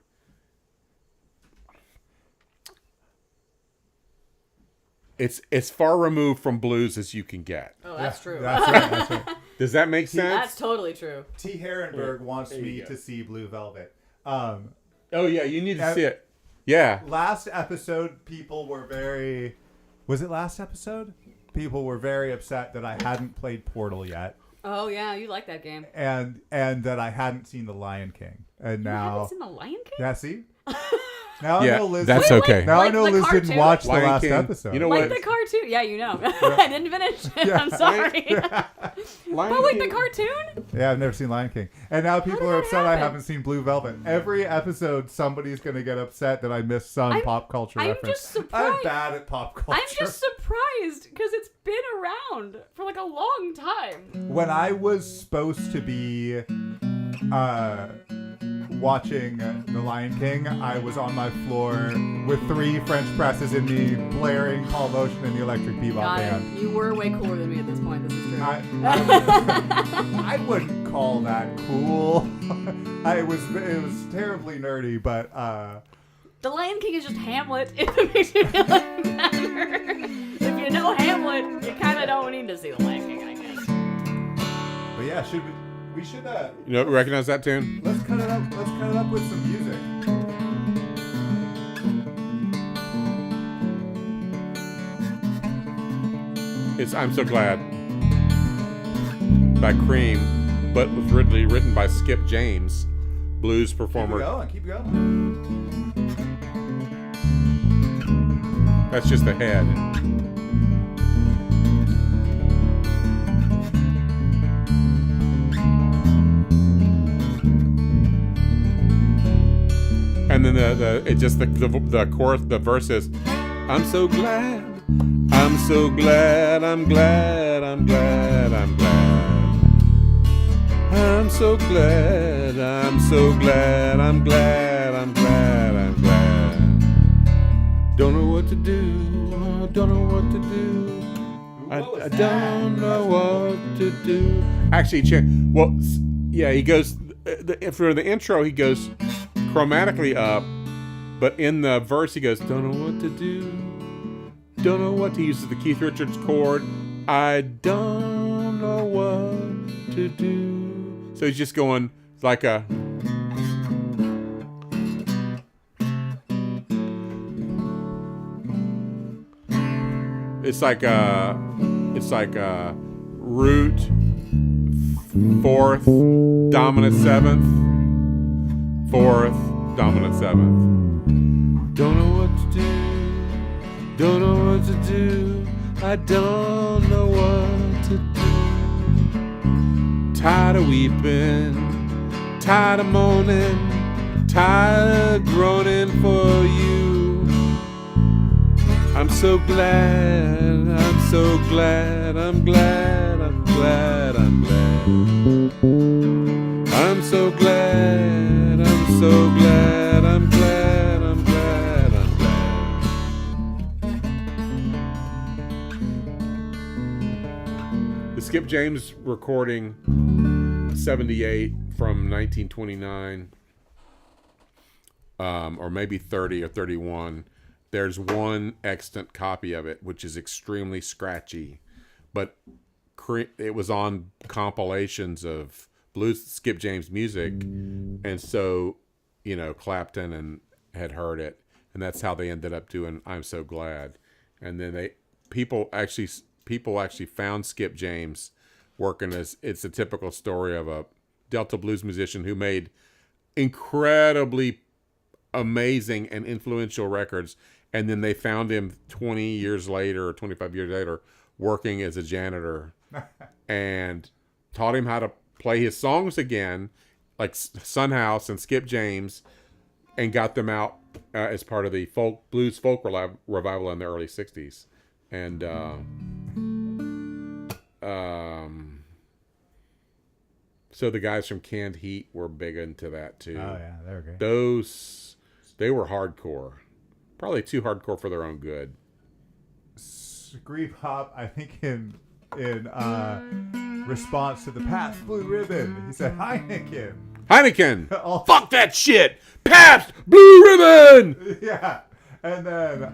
it's far removed from blues as you can get. Oh, that's true. That's right. Does that make sense? That's totally true. T. Herrenberg wants me to see Blue Velvet. Oh yeah, you need to see it. Yeah. Last episode, people were very... Was it last episode? People were very upset that I hadn't played Portal yet. Oh yeah, you like that game. And that I hadn't seen The Lion King. And now... You haven't seen The Lion King? Yeah, see? Now I know Liz. That's okay. Now like I know the Liz cartoon? didn't watch the Lion last King. episode. You know Like what? the cartoon? Yeah, you know. I didn't finish. I'm sorry. But like the cartoon? Yeah, I've never seen Lion King. And now people did are that upset I happen? haven't seen Blue Velvet. Every episode, somebody's going to get upset that I missed some pop culture I'm reference. just surprised. I'm bad at pop culture. I'm just surprised because it's been around for like a long time. When I was supposed to be watching The Lion King, I was on my floor with 3 French presses in me, blaring Paul Motion and the Electric Bebop Got Band. it. You were way cooler than me at this point. This is true. I wouldn't call that cool. It was terribly nerdy, but The Lion King is just Hamlet. If it makes you feel like better. If you know Hamlet, you kind of don't need to see The Lion King, I guess. but yeah, we should You know, recognize that tune? let's cut it up. Let's cut it up with some music. It's I'm So Glad by Cream, but was originally written by Skip James, blues performer. Keep going. That's just the head. And then the chorus, the verse is, I'm so glad, I'm so glad, I'm glad, I'm glad, I'm glad. I'm so glad, I'm so glad, I'm glad, I'm glad, I'm glad. Don't know what to do, don't know what to do. I don't know what to do. Actually, he goes, for the intro, he goes chromatically up, but in the verse, he goes, don't know what to do, don't know what to use the Keith Richards chord. I don't know what to do. So he's just going like a... It's like a root, 4th, dominant 7th, 4th, dominant 7th. Don't know what to do, don't know what to do, I don't know what to do. Tired of weeping, tired of moaning, tired of groaning for you. I'm so glad, I'm so glad, I'm glad, I'm glad, I'm glad. I'm so glad, I'm so glad, I'm glad, I'm glad, I'm glad. The Skip James recording, 78 from 1929, or maybe 30 or 31. There's one extant copy of it, which is extremely scratchy, but it was on compilations of blues Skip James music, and so Clapton had heard it, and that's how they ended up doing "I'm So Glad." And then people actually found Skip James working as it's a typical story of a Delta blues musician who made incredibly amazing and influential records. And then they found him 20 years later or 25 years later working as a janitor and taught him how to play his songs again, like Son House and Skip James, and got them out as part of the blues folk revival in the early 60s. And so the guys from Canned Heat were big into that too. Oh, yeah, they were great. Those They were hardcore. Probably too hardcore for their own good. Scream Hop, I think in response to the Pabst Blue Ribbon, he said Heineken. Heineken! Fuck that shit! Pabst Blue Ribbon! Yeah. And then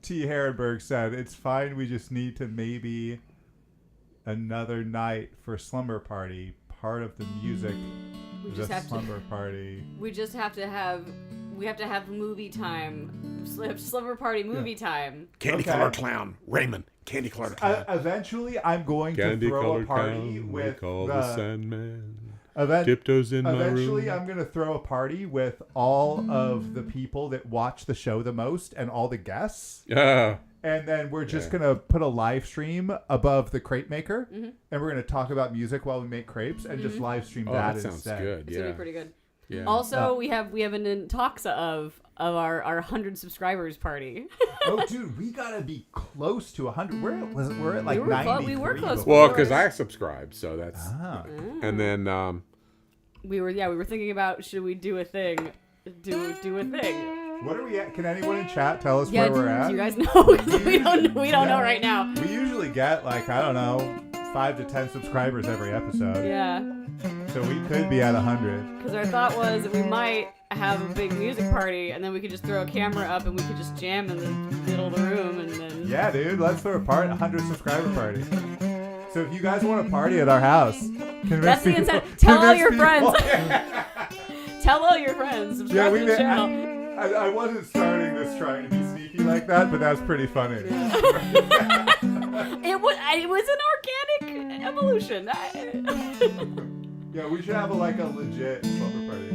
T. Herrenberg said, it's fine, we just need to maybe another night for Slumber Party. Part of the music, Slumber Party. We have to have movie time. Slumber Party movie time. Candy Color Clown. Raymond. Candy Color Clown. Eventually, I'm going to throw a party with the Sandman. Tiptoes in my room. Eventually, I'm going to throw a party with all of the people that watch the show the most and all the guests. Yeah. And then we're just going to put a live stream above the crepe maker. Mm-hmm. And we're going to talk about music while we make crepes and just live stream that instead. That sounds good. It's going to be pretty good. Yeah. Also, we have an talks of our 100 subscribers party. Oh, dude, we gotta be close to 100. We're at like 93. We were close. Well, because I subscribed, so that's. And then we were thinking about, should we do a thing? Do a thing. What are we at? Can anyone in chat tell us where we're at? Do you guys know? we don't know right now. We usually get like, I don't know, 5 to 10 subscribers every episode. Yeah. So we could be at 100. Because our thought was that we might have a big music party, and then we could just throw a camera up and we could just jam in the middle of the room, and then. Yeah, dude, let's throw a 100 subscriber party. So if you guys want a party at our house, that's the incentive. Tell all your friends. Tell all your friends. Subscribe to the channel. I wasn't starting this trying to be sneaky like that, but that's pretty funny. It was an organic evolution. Yeah, we should have a legit slumber party.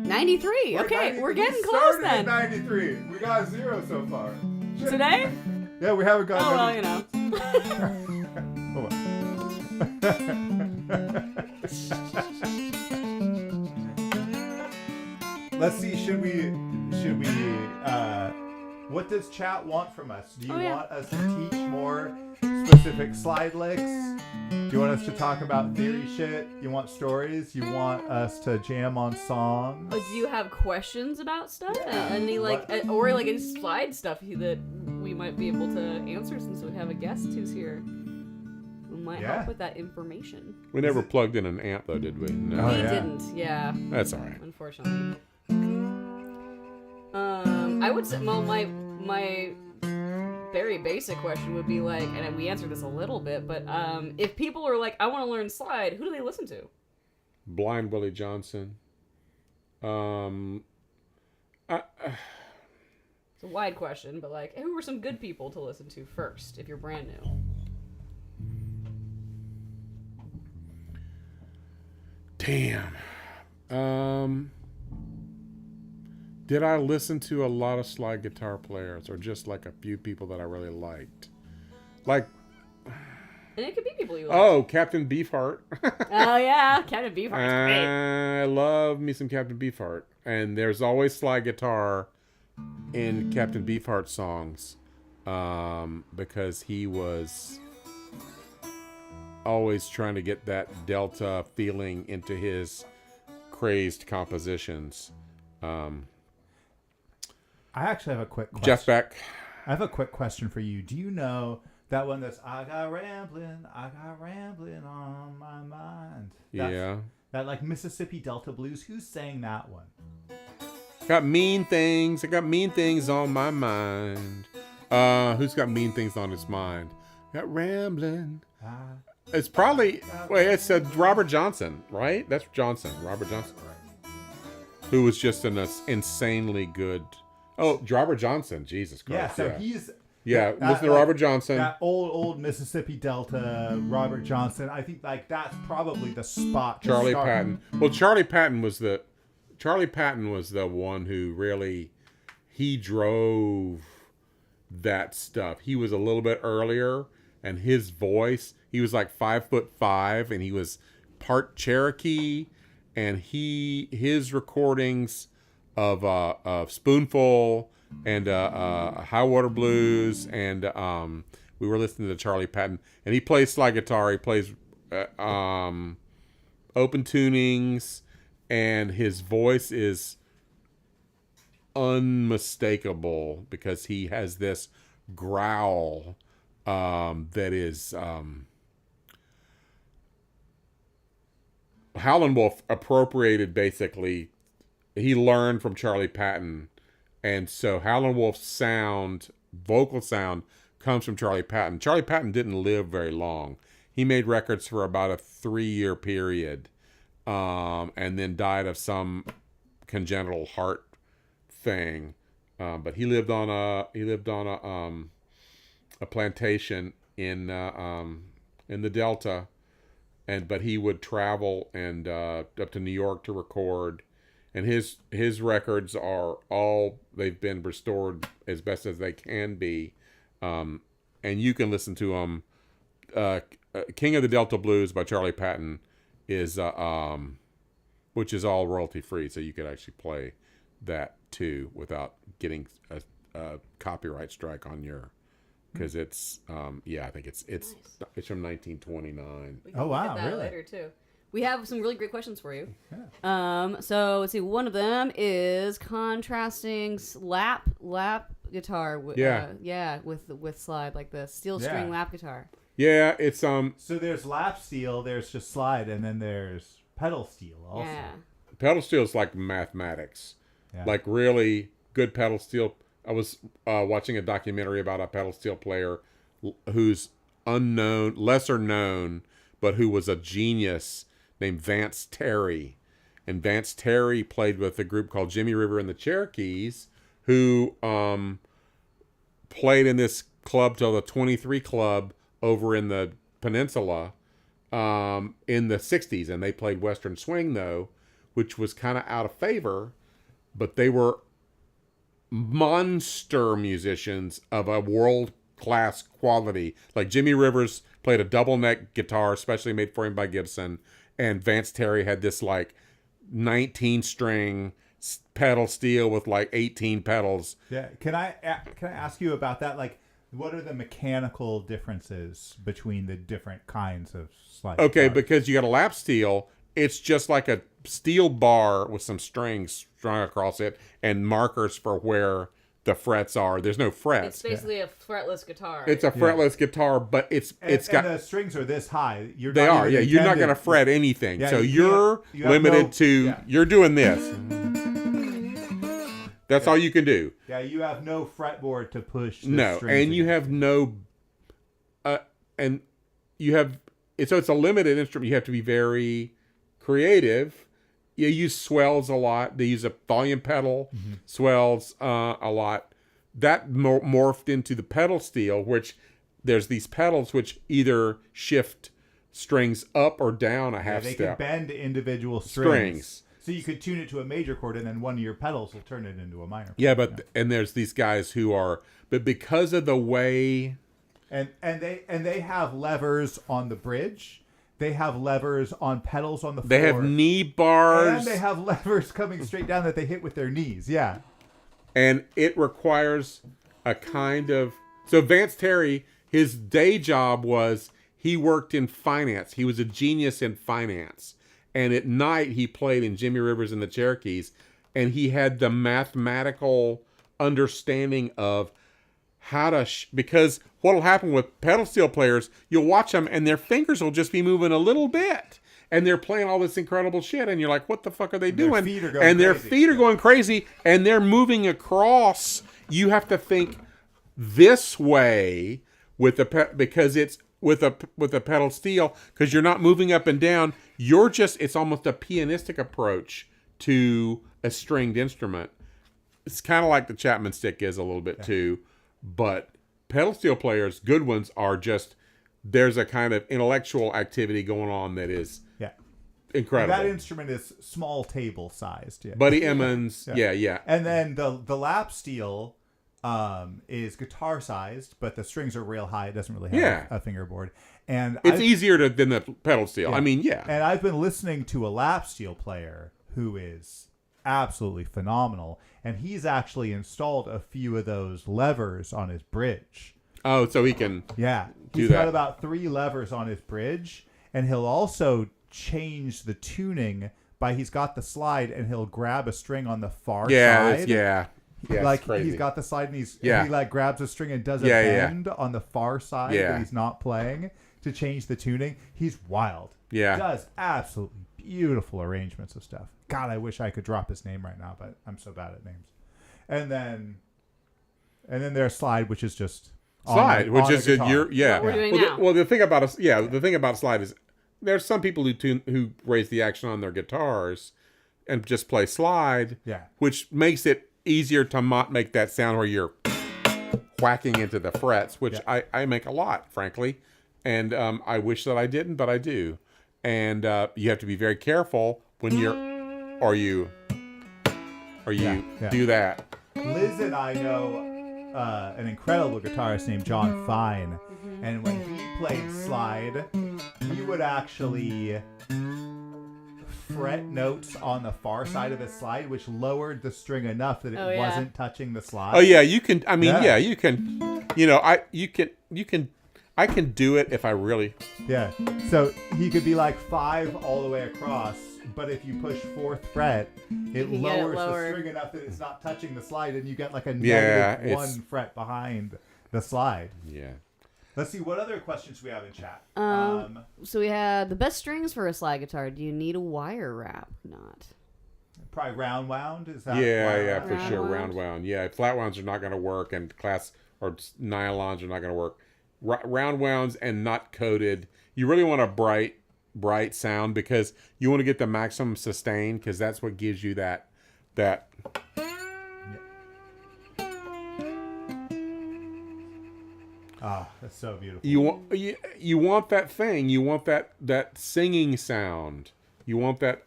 93. Okay, we're getting close then. 93. We got 0 so far. Shit. Today? Yeah, we haven't got. Oh well, you know. Hold on. Let's see. Should we? What does chat want from us? Do you want us to teach more specific slide licks? Do you want us to talk about theory shit? You want stories? You want us to jam on songs? Do you have questions about stuff? Yeah. Any any slide stuff that we might be able to answer since we have a guest who's here? We might help with that information. We never plugged in an amp though, did we? No. We didn't. Yeah. That's all right. Unfortunately. I would say, well, my very basic question would be like, and we answered this a little bit, but if people are like, I want to learn slide, who do they listen to? Blind Willie Johnson. It's a wide question, but like, who are some good people to listen to first if you're brand new? Damn. Did I listen to a lot of slide guitar players, or just like a few people that I really liked? Like, and it could be people you like. Oh, Captain Beefheart. Oh yeah, Captain Beefheart's great. I love me some Captain Beefheart, and there's always slide guitar in Captain Beefheart songs, because he was always trying to get that Delta feeling into his crazed compositions. I actually have a quick question. Jeff Beck. I have a quick question for you. Do you know that one that's I got rambling on my mind? That like Mississippi Delta Blues. Who sang that one? Got mean things. I got mean things on my mind. Who's got mean things on his mind? Got rambling. It's probably it's Robert Johnson, right? That's Johnson. Robert Johnson, right? Who was just an insanely good. Oh, Robert Johnson. Jesus Christ. Yeah, so he's. Yeah, listen to Robert Johnson. That old Mississippi Delta Robert Johnson. I think like that's probably the spot. Charlie Patton. Well, Charlie Patton was the one who really he drove that stuff. He was a little bit earlier, and his voice. He was like 5'5", and he was part Cherokee, and his recordings of Spoonful and High Water Blues, and we were listening to Charlie Patton, and he plays slide guitar. He plays open tunings, and his voice is unmistakable because he has this growl that is Howlin' Wolf appropriated, basically. He learned from Charlie Patton, and so Howlin' Wolf's sound, vocal sound, comes from Charlie Patton. Charlie Patton didn't live very long. He made records for about a 3-year period, and then died of some congenital heart thing. But he lived on a plantation in the Delta, but he would travel and up to New York to record. And his records are all, they've been restored as best as they can be, and you can listen to them. King of the Delta Blues by Charlie Patton is which is all royalty free, so you could actually play that too without getting a copyright strike on your, because it's I think it's Nice. It's from 1929. We can Oh, look wow, at that really? later too. We have some really great questions for you. Yeah. So let's see. One of them is contrasting lap guitar. With slide like this, steel string lap guitar. Yeah, it's So there's lap steel, there's just slide, and then there's pedal steel also. Yeah. pedal steel is like mathematics. Yeah. Like really good pedal steel. I was watching a documentary about a pedal steel player who's unknown, lesser known, but who was a genius named Vance Terry. And Vance Terry played with a group called Jimmy River and the Cherokees, who played in this club till the 23 Club over in the peninsula in the 60s. And they played Western Swing, though, which was kind of out of favor. But they were monster musicians of a world-class quality. Like Jimmy Rivers played a double neck guitar, specially made for him by Gibson. And Vance Terry had this like 19-string pedal steel with like 18 pedals. Yeah. Can I ask you about that? Like, what are the mechanical differences between the different kinds of slide? Okay, guitars? because you got a lap steel, it's just like a steel bar with some strings strung across it and markers for where the frets are. There's no frets. It's basically a fretless guitar. It's a fretless guitar, but it's got. And the strings are this high. You're They not are, even yeah. You're not intended- going to fret anything. Yeah, so you have limited no- to, yeah. you're doing this. That's all you can do. Yeah, you have no fretboard to push. The No, strings and you against. have no, and you have, so it's a limited instrument. You have to be very creative. You use swells a lot. They use a volume pedal, swells a lot. That morphed into the pedal steel, which there's these pedals which either shift strings up or down a half they step. can bend individual strings. So you could tune it to a major chord, and then one of your pedals will turn it into a minor chord. Yeah, but and there's these guys who are, but because of the way, and they have levers on the bridge. They have levers on pedals on the floor. they have knee bars, And they have levers coming straight down that they hit with their knees. Yeah. and it requires a kind of. So Vance Terry, his day job was he worked in finance. He was a genius in finance. And at night, he played in Jimmy Rivers and the Cherokees, and he had the mathematical understanding of how to... because what will happen with pedal steel players, you'll watch them, and their fingers will just be moving a little bit. And they're playing all this incredible shit, and you're like, what the fuck are they doing? feet are going their crazy. feet are going crazy, and they're moving across. You have to think this way with the because it's with a pedal steel, because you're not moving up and down. You're just, it's almost a pianistic approach to a stringed instrument. It's kind of like the Chapman stick is a little bit too, but pedal steel players, good ones, are just, there's a kind of intellectual activity going on that is incredible. That instrument is small table sized. Yeah. Buddy Emmons, yeah. And then the lap steel is guitar sized, but the strings are real high. It doesn't really have a fingerboard. And It's easier than the pedal steel. I mean, And I've been listening to a lap steel player who is absolutely phenomenal, and he's actually installed a few of those levers on his bridge. Oh, so he can... Yeah. Do He's that. got about 3 levers on his bridge, and he'll also change the tuning by he's got the slide, and he'll grab a string on the far side. Yeah. Yeah, like it's crazy. he's got the slide and he like grabs a string and does a bend on the far side that he's not playing to change the tuning. He's wild. Yeah. Does absolutely beautiful arrangements of stuff. God, I wish I could drop his name right now, but I'm so bad at names. And then there's Slide, which is just Slide, which is What we're doing now. Well, the thing about the thing about Slide is there's some people who raise the action on their guitars and just play Slide, which makes it easier to not make that sound where you're whacking into the frets, which I make a lot, frankly, and I wish that I didn't, but I do. And you have to be very careful when you do that. Liz and I know an incredible guitarist named John Fine, and when he played Slide, he would actually fret notes on the far side of the slide, which lowered the string enough that it wasn't touching the slide. Oh yeah, you can. I mean, you can. You know, I can do it if I really. Yeah. So he could be like 5 all the way across, but if you push 4th fret, it lowers the string enough that it's not touching the slide, and you get like a negative 1 fret behind the slide. Yeah. Let's see, what other questions we have in chat? So we had the best strings for a slide guitar. Do you need a wire wrap? Not. Probably round wound. Is that? Yeah, for sure. Round wound. Yeah, flat wounds are not going to work, and nylons are not going to work. Round wounds and not coated. You really want a bright sound because you want to get the maximum sustain because that's what gives you that. Ah, that's so beautiful. You want that thing. You want that singing sound. You want that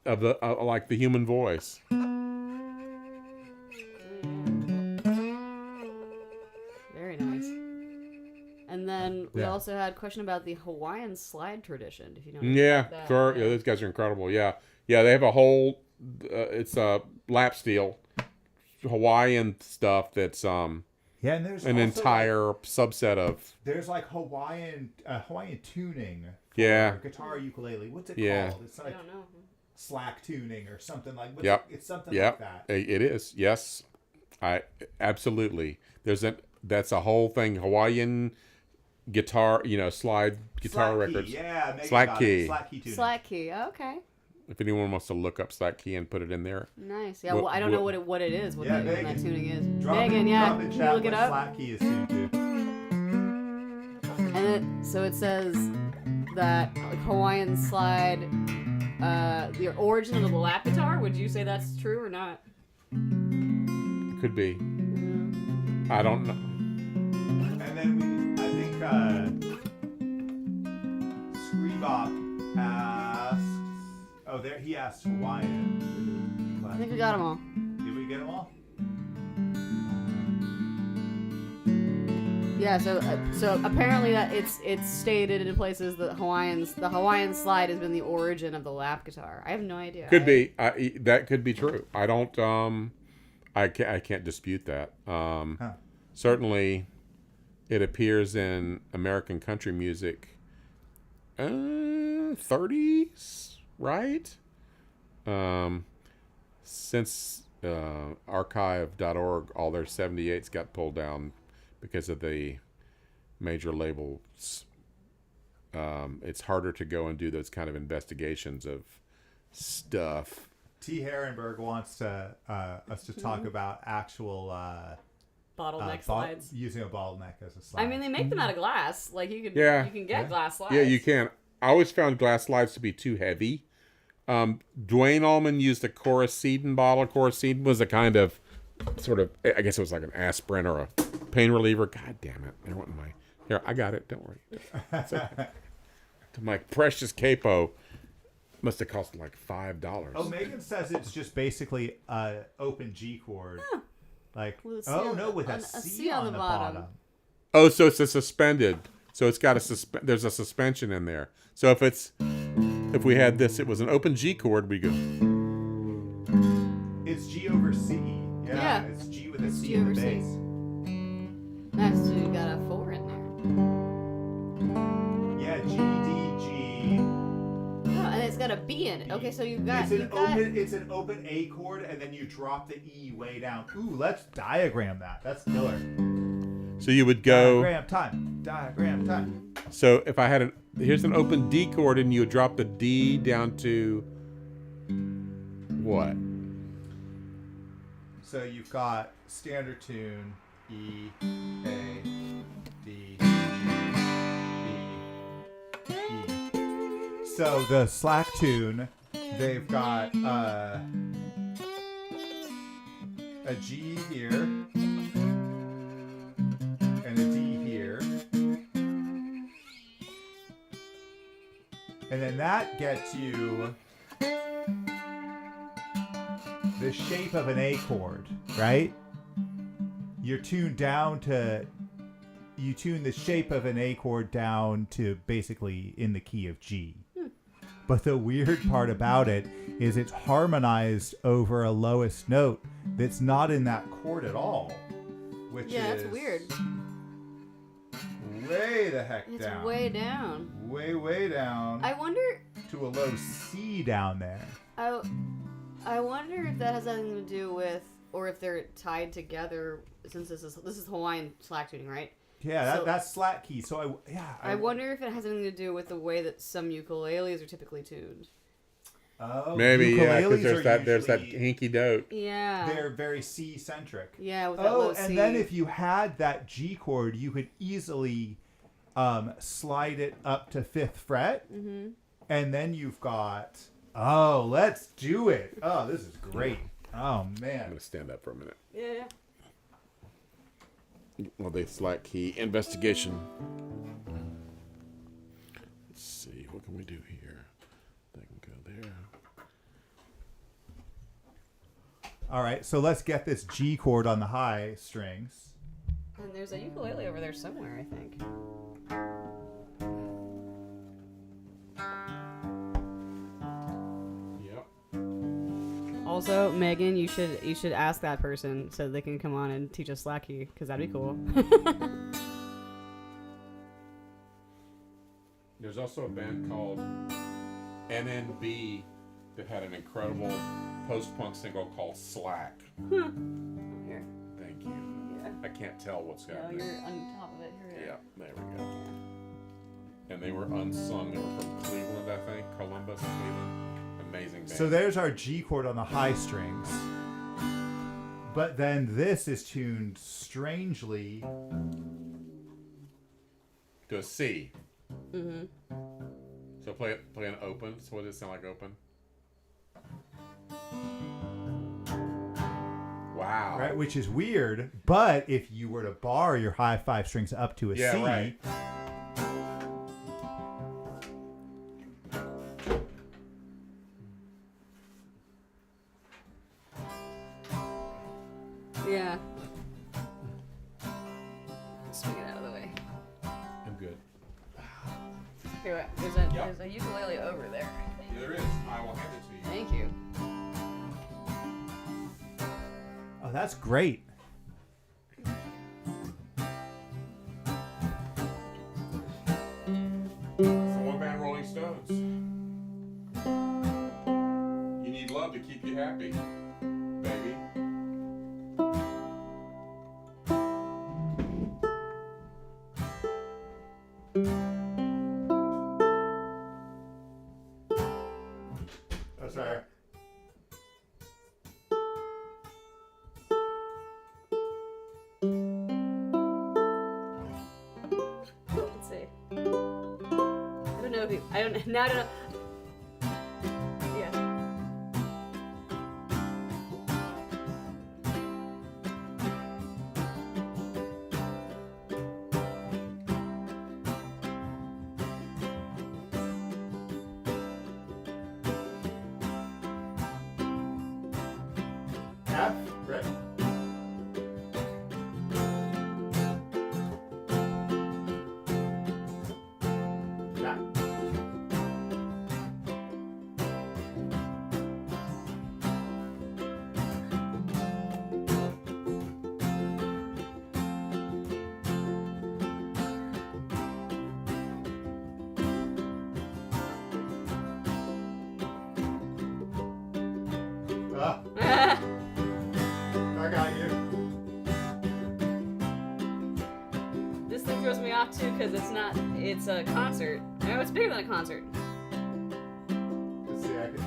of the like the human voice. Very nice. And then we also had a question about the Hawaiian slide tradition. If you know. About that. Those guys are incredible. Yeah, they have a whole. It's a lap steel Hawaiian stuff that's and there's an entire subset of. There's like Hawaiian tuning. For guitar ukulele. What's it called? It's like I don't know. slack tuning or something like. It's something like that. It is. Yes, absolutely. That's a whole thing. Hawaiian guitar, slide guitar slack records. Key. Yeah, slack key. Slack key tuning. Slack key. Okay. If anyone wants to look up slack key and put it in there. Nice. Yeah. Well, I don't know what it is. What that tuning is. Drop Megan, drop can chat you look it up? Slack key is tuned to. And so it says that Hawaiian slide, the origin of the lap guitar. Would you say that's true or not? It could be. I don't know. And then I think Screebop asks. Oh, there he asked Hawaiian. I think we got them all. Did we get them all? Yeah. So apparently that it's stated in places that the Hawaiian slide has been the origin of the lap guitar. I have no idea. Could be. That could be true. I don't. I can't dispute that. Certainly, it appears in American country music. 30s, right? Since archive.org, all their 78s got pulled down because of the major labels. It's harder to go and do those kind of investigations of stuff. T. Herrenberg wants us to talk about actual bottleneck slides. Using a bottleneck as a slide. I mean, they make them out of glass. Like you can get glass slides. Yeah, you can. I always found glass slides to be too heavy. Dwayne Allman used a Coricidin bottle. Coricidin was a kind of sort of, I guess it was like an aspirin or a pain reliever. God damn it. Here, I got it. Don't worry. To my precious capo. Must have cost like $5. Oh, Megan says it's just basically open G chord. Huh. Like, with a C on the bottom. Oh, so it's a suspended. So it's got there's a suspension in there. So if we had this, it was an open G chord, we go. It's G over C. Yeah. It's G with a C in the bass. Nice, so you got a 4 in there. Yeah, G, D, G. Oh, and it's got a B in it. Okay, so you've got... It's an open A chord, and then you drop the E way down. Ooh, let's diagram that. That's killer. So you would go... Diagram time. So if I had here's an open D chord, and you would drop the D down to... what? So you've got standard tune, E, A, D, E, E. So the slack tune, they've got a G here and a D here. And then that gets you the shape of an A chord, right? You tune the shape of an A chord down to basically in the key of G. But the weird part about it is it's harmonized over a lowest note that's not in that chord at all, which that's weird. Way the heck it's down. It's way down. Way down. I wonder... to a low C down there. I wonder if that has anything to do with, or if they're tied together, since this is Hawaiian slack tuning, right? Yeah, that's slack key. So I wonder if it has anything to do with the way that some ukuleles are typically tuned. Oh, maybe, yeah, because there's that hinky note. Yeah, they're very C centric. Yeah, with that low C. And then if you had that G chord, you could easily slide it up to 5th fret, and then you've got. Oh, let's do it. Oh, this is great. Oh, man. I'm going to stand up for a minute. Yeah. Well, they slack key investigation. Let's see. What can we do here? They can go there. All right, so let's get this G chord on the high strings. And there's a ukulele over there somewhere, I think. Also, Megan, you should ask that person so they can come on and teach us slack key, because that'd be cool. There's also a band called NNB that had an incredible post-punk single called Slack. Here. Thank you. Yeah. I can't tell what's happening. You're on top of it. Here. Yeah, there we go. And they were unsung. They were from Cleveland, I think. Columbus, Cleveland. Amazing band. So there's our G chord on the high strings. But then this is tuned strangely to a C. Mm-hmm. So play an open. So what does it sound like open? Wow. Right, which is weird. But if you were to bar your high 5 strings up to a C, right. Yeah. Swing it out of the way. I'm good. Here, there's a ukulele over there. Yeah, there is. I will hand it to you. Thank you. oh, that's great. It's the one band Rolling Stones. You need love to keep you happy, baby. Oh, sorry. Let's see. I don't know if you. I don't. Now I don't know. Yeah. F, right? That. not to because it's a concert. No, it's bigger than a concert. Let's see, I can...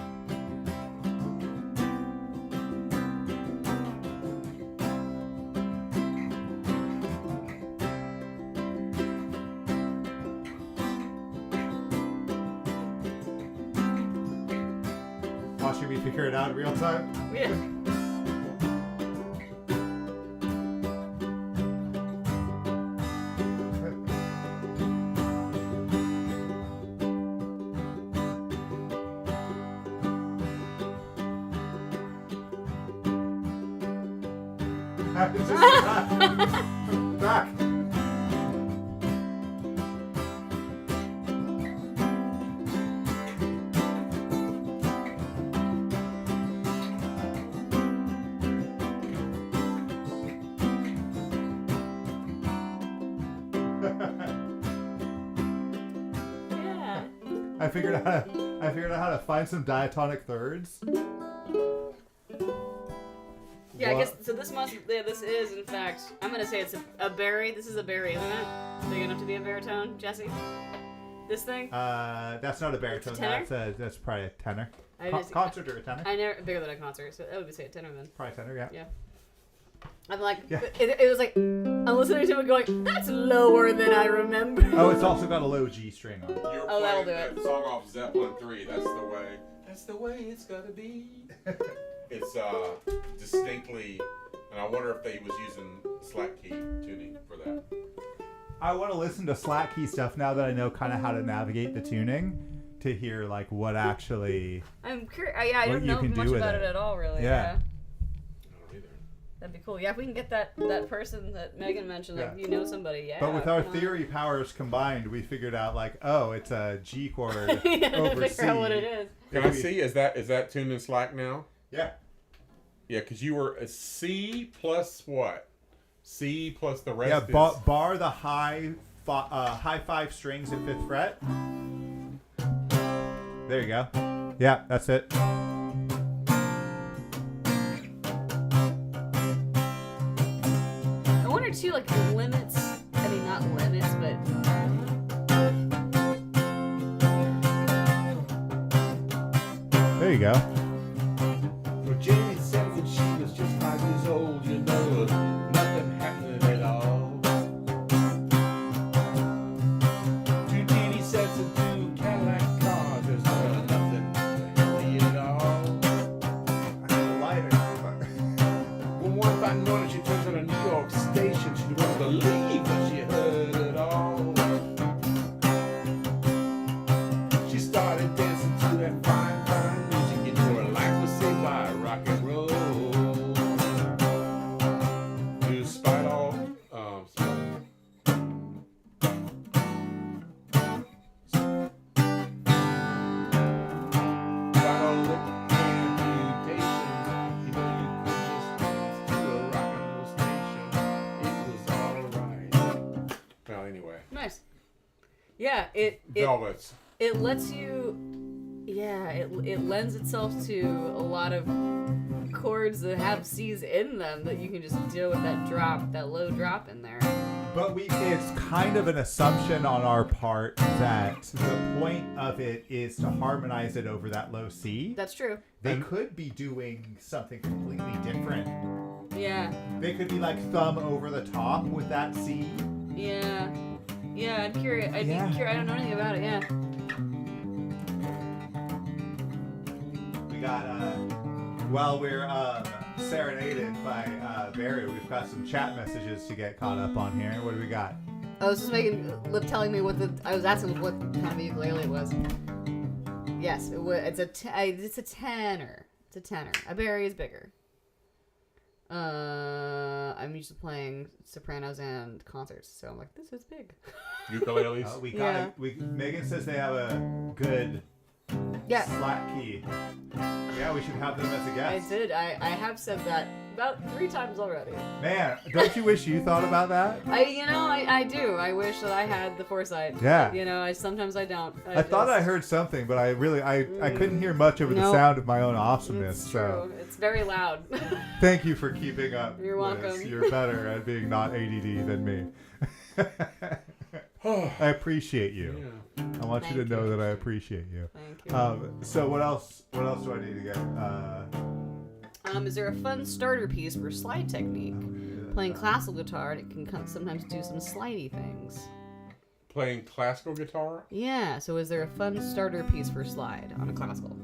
Watching me figure it out in real time? Yeah. It's just back. Yeah. I figured out how to find some diatonic thirds. Yeah, I guess so. This is in fact. I'm gonna say it's a bari. This is a bari, isn't it? Big enough to be a baritone, Jesse. This thing. That's not a baritone. That's probably a tenor. Concert or a tenor? I never bigger than a concert, so I would say a tenor then. Probably tenor, yeah. Yeah. I'm like, it was like, I'm listening to it going, that's lower than I remember. Oh, it's also got a low G string on it. You're that'll do that it. song off Zeppelin 3. That's the way it's gotta be. It's distinctly, and I wonder if they was using slack key tuning for that. I want to listen to slack key stuff now that I know kind of how to navigate the tuning to hear like what actually. I'm curious. Yeah, I don't know much about it at all, really. Yeah. I don't either. That'd be cool. Yeah, if we can get that person that Megan mentioned, like you know somebody. Yeah. But with our theory powers combined, we figured out like, oh, it's a G chord over figure C. out what it is. Can I see? Is that tuned in slack now? Yeah. Yeah, because you were a C plus what? C plus the rest. Yeah, is... bar the high five strings at 5th fret. There you go. Yeah, that's it. I wonder too, like the limits. I mean, not limits, but. There you go. Well, Jamie said that she was just 5 years old, you know, nothing happening at all. 2 TV sets and 2 Cadillac cars, there's nothing healthy at all. I have a lighter. When one fine morning she turns on a New York station, she wouldn't believe what she heard at all. She started dancing to that fine, fine music, you know, her life was saved by rock and roll. Despite all, Despite all the amputation, you know, you could just dance to a rock and roll station. It was alright. well, anyway, Nice. Yeah, it velvets. lets you. Yeah, it lends itself to a lot of chords that have C's in them that you can just deal with that low drop in there. But it's kind of an assumption on our part that the point of it is to harmonize it over that low C. That's true. They could be doing something completely different. Yeah. They could be like thumb over the top with that C. Yeah. Yeah, I'm curious. I don't know anything about it. Yeah. We got while we're serenaded by Barry, we've got some chat messages to get caught up on here. What do we got? I was just telling me I was asking what kind of ukulele it was. Yes, it's a tenor. It's a tenor. A Barry is bigger. I'm used to playing sopranos and concerts, so I'm like, this is big. Ukuleles. We got Megan says they have a good slack key. Yeah, we should have them as a guest. I did. I have said that about 3 times already. Man, don't you wish you thought about that? I do. I wish that I had the foresight. Yeah. Sometimes I don't. I thought I heard something, but I couldn't hear much over the sound of my own awesomeness. It's true. It's very loud. Thank you for keeping up. You're welcome. You're better at being not ADD than me. I appreciate you. Yeah. I want you to know that I appreciate you. Thank you. So what else? What else do I need to get? Is there a fun starter piece for slide technique? Playing classical guitar, and it can sometimes do some slidey things. Playing classical guitar? Yeah, so is there a fun starter piece for slide on a classical?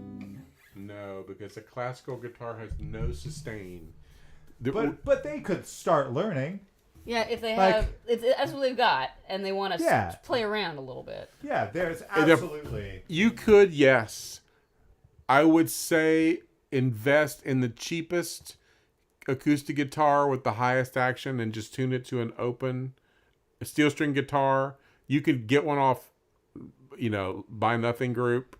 No, because a classical guitar has no sustain. But they could start learning. Yeah, if they Like- have, if that's what they've got, and they want to Yeah. play around a little bit. Yeah, there's absolutely. You could, yes. I would say invest in the cheapest acoustic guitar with the highest action and just tune it to an open steel string guitar. You could get one off, Buy Nothing Group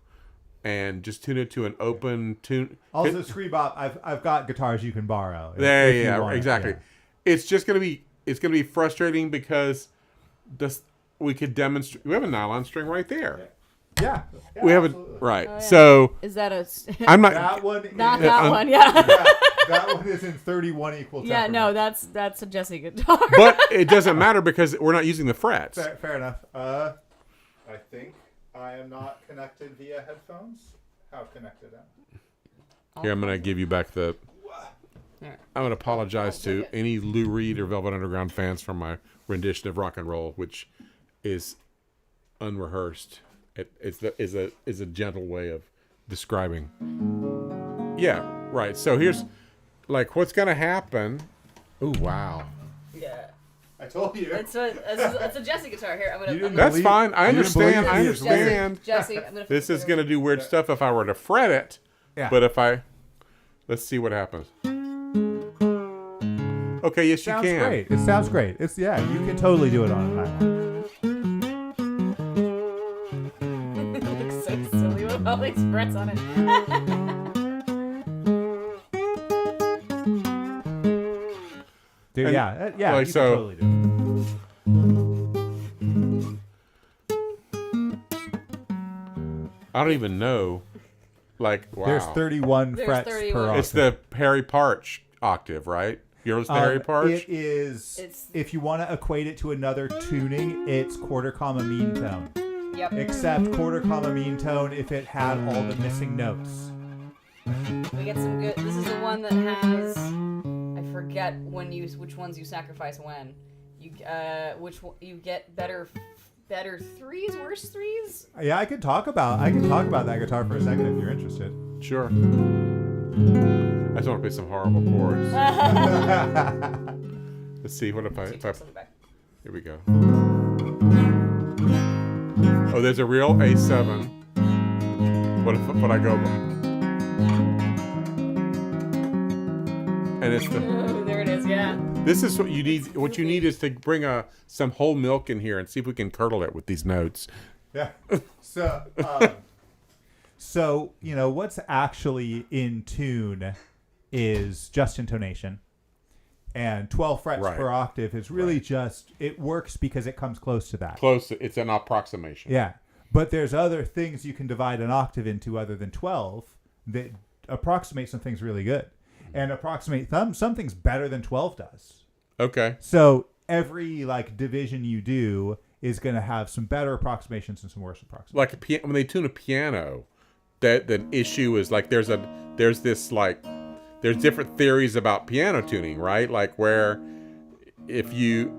and just tune it to an open tune. Also, Screebop, I've got guitars you can borrow. There, if you yeah, want it, exactly. yeah. It's just gonna be frustrating because we could demonstrate. We have a nylon string right there. Yeah. We have absolutely. it right. Oh, yeah. So Is that a? I'm not. That one. Not is, that one, yeah. yeah, that one is in 31 equal temperament. Yeah, no, that's a Jesse guitar. But it doesn't matter because we're not using the frets. Fair enough. I think I am not connected via headphones. How connected am I? Here, I'm gonna give you back the. There. I'm gonna apologize I'll to take it. any Lou Reed or Velvet Underground fans for my rendition of Rock and Roll, which is unrehearsed. It is a gentle way of describing. Yeah, right. So here's what's gonna happen. Ooh, wow. Yeah. I told you. It's a Jesse guitar. Here, I'm You gonna. didn't That's believe- fine. I you didn't understand. believe I me. understand. Jesse, I'm gonna. This is gonna do weird stuff if I were to fret it. Yeah. But if let's see what happens. Okay, yes, Sounds you can. great. It sounds great. You can totally do it on a nylon. It looks so silly with all these frets on it. Dude, And, yeah, like, you can so- totally do I don't even know. Wow. it. There's 31 There's frets 31. per octave. It's the Harry Parch octave, right? You know the Harry Parch? It is. It's- If you want to equate it to another tuning, it's quarter comma mean tone. Yep. Except quarter comma mean tone if it had all the missing notes. We get some good. This is the one that has. I forget which ones you sacrifice when. You you get better threes, worse threes. Yeah, I can talk about that guitar for a second if you're interested. Sure. I just want to play some horrible chords. Let's see. What if I here we go. Oh, there's a real A7. What I go? And it's the. Oh, there it is. Yeah. This is what you need. What you need is to bring some whole milk in here and see if we can curdle it with these notes. Yeah. So, what's actually in tune is just intonation, and 12 frets Right. per octave is really just it works because it comes close to that. Close. It's an approximation. Yeah, but there's other things you can divide an octave into other than 12 that approximate some things really good, and approximate some things better than 12 does. Okay. So every division you do is going to have some better approximations and some worse approximations. When they tune a piano, the issue is there's different theories about piano tuning, right? Like where if you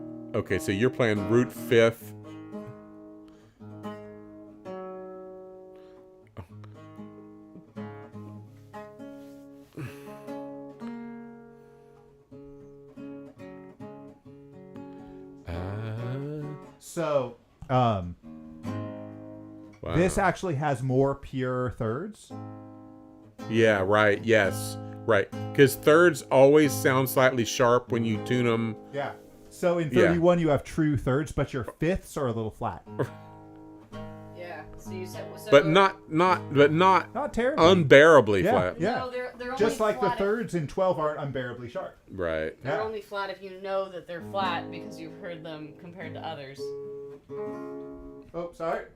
so you're playing root fifth. So, Wow. this actually has more pure thirds. Yeah, right. Yes, right. Because thirds always sound slightly sharp when you tune them. Yeah. So in 31 you have true thirds, but your fifths are a little flat. Yeah. So you said. So But not Not terribly. unbearably Yeah, flat. yeah. No, they're only Just like the flat thirds in 12 aren't unbearably sharp. Right. They're Yeah. only flat if you know that they're flat because you've heard them compared to others. Oh, sorry.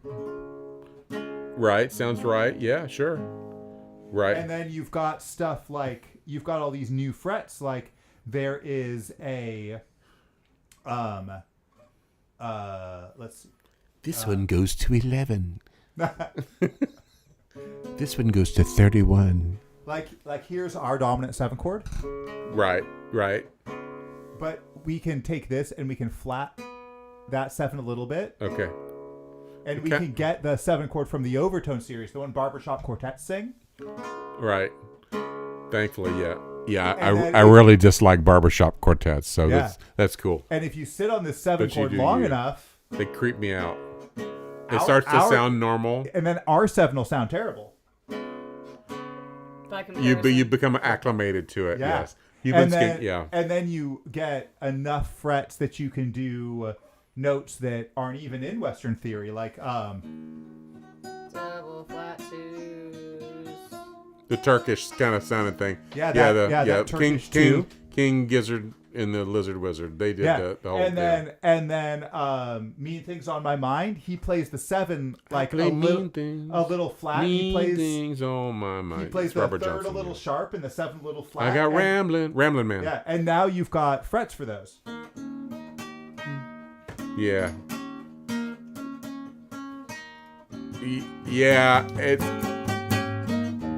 Right. Sounds right. Yeah. Sure. Right. And then you've got stuff you've got all these new frets. Like there is a let's see. This one goes to 11. This one goes to 31. Like here's our dominant 7 chord. Right. But we can take this and we can flat that 7 a little bit. Okay. And we can get the 7 chord from the overtone series, the one barbershop quartets sing. Right. Thankfully, yeah. Yeah, And I really dislike barbershop quartets, so that's cool. And if you sit on this 7 But chord long enough, they creep me out. It starts to sound normal. And then our 7 will sound terrible. You become acclimated to it, Yeah. yes. And then you get enough frets that you can do notes that aren't even in Western theory, like double flat twos. The Turkish kind of sounding thing. Yeah, that Turkish two. King Gizzard and the Lizard Wizard. They did the whole thing. And then Mean Things on My Mind. He plays the 7 like a little flat. He plays things on my mind. He plays the Robert 3rd Johnson, a little sharp and the 7 a little flat. I got Ramblin' Man. Yeah, and now you've got frets for those. Yeah. Yeah,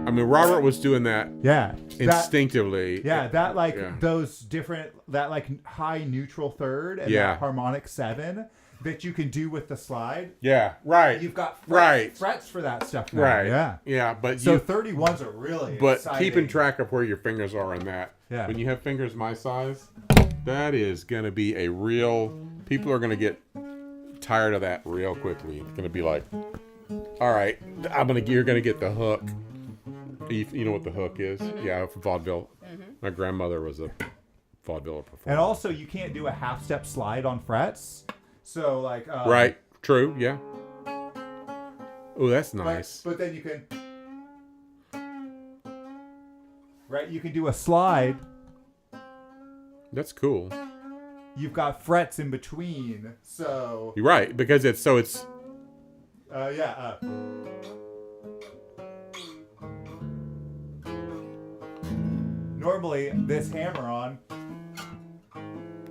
I mean, Robert was doing that. Yeah. Instinctively. Those different, that like high neutral 3rd and that harmonic 7 that you can do with the slide. Yeah, right. You've got frets for that stuff now. Right. Yeah. Yeah, but so 31s are really exciting. Keeping track of where your fingers are in that. Yeah. When you have fingers my size, that is going to be a real, people are going to get tired of that real quickly. It's going to be like, all right, you're going to get the hook. You know what the hook is? Mm-hmm. Yeah, vaudeville. Mm-hmm. My grandmother was a vaudeville performer. And also, you can't do a half-step slide on frets. So, like... right. True. Yeah. Oh, that's nice. But then you can... Right? You can do a slide. That's cool. You've got frets in between, so... You're right, because it's... Normally, this hammer-on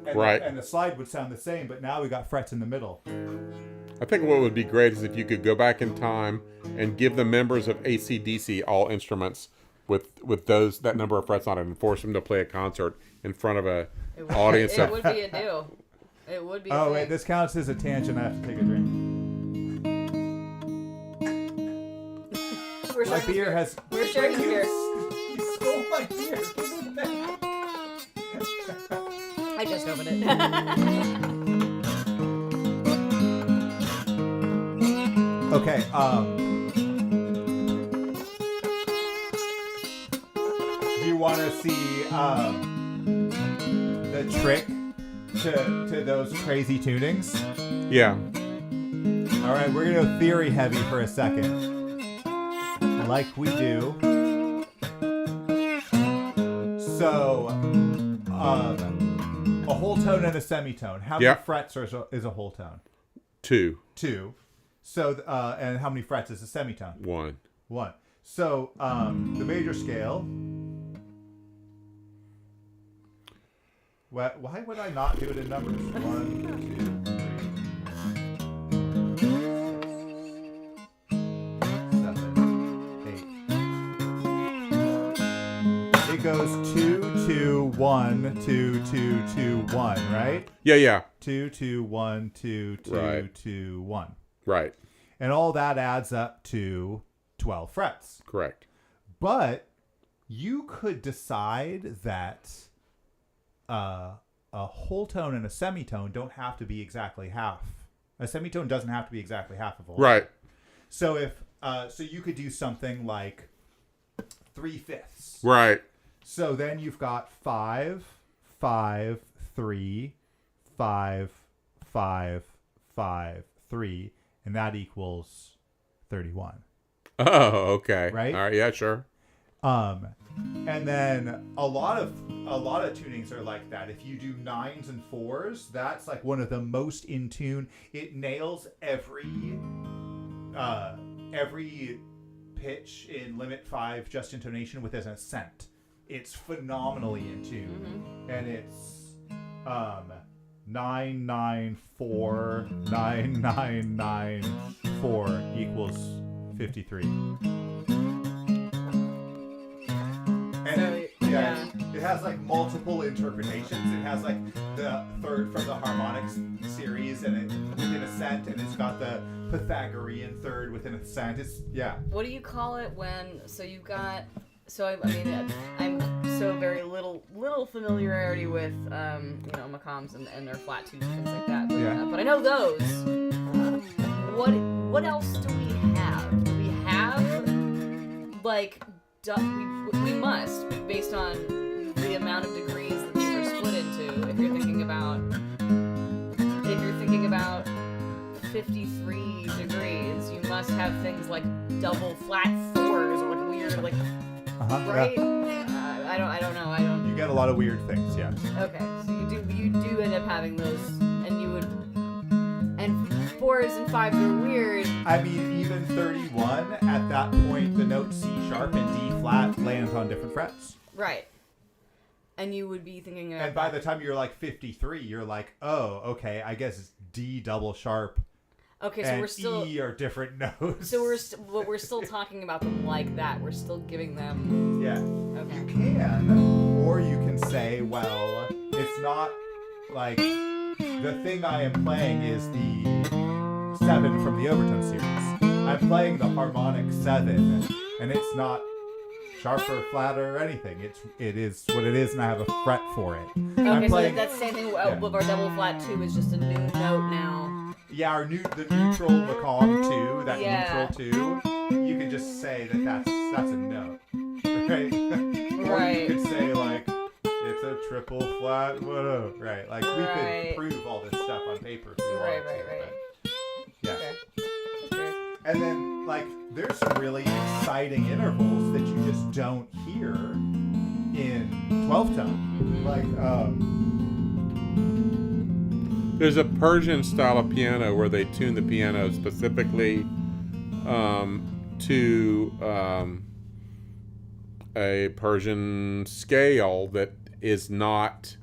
and the slide would sound the same, but now we got frets in the middle. I think what would be great is if you could go back in time and give the members of AC/DC all instruments with that number of frets on it and force them to play a concert in front of a audience. It would be a do. It would be. Oh wait, this counts as a tangent. I have to take a drink. My beer has. We're sharing the beer. You stole my beer. I just opened it. Okay. Do you want to see the trick to those crazy tunings? Yeah. All right, we're gonna go theory heavy for a second, like we do. So, a whole tone and a semitone. How many frets is a whole tone? 2. 2. So, and how many frets is a semitone? 1. 1. So, the major scale. Why would I not do it in numbers? 1, 2, 3, 7, 8. It goes 2, 2, 1, 2, 2, 2, 1, right? Yeah. 2, 2, 1, 2, 2, 2, 1. Right. And all that adds up to 12 frets. Correct. But you could decide that a whole tone and a semitone don't have to be exactly half. A semitone doesn't have to be exactly half of a whole. Right. So if so you could do something like 3/5. Right. So then you've got 5, 5, 3, 5, 5, 5, 3, and that equals 31. Oh, okay. Right? All right. Yeah, sure. And then a lot of tunings are like that. If you do 9s and 4s, that's like one of the most in tune. It nails every pitch in limit 5 just intonation with an accent. It's phenomenally in tune, and it's 9949994 equals 53. And yeah, it has like multiple interpretations. It has like the third from the harmonics series, and it within a cent, and it's got the Pythagorean third within a cent. It's What do you call it when? So you've got. So I mean, I'm so very little familiarity with macams and their flat twos and things like that. But I know those. What else do we have? Do we have like we must, based on the amount of degrees that these are split into. If you're thinking about 53 degrees, you must have things like double flat fours or like weird like. Right? Yeah. I don't know. You get a lot of weird things, yes. Okay, so you do end up having those, and fours and fives are weird. I mean, even 31 at that point, the note C sharp and D flat land on different frets. Right. And you would be thinking about. And by the time you're like 53, you're like, oh, okay, I guess it's D double sharp. Okay, so we're still E are different notes. So we're still talking about them like that. We're still giving them. Yeah. Okay. You can, or you can say, well, it's not like the thing I am playing is the 7 from the overtone series. I'm playing the harmonic 7, and it's not sharp or flat or anything. It is what it is, and I have a fret for it. Okay, so that's the same thing with our double flat 2 is just a new note now. Yeah, the neutral Macomb 2, that neutral 2, you can just say that's a note, right? Or you could say like it's a triple flat, whatever, right? Like we could prove all this stuff on paper. If we wanted to, but, yeah. Okay. That's great. And then like there's some really exciting intervals that you just don't hear in 12 tone, like. There's a Persian style of piano where they tune the piano specifically to a Persian scale that is not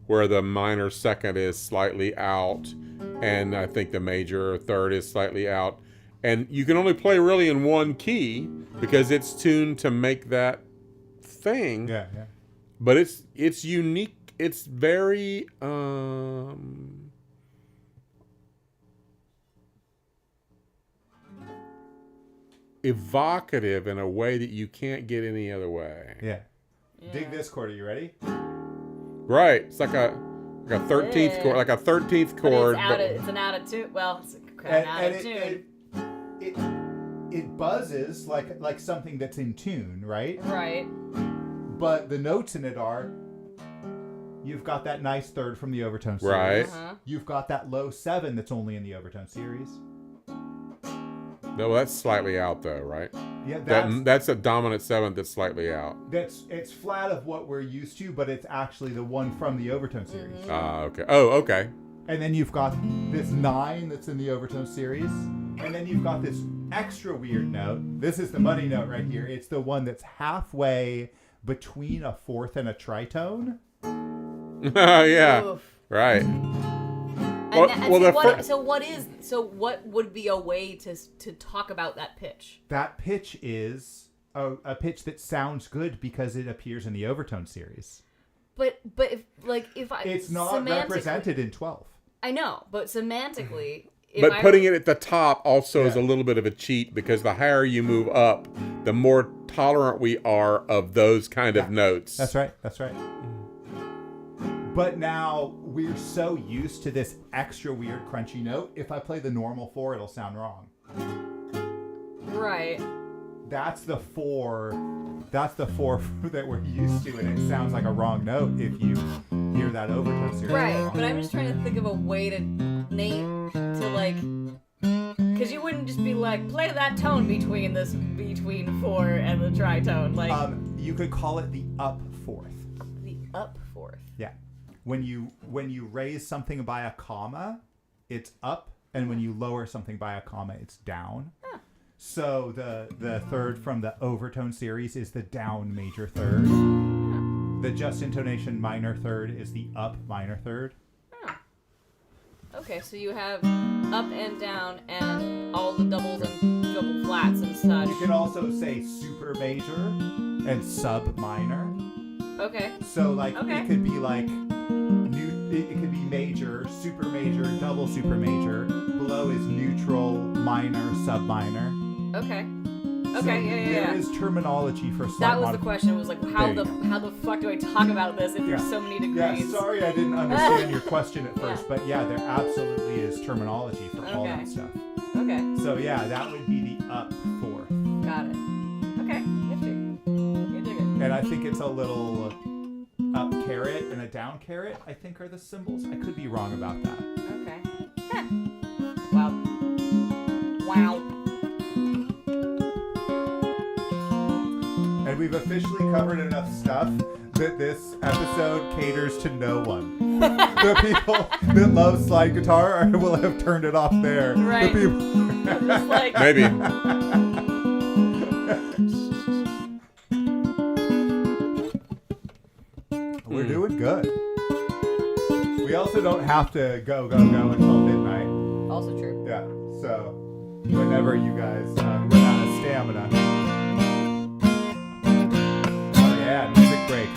where the minor second is slightly out, and I think the major third is slightly out. And you can only play really in one key because it's tuned to make that thing. Yeah. But it's unique. It's very evocative in a way that you can't get any other way. Yeah. Dig this chord. Are you ready? Right. It's like a 13th chord, like a 13th chord. It's an out of tune. Well, it's an out of tune. It buzzes like something that's in tune, right? Right. But the notes in it are. You've got that nice third from the overtone series. Right. You've got that low 7 that's only in the overtone series. No, that's slightly out though, right? Yeah, that's a dominant 7th that's slightly out. It's flat of what we're used to, but it's actually the one from the overtone series. Okay. Oh, okay. And then you've got this 9 that's in the overtone series, and then you've got this extra weird note. This is the money note right here. It's the one that's halfway between a fourth and a tritone. Yeah. Oof. Right. So what would be a way to talk about that pitch? That pitch is a pitch that sounds good because it appears in the overtone series. But it's not represented in 12. I know, but semantically. But putting it at the top also is a little bit of a cheat because the higher you move up, the more tolerant we are of those kind of notes. That's right. But now we're so used to this extra weird crunchy note. If I play the normal 4, it'll sound wrong. Right. That's the 4 that we're used to, and it sounds like a wrong note if you hear that overtone series. Right, but I'm just trying to think of a way to name, because you wouldn't just be like, play that tone between 4 and the tritone. Like, you could call it the up 4th. The up 4th. Yeah. When you raise something by a comma, it's up, and when you lower something by a comma, it's down. Huh. So the third from the overtone series is the down major third. The just intonation minor third is the up minor third. Okay, so you have up and down and all the doubles and double flats and such. You can also say super major and sub minor. Okay. So like Okay. it could be like it could be major, super major, double super major. Below is neutral, minor, sub minor. Okay. So Okay, there is terminology for slight That was the question. Was like, how There the you how the fuck do I talk about this if there's so many degrees? Yeah, sorry I didn't understand your question at first, Yeah. but yeah, there absolutely is terminology for all that Okay. stuff. Okay, So yeah, that would be the up fourth. got it. Okay, nifty. You dig it. And I think it's a little up caret and a down caret, I think are the symbols. I could be wrong about that. Okay. Huh. Wow. Wow. And we've officially covered enough stuff that this episode caters to no one. The people that love slide guitar will have turned it off there. Right. The people... Just like Maybe. We're doing good. We also don't have to go until midnight. also true. Yeah, so whenever you guys run out of stamina. Oh yeah, music break.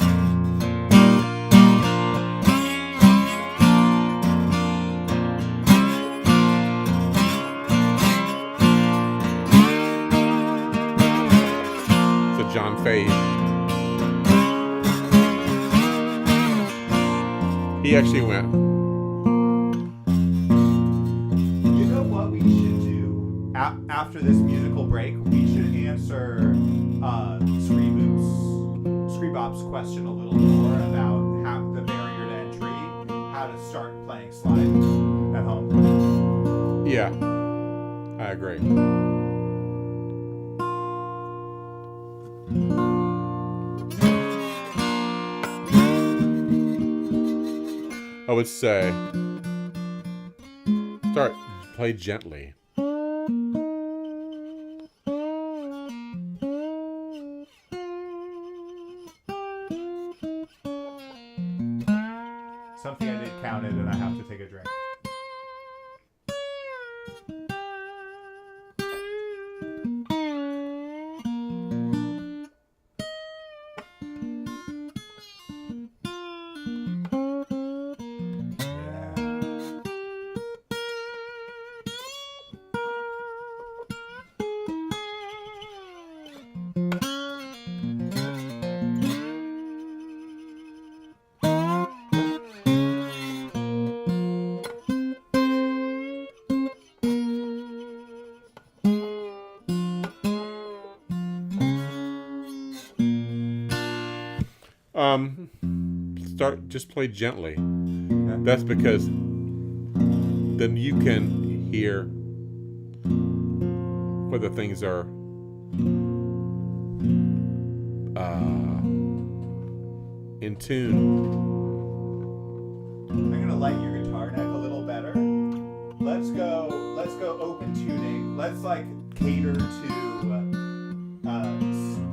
So John Fahey. He actually went. You know what we should do after this musical break? We should answer Screebop's question a little more about how the barrier to entry, how to start playing slide at home. Yeah, I agree. I would say play gently. Something I did counted and I have to take a drink. Just play gently. That's because then you can hear whether things are in tune. I'm gonna light your guitar neck a little better. Let's go open tuning. Let's like cater to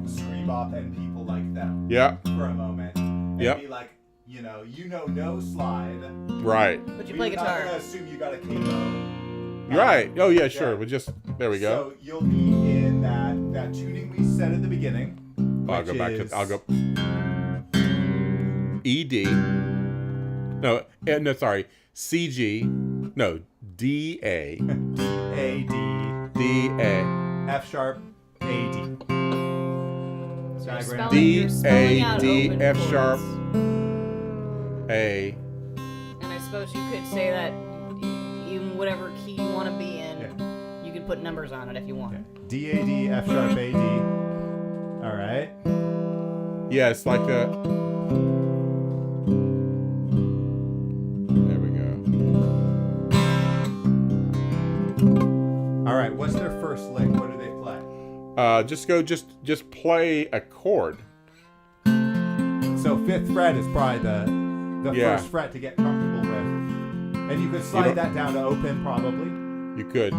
Screebop and people like them. Yeah. For a moment. And Yep. be like, you know no slide. Right. But you play We're guitar. not gonna assume you got a capo. Right. Oh yeah, sure. Yeah. We'll just there we go. So you'll be in that tuning we said at the beginning. I'll go back to I'll go ED. No, sorry. CG. No, DA. A D DA. F sharp A D. So you're Diagram. you're spelling out D, open F chords. sharp. A. And I suppose you could say that even whatever key you want to be in, you could put numbers on it if you want. D A D F sharp A D. All right. Yeah, it's like a. There we go. All right. What's their first lick? What do they play? Just play a chord. So 5th fret is probably the Yeah. first fret to get comfortable with, and you could slide that down to open probably. You could.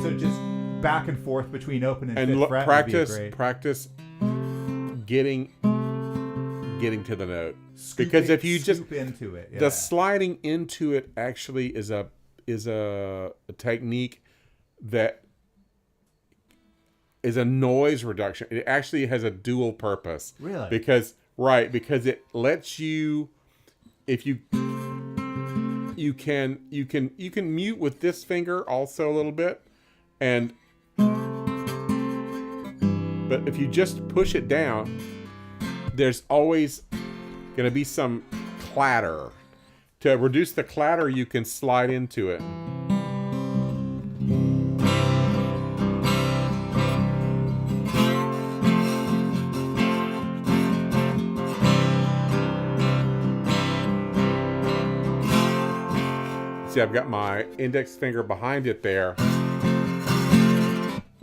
So just back and forth between open and And 5th fret would be great. practice getting getting to the note. Because if you just scoop into it, the sliding into it actually is a technique that is a noise reduction. It actually has a dual purpose. Really? Because it lets you, if you can mute with this finger also a little bit, but if you just push it down, there's always going to be some clatter. To reduce the clatter, you can slide into it. See, I've got my index finger behind it there.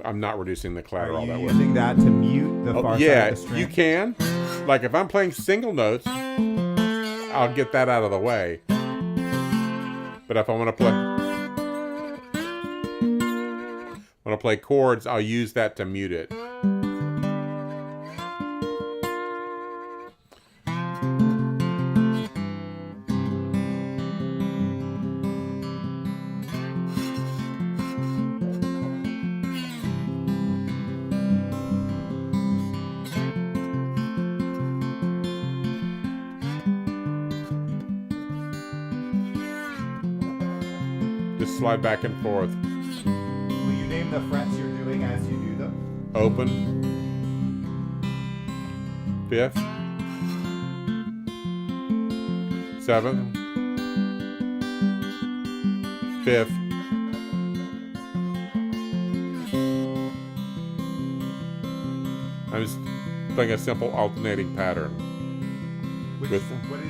I'm not reducing the clatter all that way. Are you using that to mute the far side of the string? You can. Like if I'm playing single notes, I'll get that out of the way. But if I want to play chords, I'll use that to mute it. Just slide back and forth. Will you name the frets you're doing as you do them? Open. Fifth. Seventh. Fifth. I'm just playing a simple alternating pattern. What is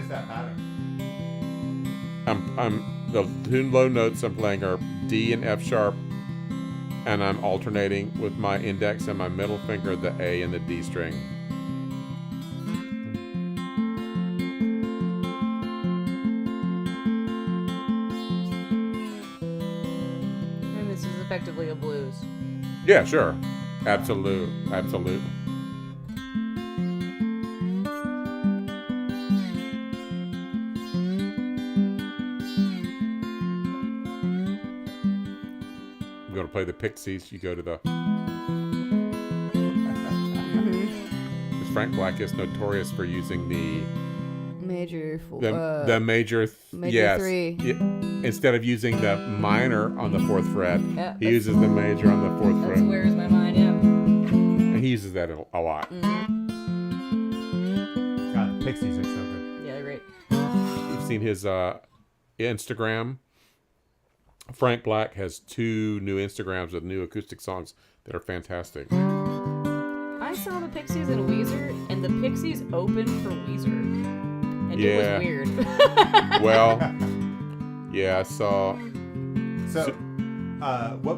that pattern? The two low notes I'm playing are D and F sharp, and I'm alternating with my index and my middle finger the A and the D string. And this is effectively a blues. Yeah, sure. Absolute. You're going to play the Pixies, you go to the... Because Frank Black is notorious for using the major major yes. 3. Instead of using the minor on the 4th fret, he uses the major on the 4th fret. That's Where's My Mind, yeah. And he uses that a lot. God, the Pixies are so good. Yeah, they're great. You've seen his Instagram. Frank Black has 2 new Instagrams with new acoustic songs that are fantastic. I saw the Pixies and Weezer, and the Pixies opened for Weezer. And it was weird. Well, yeah, I saw. So, what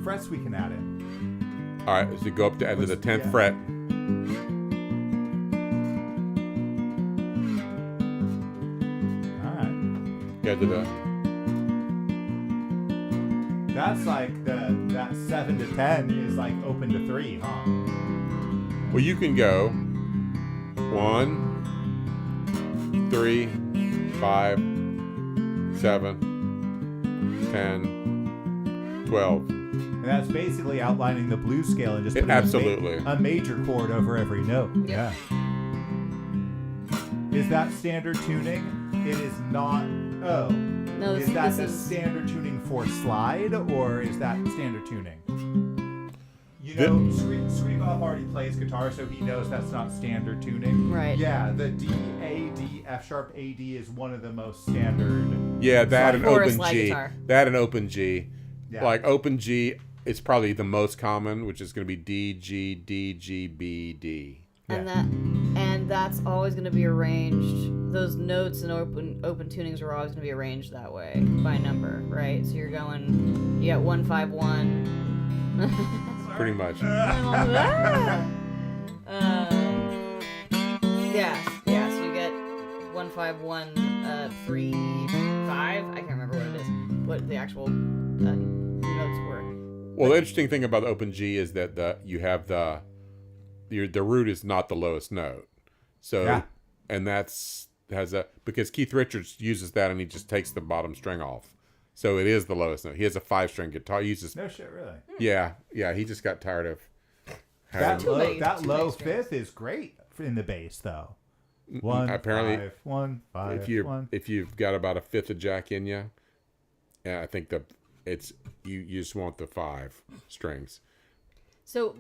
frets we can add in? All right, so go up to the 10th fret. All right. Yeah, to the. That's like that 7 to 10 is like open to 3, huh? Well, you can go 1, 3, 5, 7, 10, 12. And that's basically outlining the blues scale and just putting absolutely a major chord over every note. Yep. Yeah. Is that standard tuning? It is not. Oh. No, is that the standard tuning for slide, or is that standard tuning? You know, Srivop already plays guitar, so he knows that's not standard tuning. Right. Yeah, the D, A, D, F sharp, A, D is one of the most standard. Yeah, that and open G. Guitar. That and open G. Yeah. Like open G, it's probably the most common, which is going to be D, G, D, G, B, D. Yeah. And that's always going to be arranged. Those notes and open tunings are always going to be arranged that way by number, right? So you got 151. Pretty much. Yeah. So you get 151, 3, 5. I can't remember what it is. What the actual notes were. Well, the interesting thing about open G is that you have the root is not the lowest note. So, Yeah. and because Keith Richards uses that and he just takes the bottom string off. So it is the lowest note. He has a 5-string guitar. He uses, No shit, really. yeah. He just got tired of That having, low fifth is great in the bass, though. 1 apparently 5 1 5 if you've got about a fifth of Jack in you, I think you just want the 5 strings. So,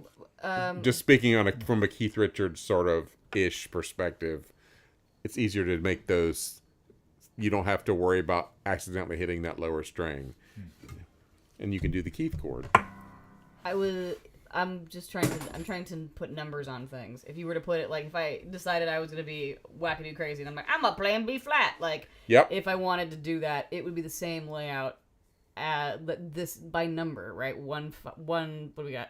Just speaking from a Keith Richards sort of ish perspective, it's easier to make those. You don't have to worry about accidentally hitting that lower string, and you can do the Keith chord. I'm trying to put numbers on things. If you were to put it, like, if I decided I was going to be wackadoo crazy, and I'm like, I'm a playing B flat. Like, Yep. if I wanted to do that, it would be the same layout, but this by number, right? One, what do we got?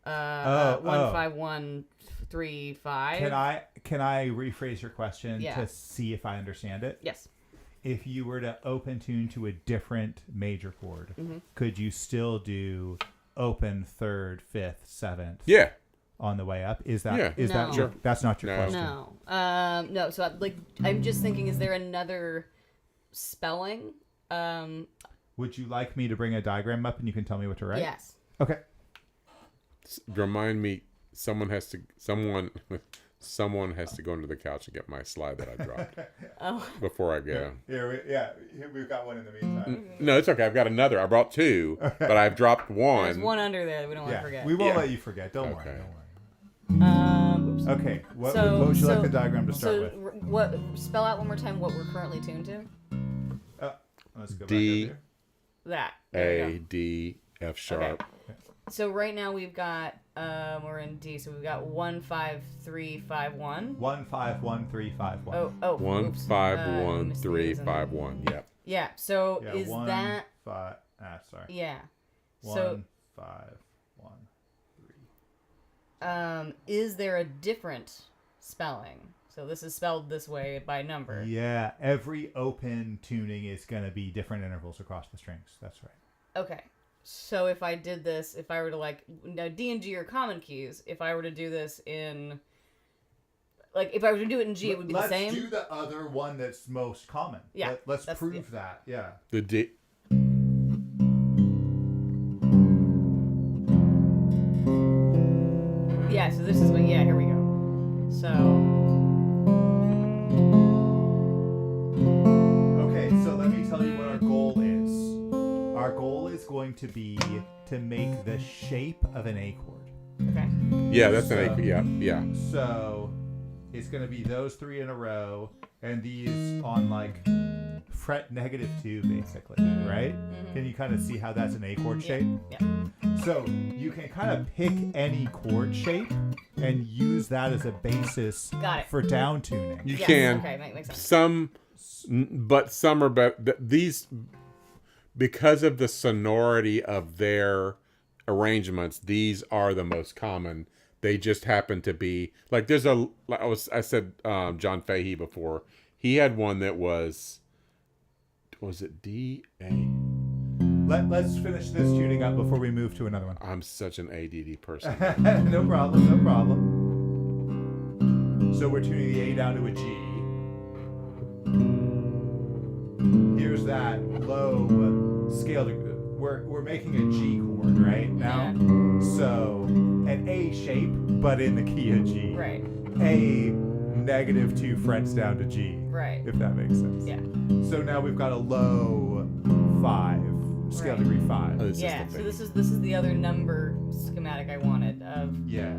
1 5 1 3 5. Can I rephrase your question Yeah. to see if I understand it? Yes. If you were to open tune to a different major chord, could you still do open 3rd, 5th, 7th? Yeah. On the way up? Is that Yeah. is that No. your, that's not your No. question? No. No. So I'm just thinking, is there another spelling? Would you like me to bring a diagram up and you can tell me what to write? Yes. Okay. Remind me, someone has to go into the couch and get my slide that I dropped before I go. Here we've got one in the meantime. No, it's okay. I've got another. I brought 2, but I've dropped one. There's one under there that we don't want to forget. We won't Yeah. let you forget. Don't Okay. worry. Oops. Okay. What would you like the diagram to start with? What? Spell out one more time what we're currently tuned to. Let's go D. back up here. That. There we A, go. D, F sharp. So right now we've got we're in D, so we've got 1 5 3 5 1. 1 5 1 3 5 1. Oh. 1 oops. 5 1 missed 3 these 5 1. Yep. Yeah. So Yeah, is 1, that? 5. Sorry. Yeah. 1 So 5 1 3. is there a different spelling? So this is spelled this way by number. Yeah, every open tuning is going to be different intervals across the strings. That's right. Okay. So if I did this, if I were to now D and G are common keys. If I were to do this in, if I were to do it in G, it would be the same. Let's do the other one that's most common. Yeah, Let's prove that. Yeah. The D. Yeah. So this is here we go. So. Okay, so let me tell you what our goal is. Our goal is going to be to make the shape of an A chord. Okay. Yeah, that's an A. Yeah. So it's going to be those 3 in a row, and these on fret -2, basically, right? Can you kind of see how that's an A chord shape? Yeah. So you can kind of pick any chord shape and use that as a basis Got it. for down tuning. You Yes, can. okay, makes sense. Some are better. These, because of the sonority of their arrangements, these are the most common. They just happen to be I said John Fahey before. He had one that was it D A? Let's finish this tuning up before we move to another one. I'm such an ADD person. No problem. So we're tuning the A down to a G. Here's that low scale. We're making a G chord right now. Yeah. So an A shape, but in the key of G. Right. A -2 frets down to G. Right. If that makes sense. Yeah. So now we've got a low 5, scale Right. degree 5. Oh, this is Yeah. the So thing. this is the other number schematic I wanted of. Yeah.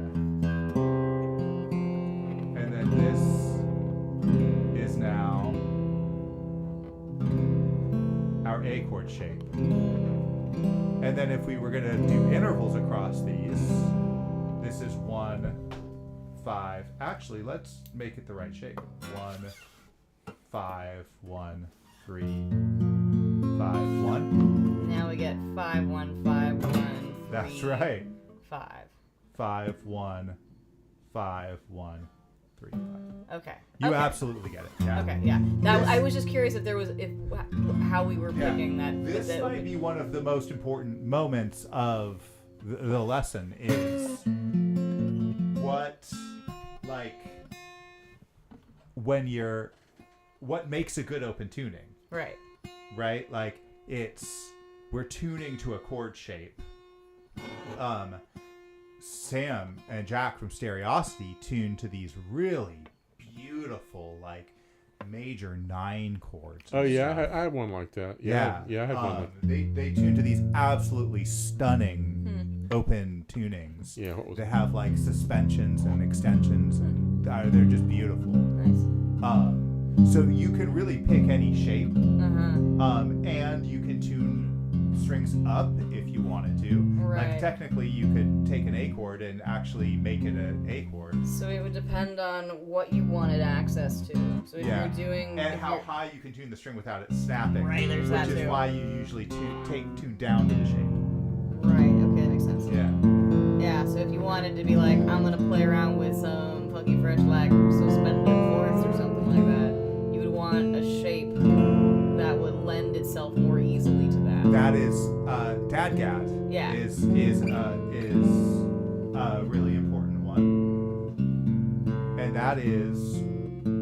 And then this is now our A chord shape. And then if we were going to do intervals across these, this is 1 5. Actually, let's make it the right shape. 1 5 1 3 5 1. Now we get 5 1 5 1. That's right. 5. 5 1 5 1 3 5. Okay. You Okay. absolutely get it. Yeah. Okay. Yeah. I was just curious if there was how we were Yeah. picking that. This that- might be one of the most important moments of the lesson is what what makes a good open tuning, Right. right? Like we're tuning to a chord shape. Sam and Jack from Stereosity tuned to these really beautiful, like major 9 chords. Oh yeah, stuff. I had one like that. Yeah, I had one. They tuned to these absolutely stunning open tunings. Yeah, what was They have like suspensions and extensions, and they're just beautiful. Nice. So you can really pick any shape, and you can tune strings up if you wanted to. Right. Like technically, you could take an A chord and actually make it an A chord. So it would depend on what you wanted access to. So if you're doing... And how high you can tune the string without it snapping. Right, there's that Which is too. why you usually tune down to the shape. Right, okay, that makes sense. Yeah. Yeah, so if you wanted to be like, I'm gonna play around with some funky French like suspended fourths or something like that, you would want a shape that would lend itself more easily to that. That is dadgad. Yeah. Is a really important one. And that is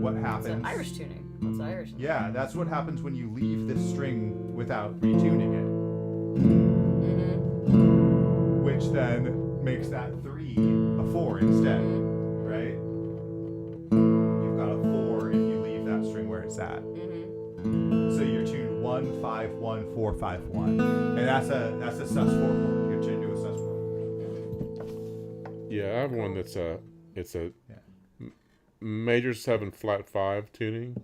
what happens. It's an Irish tuning. What's Irish? Yeah, that's what happens when you leave this string without retuning it. Which then makes that 3 a 4 instead, right? You've got a 4 if you leave that string where it's at. So you're tuned 1 5 1 4 5 1, and that's a sus 4 chord. You're tuned to a sus 4. Yeah, I have one that's it's a major 7 flat 5 tuning.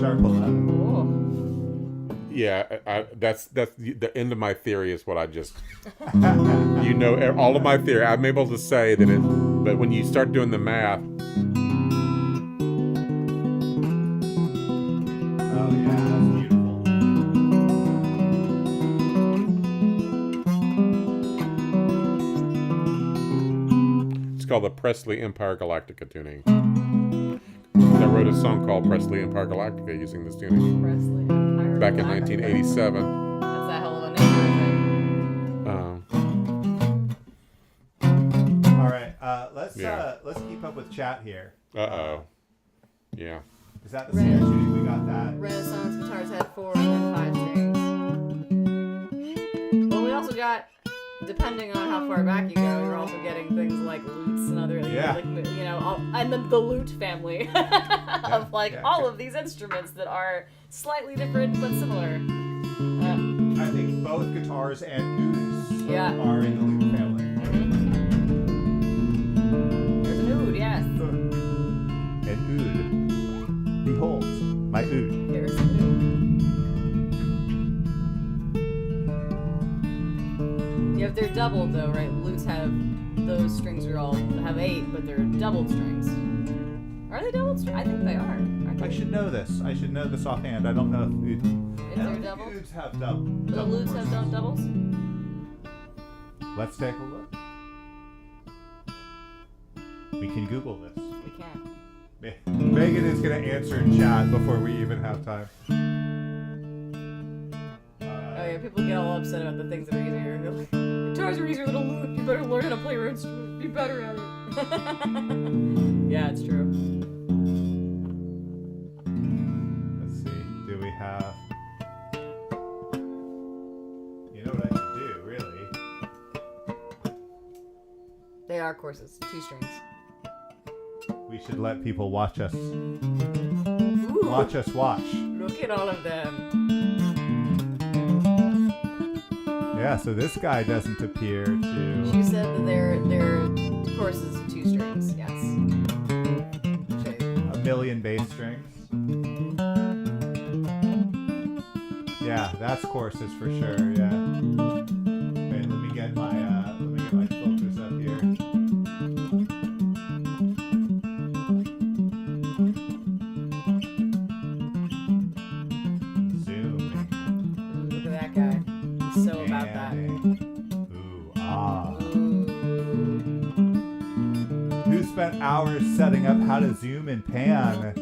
Sharp 11. Cool. Yeah, that's the end of my theory is what I just all of my theory. I'm able to say that but when you start doing the math. Oh yeah, that's beautiful. It's called the Presley Empire Galactica tuning. I wrote a song called Presley Empire Galactica using this tuning Presley Empire back in Galactica. 1987. That's a hell of a name, I think. All right, let's keep up with chat here. Yeah. Is that the snare tuning? We got that. Renaissance guitars had 4 and 5 strings. Well, we also got, depending on how far back you go, you're also getting things like lutes and other, and the lute family of all of these instruments that are slightly different but similar. I think both guitars and ouds Yeah. are in the lute family. There's an oud, yes. An oud. Behold, my oud. There's an oud. Yeah, they're doubled though, right? Lutes have, those strings have 8, but they're doubled strings. Are they doubled strings? I think they are. Aren't they? I should know this. I should know this offhand. I don't know if they're double? ouds have double. The lutes have doubles? Let's take a look. We can Google this. We can. Megan is going to answer in chat before we even have time. Oh yeah, people get all upset about the things that are easier. They're like, guitars are easier than a lute. You better learn how to play your instrument. Be better at it. Yeah, it's true. Let's see. Do we have... You know what I should do, really? They are courses, 2 strings. We should let people watch us. Ooh, Watch us watch. look at all of them. Yeah, so this guy doesn't appear to... She said that they're courses of 2 strings, yes. A million bass strings. Yeah, that's courses for sure, yeah. Wait, let me get my filters up here. Look at that guy. He's so about that. Ooh, ah. Who spent hours setting up how to zoom and pan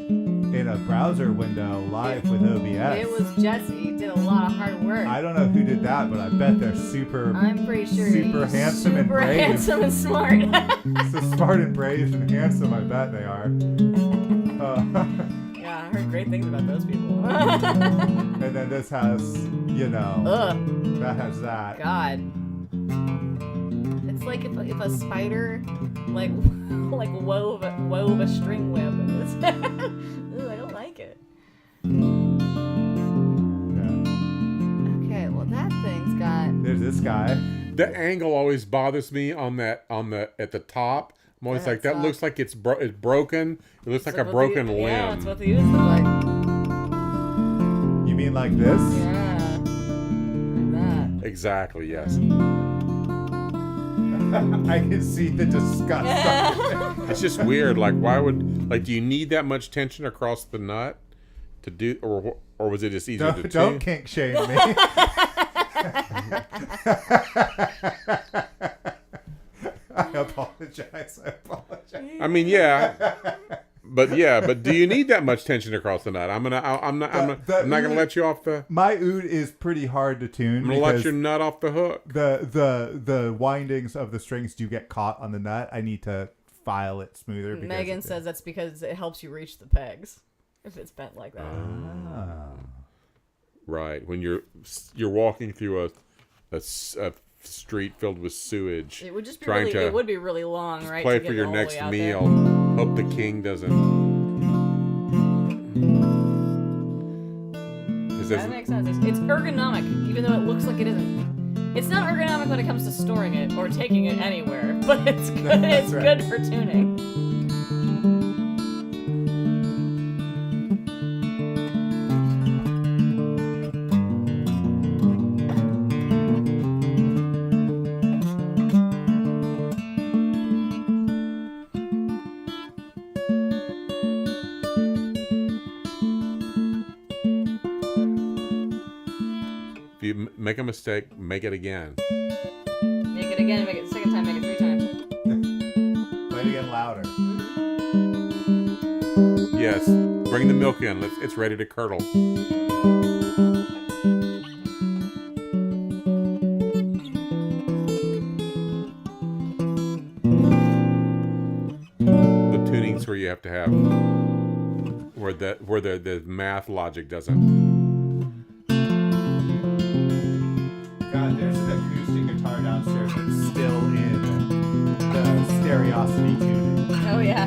in a browser window live with OBS. It was Jesse. He did a lot of hard work. I don't know who did that, but I bet they're super. I'm pretty sure super he's handsome and super brave. handsome and smart. So smart and brave and handsome, I bet they are. Yeah, I heard great things about those people. And then this has, Ugh. that has that. God. It's like if a spider like wove a string web. Ooh, I don't like it. Yeah. Okay, well that thing's got. There's this guy. The angle always bothers me on the at the top. I'm always like, that looks like it's broken. It looks like a broken limb. Yeah, that's what the U's look like. You mean like this? Yeah. Like that. Exactly, yes. I can see the disgust. It's just weird. Like, why would, do you need that much tension across the nut to do, or was it just easier to do? Don't kink shame me. I apologize. I mean, yeah. But do you need that much tension across the nut? I'm not gonna let you off the. My oud is pretty hard to tune. I'm gonna let your nut off the hook. The windings of the strings do get caught on the nut. I need to file it smoother. Megan says that's because it helps you reach the pegs if it's bent like that. Right, when you're walking through a street filled with sewage. It would just be trying it would be really long, right? Play to for get your all the next way out meal. there. Hope the king doesn't. That makes sense. It's ergonomic, even though it looks like it isn't. It's not ergonomic when it comes to storing it or taking it anywhere, but it's good. It's good for tuning. If you make a mistake, make it again. Make it again, make it the second time, make it 3 times. Play it again louder. Yes. Bring the milk in. It's ready to curdle. The tuning's where you have to have where the math logic doesn't. God, there's an acoustic guitar downstairs that's still in the stereosity tuning. Oh yeah. I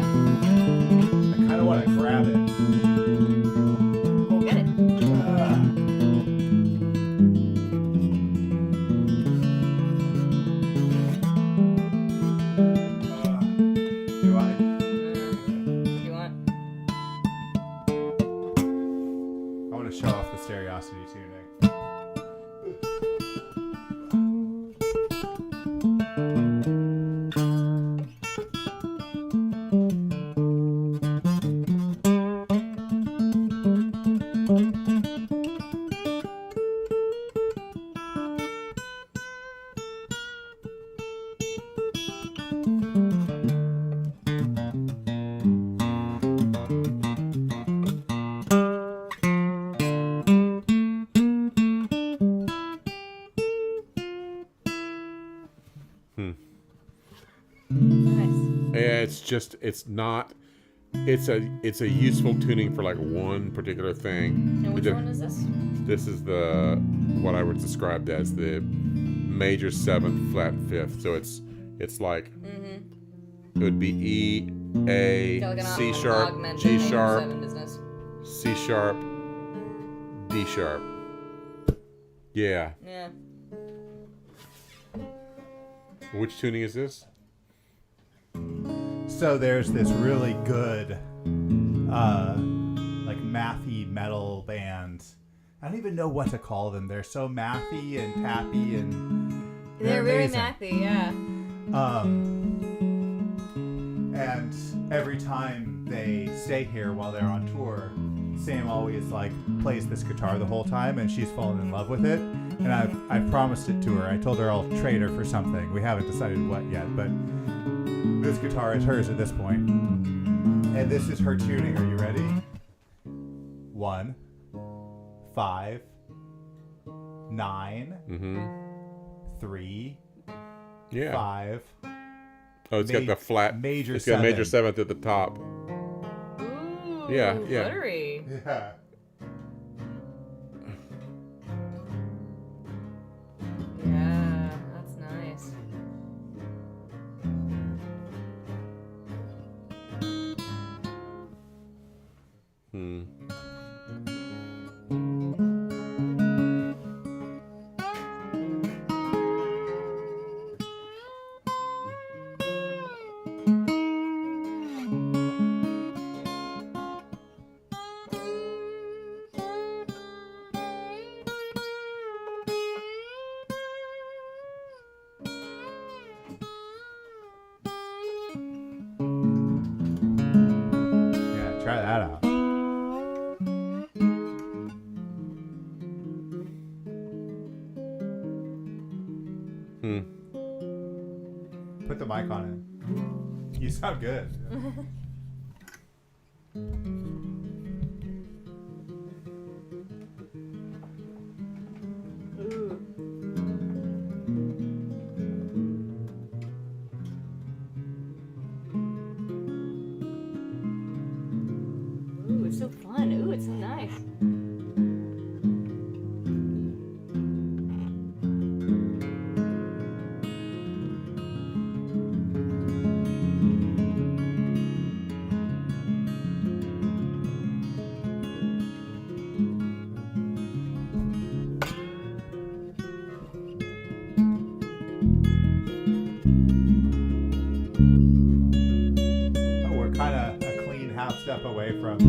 kind of want to grab it. Go get it. Do I? You want? I want to show off the stereosity tuning. Nice. Yeah, it's a useful tuning for like one particular thing. And which one is this? This is what I would describe as the major 7th flat 5th. So it's like it would be E, A, C sharp, G sharp, C sharp, D sharp. Yeah. Yeah. Which tuning is this? So there's this really good, like mathy metal band. I don't even know what to call them. They're so mathy and tappy and They're very amazing. mathy, yeah. And every time they stay here while they're on tour, Sam always like plays this guitar the whole time, and she's fallen in love with it. And I've promised it to her. I told her I'll trade her for something. We haven't decided what yet, but this guitar is hers at this point. And this is her tuning. Are you ready? 1, 5, 9, Mm-hmm. 3, Yeah. 5. Oh, it's got the flat major. It's got a major 7th at the top. Ooh, Yeah. buttery. Yeah. Yeah, that's nice. Hmm. Yeah, try that out. Hmm. Put the mic on it. You sound good. Ooh, it's so fun. Ooh, it's so nice. Oh, we're kind of a clean half step away from.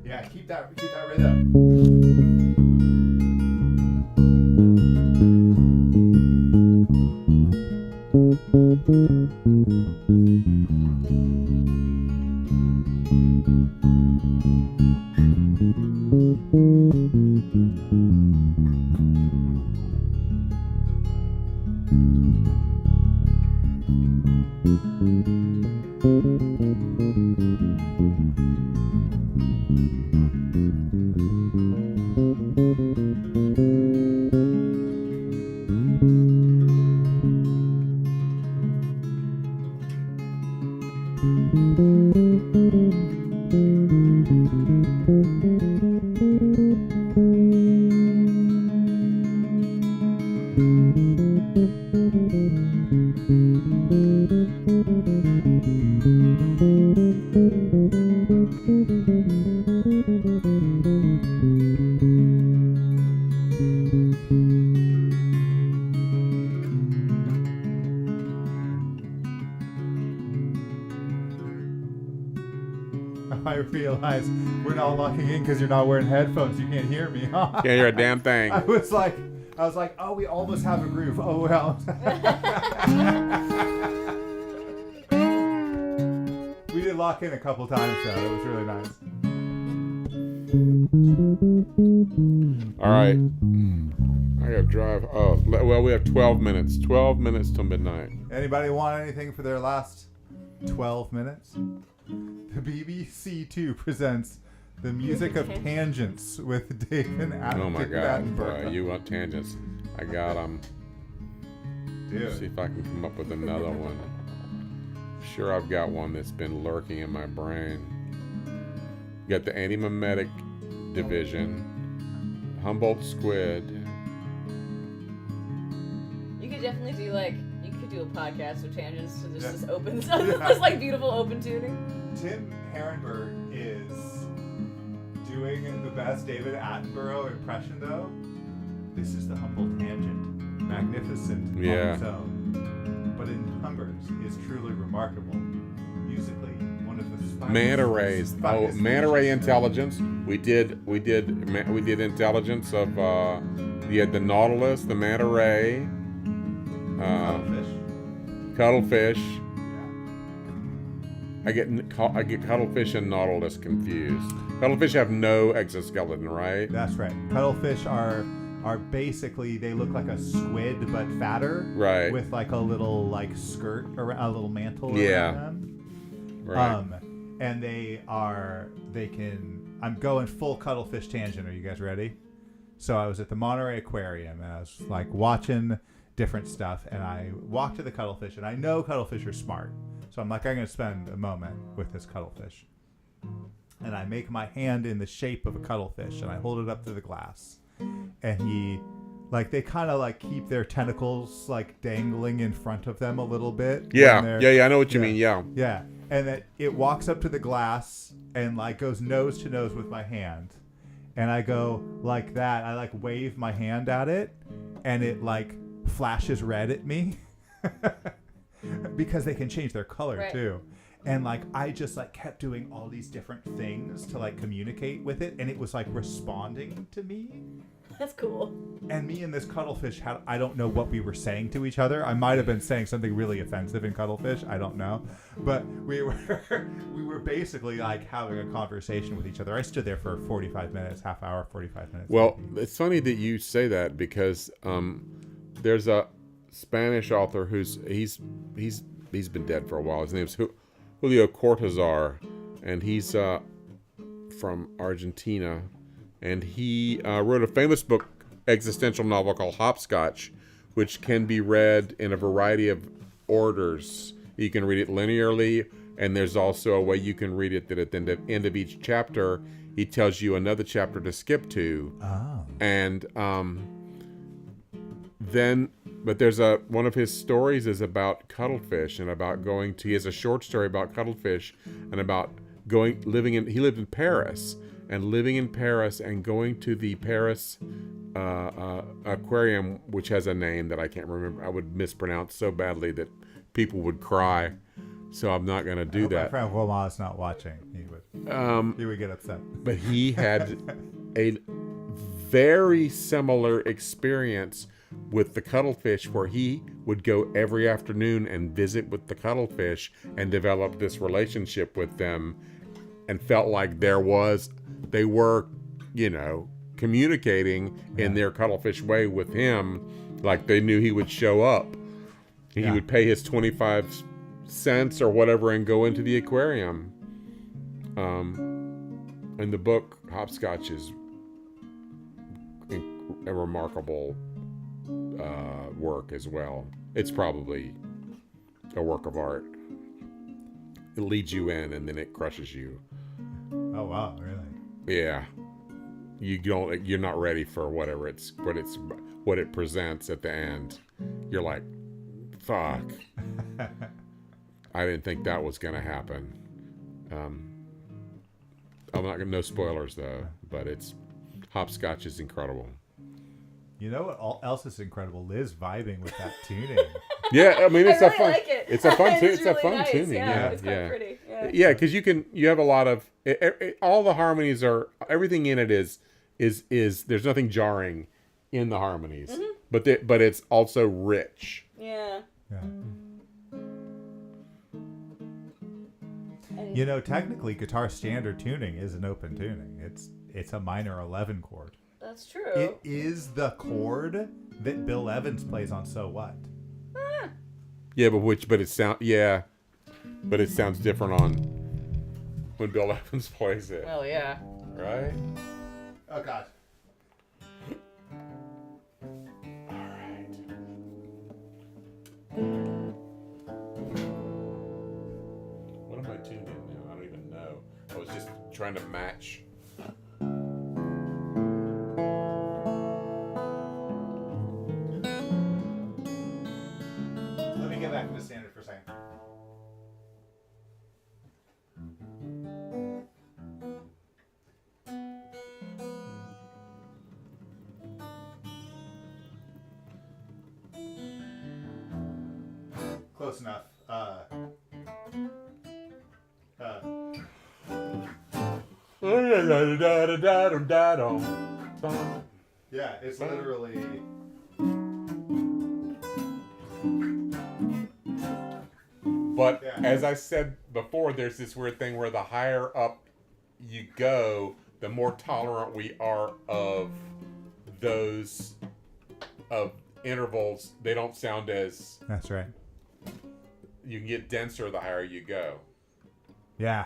Yeah, keep that rhythm. I realize we're not locking in because you're not wearing headphones. You can't hear me. Can't hear a damn thing. I was like, oh, we almost have a groove. Oh well. We did lock in a couple times though. It was really nice. All right. I gotta drive. Oh, well, we have 12 minutes. 12 minutes till midnight. Anybody want anything for their last 12 minutes? The BBC Two presents The Music of Tangents with David Attenborough. Oh my God! You want tangents? I got them. See if I can come up with another one. Sure, I've got one that's been lurking in my brain. You got the antimimetic division, Humboldt squid. You could definitely do you could do a podcast with tangents to just open this like beautiful open tuning. Tim Herrenberg is doing the best David Attenborough impression though. This is the Humboldt tangent, magnificent on its own, but in numbers is truly remarkable. Musically, one of the manta rays. Oh, manta ray intelligence. We did intelligence of you had the Nautilus, the manta ray, cuttlefish. I get cuttlefish and Nautilus confused. Cuttlefish have no exoskeleton, right? That's right. Cuttlefish are basically, they look like a squid but fatter, right? With like a little skirt or a little mantle around them. Right. And I'm going full cuttlefish tangent. Are you guys ready? So I was at the Monterey Aquarium and I was watching different stuff, and I walked to the cuttlefish, and I know cuttlefish are smart. So I'm I'm going to spend a moment with this cuttlefish. And I make my hand in the shape of a cuttlefish, and I hold it up to the glass. And he, they kind of keep their tentacles dangling in front of them a little bit. Yeah, I know what you mean, yeah. Yeah, and that it walks up to the glass and goes nose to nose with my hand. And I go like that, I wave my hand at it, and it flashes red at me. Because they can change their color too. And I just kept doing all these different things to communicate with it, and it was responding to me. That's cool. And me and this cuttlefish I don't know what we were saying to each other. I might have been saying something really offensive in cuttlefish, I don't know. But we were basically having a conversation with each other. I stood there for 45 minutes, half hour, 45 minutes. Well, it's funny that you say that because there's a Spanish author he's been dead for a while. His name's Julio Cortázar, and he's from Argentina, and he wrote a famous book, existential novel called Hopscotch, which can be read in a variety of orders. You can read it linearly, and there's also a way you can read it that at the end of each chapter, he tells you another chapter to skip to. Oh. And but there's one of his stories is about cuttlefish and about he has a short story about cuttlefish and about he lived in Paris and going to the Paris aquarium, which has a name that I can't remember. I would mispronounce so badly that people would cry. So I'm not going to do that. My friend Wilma's not watching. He would get upset. But he had a very similar experience with the cuttlefish, where he would go every afternoon and visit with the cuttlefish and develop this relationship with them, and felt like they were, communicating in their cuttlefish way with him, like they knew he would show up. He would pay his 25 cents or whatever and go into the aquarium. And the book Hopscotch is a remarkable work as well. It's probably a work of art. It leads you in and then it crushes you. Oh wow, really? Yeah. You're not ready for what it presents at the end. You're like, fuck. I didn't think that was gonna happen. I'm not gonna, no spoilers though, but Hopscotch is incredible. You know what else is incredible? Liz vibing with that tuning. Yeah, I mean it's I a really fun. like it. It's a fun. It's It's a really fun nice. tuning. Yeah, Yeah, it's quite pretty. Yeah, because you have a lot of all the harmonies are everything in it is there's nothing jarring in the harmonies, but it's also rich. Yeah. Yeah. And technically, guitar standard tuning is an open tuning. It's a minor 11 chord. that's true. It is the chord that Bill Evans plays on So What. Yeah, but it sounds different on when Bill Evans plays it. Well, yeah. Right? Oh God. What am I tuned in now? I don't even know. I was just trying to match. Let me get back to the standard for a second. Close enough. Yeah, it's literally. But Yeah. as I said before, there's this weird thing where the higher up you go, the more tolerant we are of those intervals. They don't sound as, That's right. you can get denser the higher you go. Yeah.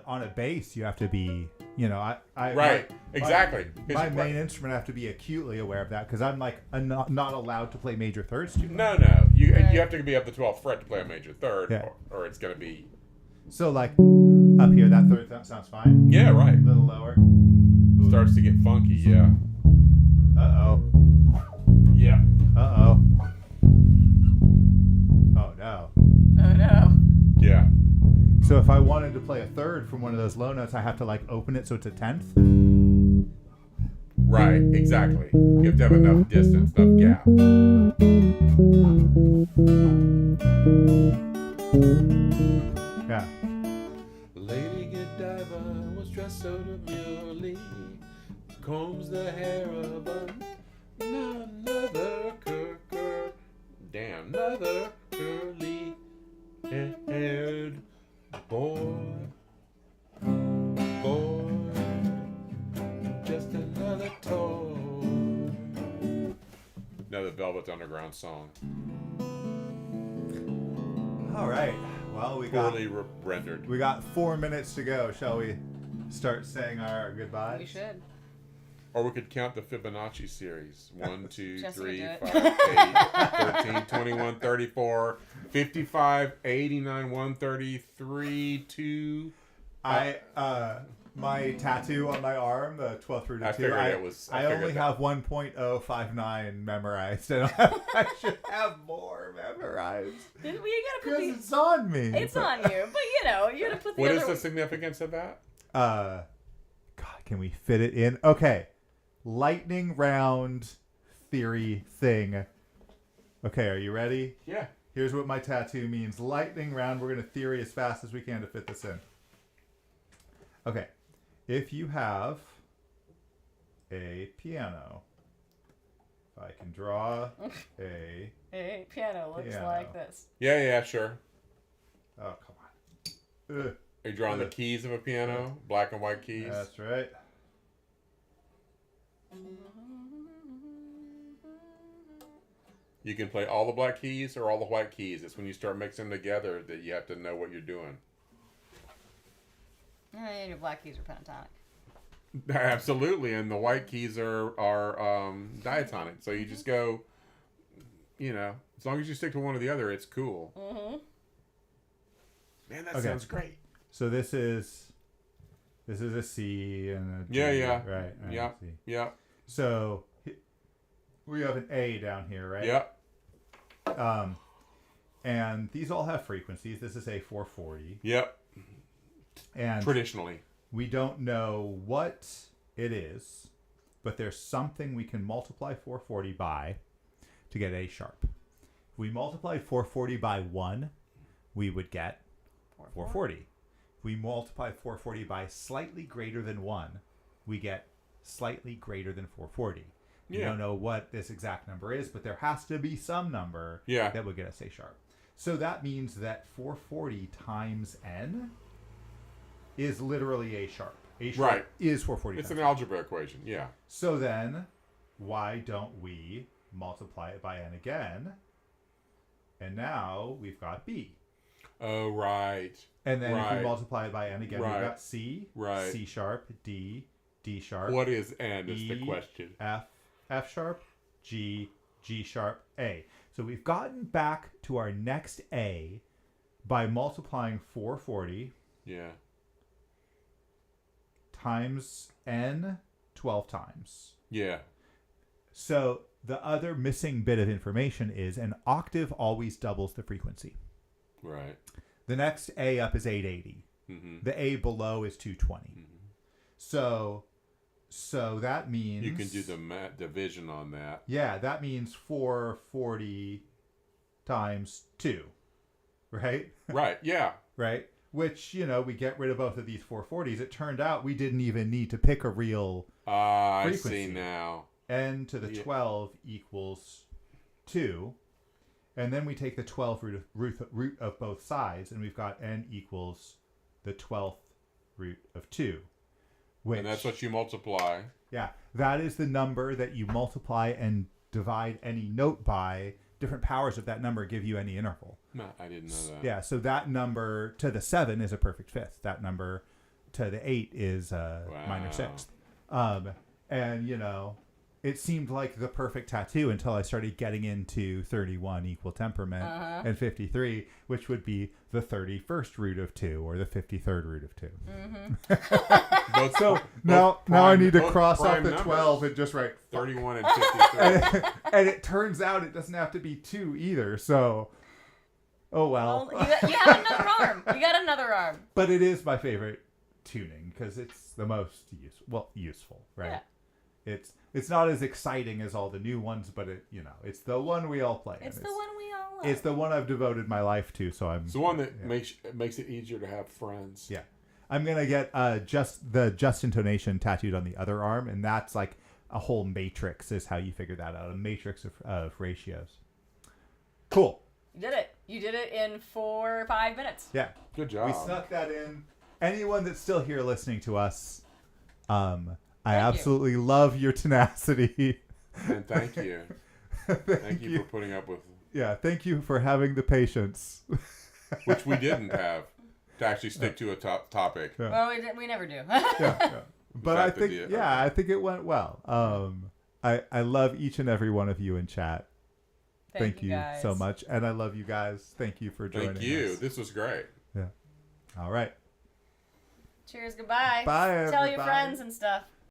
On a bass, you have to be. I Right. Exactly. My main instrument, I have to be acutely aware of that because I'm not allowed to play major thirds too much. No. You have to be up the 12th fret to play a major third, Yeah. or it's going to be. So up here, that third sounds fine. Yeah, right. A little lower. Starts to get funky, yeah. Uh-oh. Yeah. Uh-oh. Oh, no. Oh, no. Yeah. So if I wanted to play a third from one of those low notes, I have to, open it so it's a 10th? Right, exactly. You have to have enough distance, enough gap. Yeah. Lady Godiva was dressed so demurely, combs the hair of another curly haired boy, just another toy. Another Velvet Underground song. All right. Well, we Poorly rendered. got 4 minutes to go. Shall we start saying our goodbyes? We should. Or we could count the Fibonacci series. 1, 2, Jesse 3, can 5, do 8, it. 13, 21, 34, 55, 89, 133, 2. My tattoo on my arm, the 12th root I of 2, figured it was. I figured only that. have 1.059 memorized. I should have more memorized. We gotta put Because the... it's on me. It's on you, but you gotta put the What other... is the significance of that? God, can we fit it in? Okay. Lightning round theory thing. Okay, are you ready? Yeah. Here's what my tattoo means. Lightning round. We're going to theory as fast as we can to fit this in. Okay. If you have a piano, if I can draw a... Hey, piano looks Piano. like this. Yeah, sure. Oh, come on. Ugh, Are you drawing the keys of a piano? Black and white keys? that's right. You can play all the black keys or all the white keys. It's when you start mixing them together that you have to know what you're doing. And your black keys are pentatonic. Absolutely, and the white keys are diatonic. So you just go, as long as you stick to one or the other, it's cool. Mm-hmm. Man, that Okay. sounds great. So this is a C and a D. Yeah. Right. Yep. C. Yep. So we have an A down here, right? Yep. And these all have frequencies. This is a 440. Yep. And Traditionally. we don't know what it is, but there's something we can multiply 440 by to get A sharp. If we multiplied 440 by 1, we would get 440. If we multiply 440 by slightly greater than 1, we get slightly greater than 440. We Yeah. don't know what this exact number is, but there has to be some number Yeah. that would get us A sharp. So that means that 440 times N is literally A sharp. A sharp Right. is 440 It's times an algebra equation. Yeah. So then, why don't we multiply it by N again? And now we've got B. Oh, right. And then if Right. we multiply it by N again, Right. we've got C, Right. C sharp, D, D sharp, What is N is the E, question. F, F sharp, G, G sharp, A. So we've gotten back to our next A by multiplying 440 Yeah. times N 12 times. Yeah. So the other missing bit of information is an octave always doubles the frequency. Right. The next A up is 880. Mm-hmm. The A below is 220. Mm-hmm. So that means You can do the division on that. Yeah, that means 440 times 2. Right? Right. Yeah. Right? Which, we get rid of both of these 440s. It turned out we didn't even need to pick a real I frequency. see now. N to the 12 equals 2. And then we take the 12th root of both sides, and we've got N equals the 12th root of 2. And that's what you multiply. Yeah, that is the number that you multiply and divide any note by. Different powers of that number give you any interval. No, I didn't know that. Yeah, so that number to the 7 is a perfect fifth. That number to the 8 is a minor sixth. And, it seemed like the perfect tattoo until I started getting into 31 equal temperament and 53, which would be the 31st root of 2 or the 53rd root of 2. Both, So both now I prime- need to both cross off prime the numbers. 12 and just write 31 and 53. and it turns out it doesn't have to be 2 either. So, oh well. Well, you have another arm. You got another arm. But it is my favorite tuning because it's the most useful, right? Yeah. It's not as exciting as all the new ones, but it's the one we all play. It's the one we all love. It's the one I've devoted my life to. So I'm. It's the one that makes it easier to have friends. Yeah, I'm gonna get just intonation tattooed on the other arm, and that's like a whole matrix. Is how you figure that out. A matrix of ratios. Cool. You did it. You did it in 4 or 5 minutes. Yeah. Good job. We snuck that in. Anyone that's still here listening to us, I Thank absolutely love your tenacity. And thank you. Thank you for putting up with, Yeah, thank you for having the patience. which we didn't have, to actually stick to a topic. Yeah. Well, we never do. Yeah. But that I the think, deal? I think it went well. I love each and every one of you in chat. Thank you guys. so much. And I love you guys. Thank you for joining Thank you. us. This was great. Yeah. All right. Cheers. Goodbye. Bye, Tell your everybody. friends and stuff.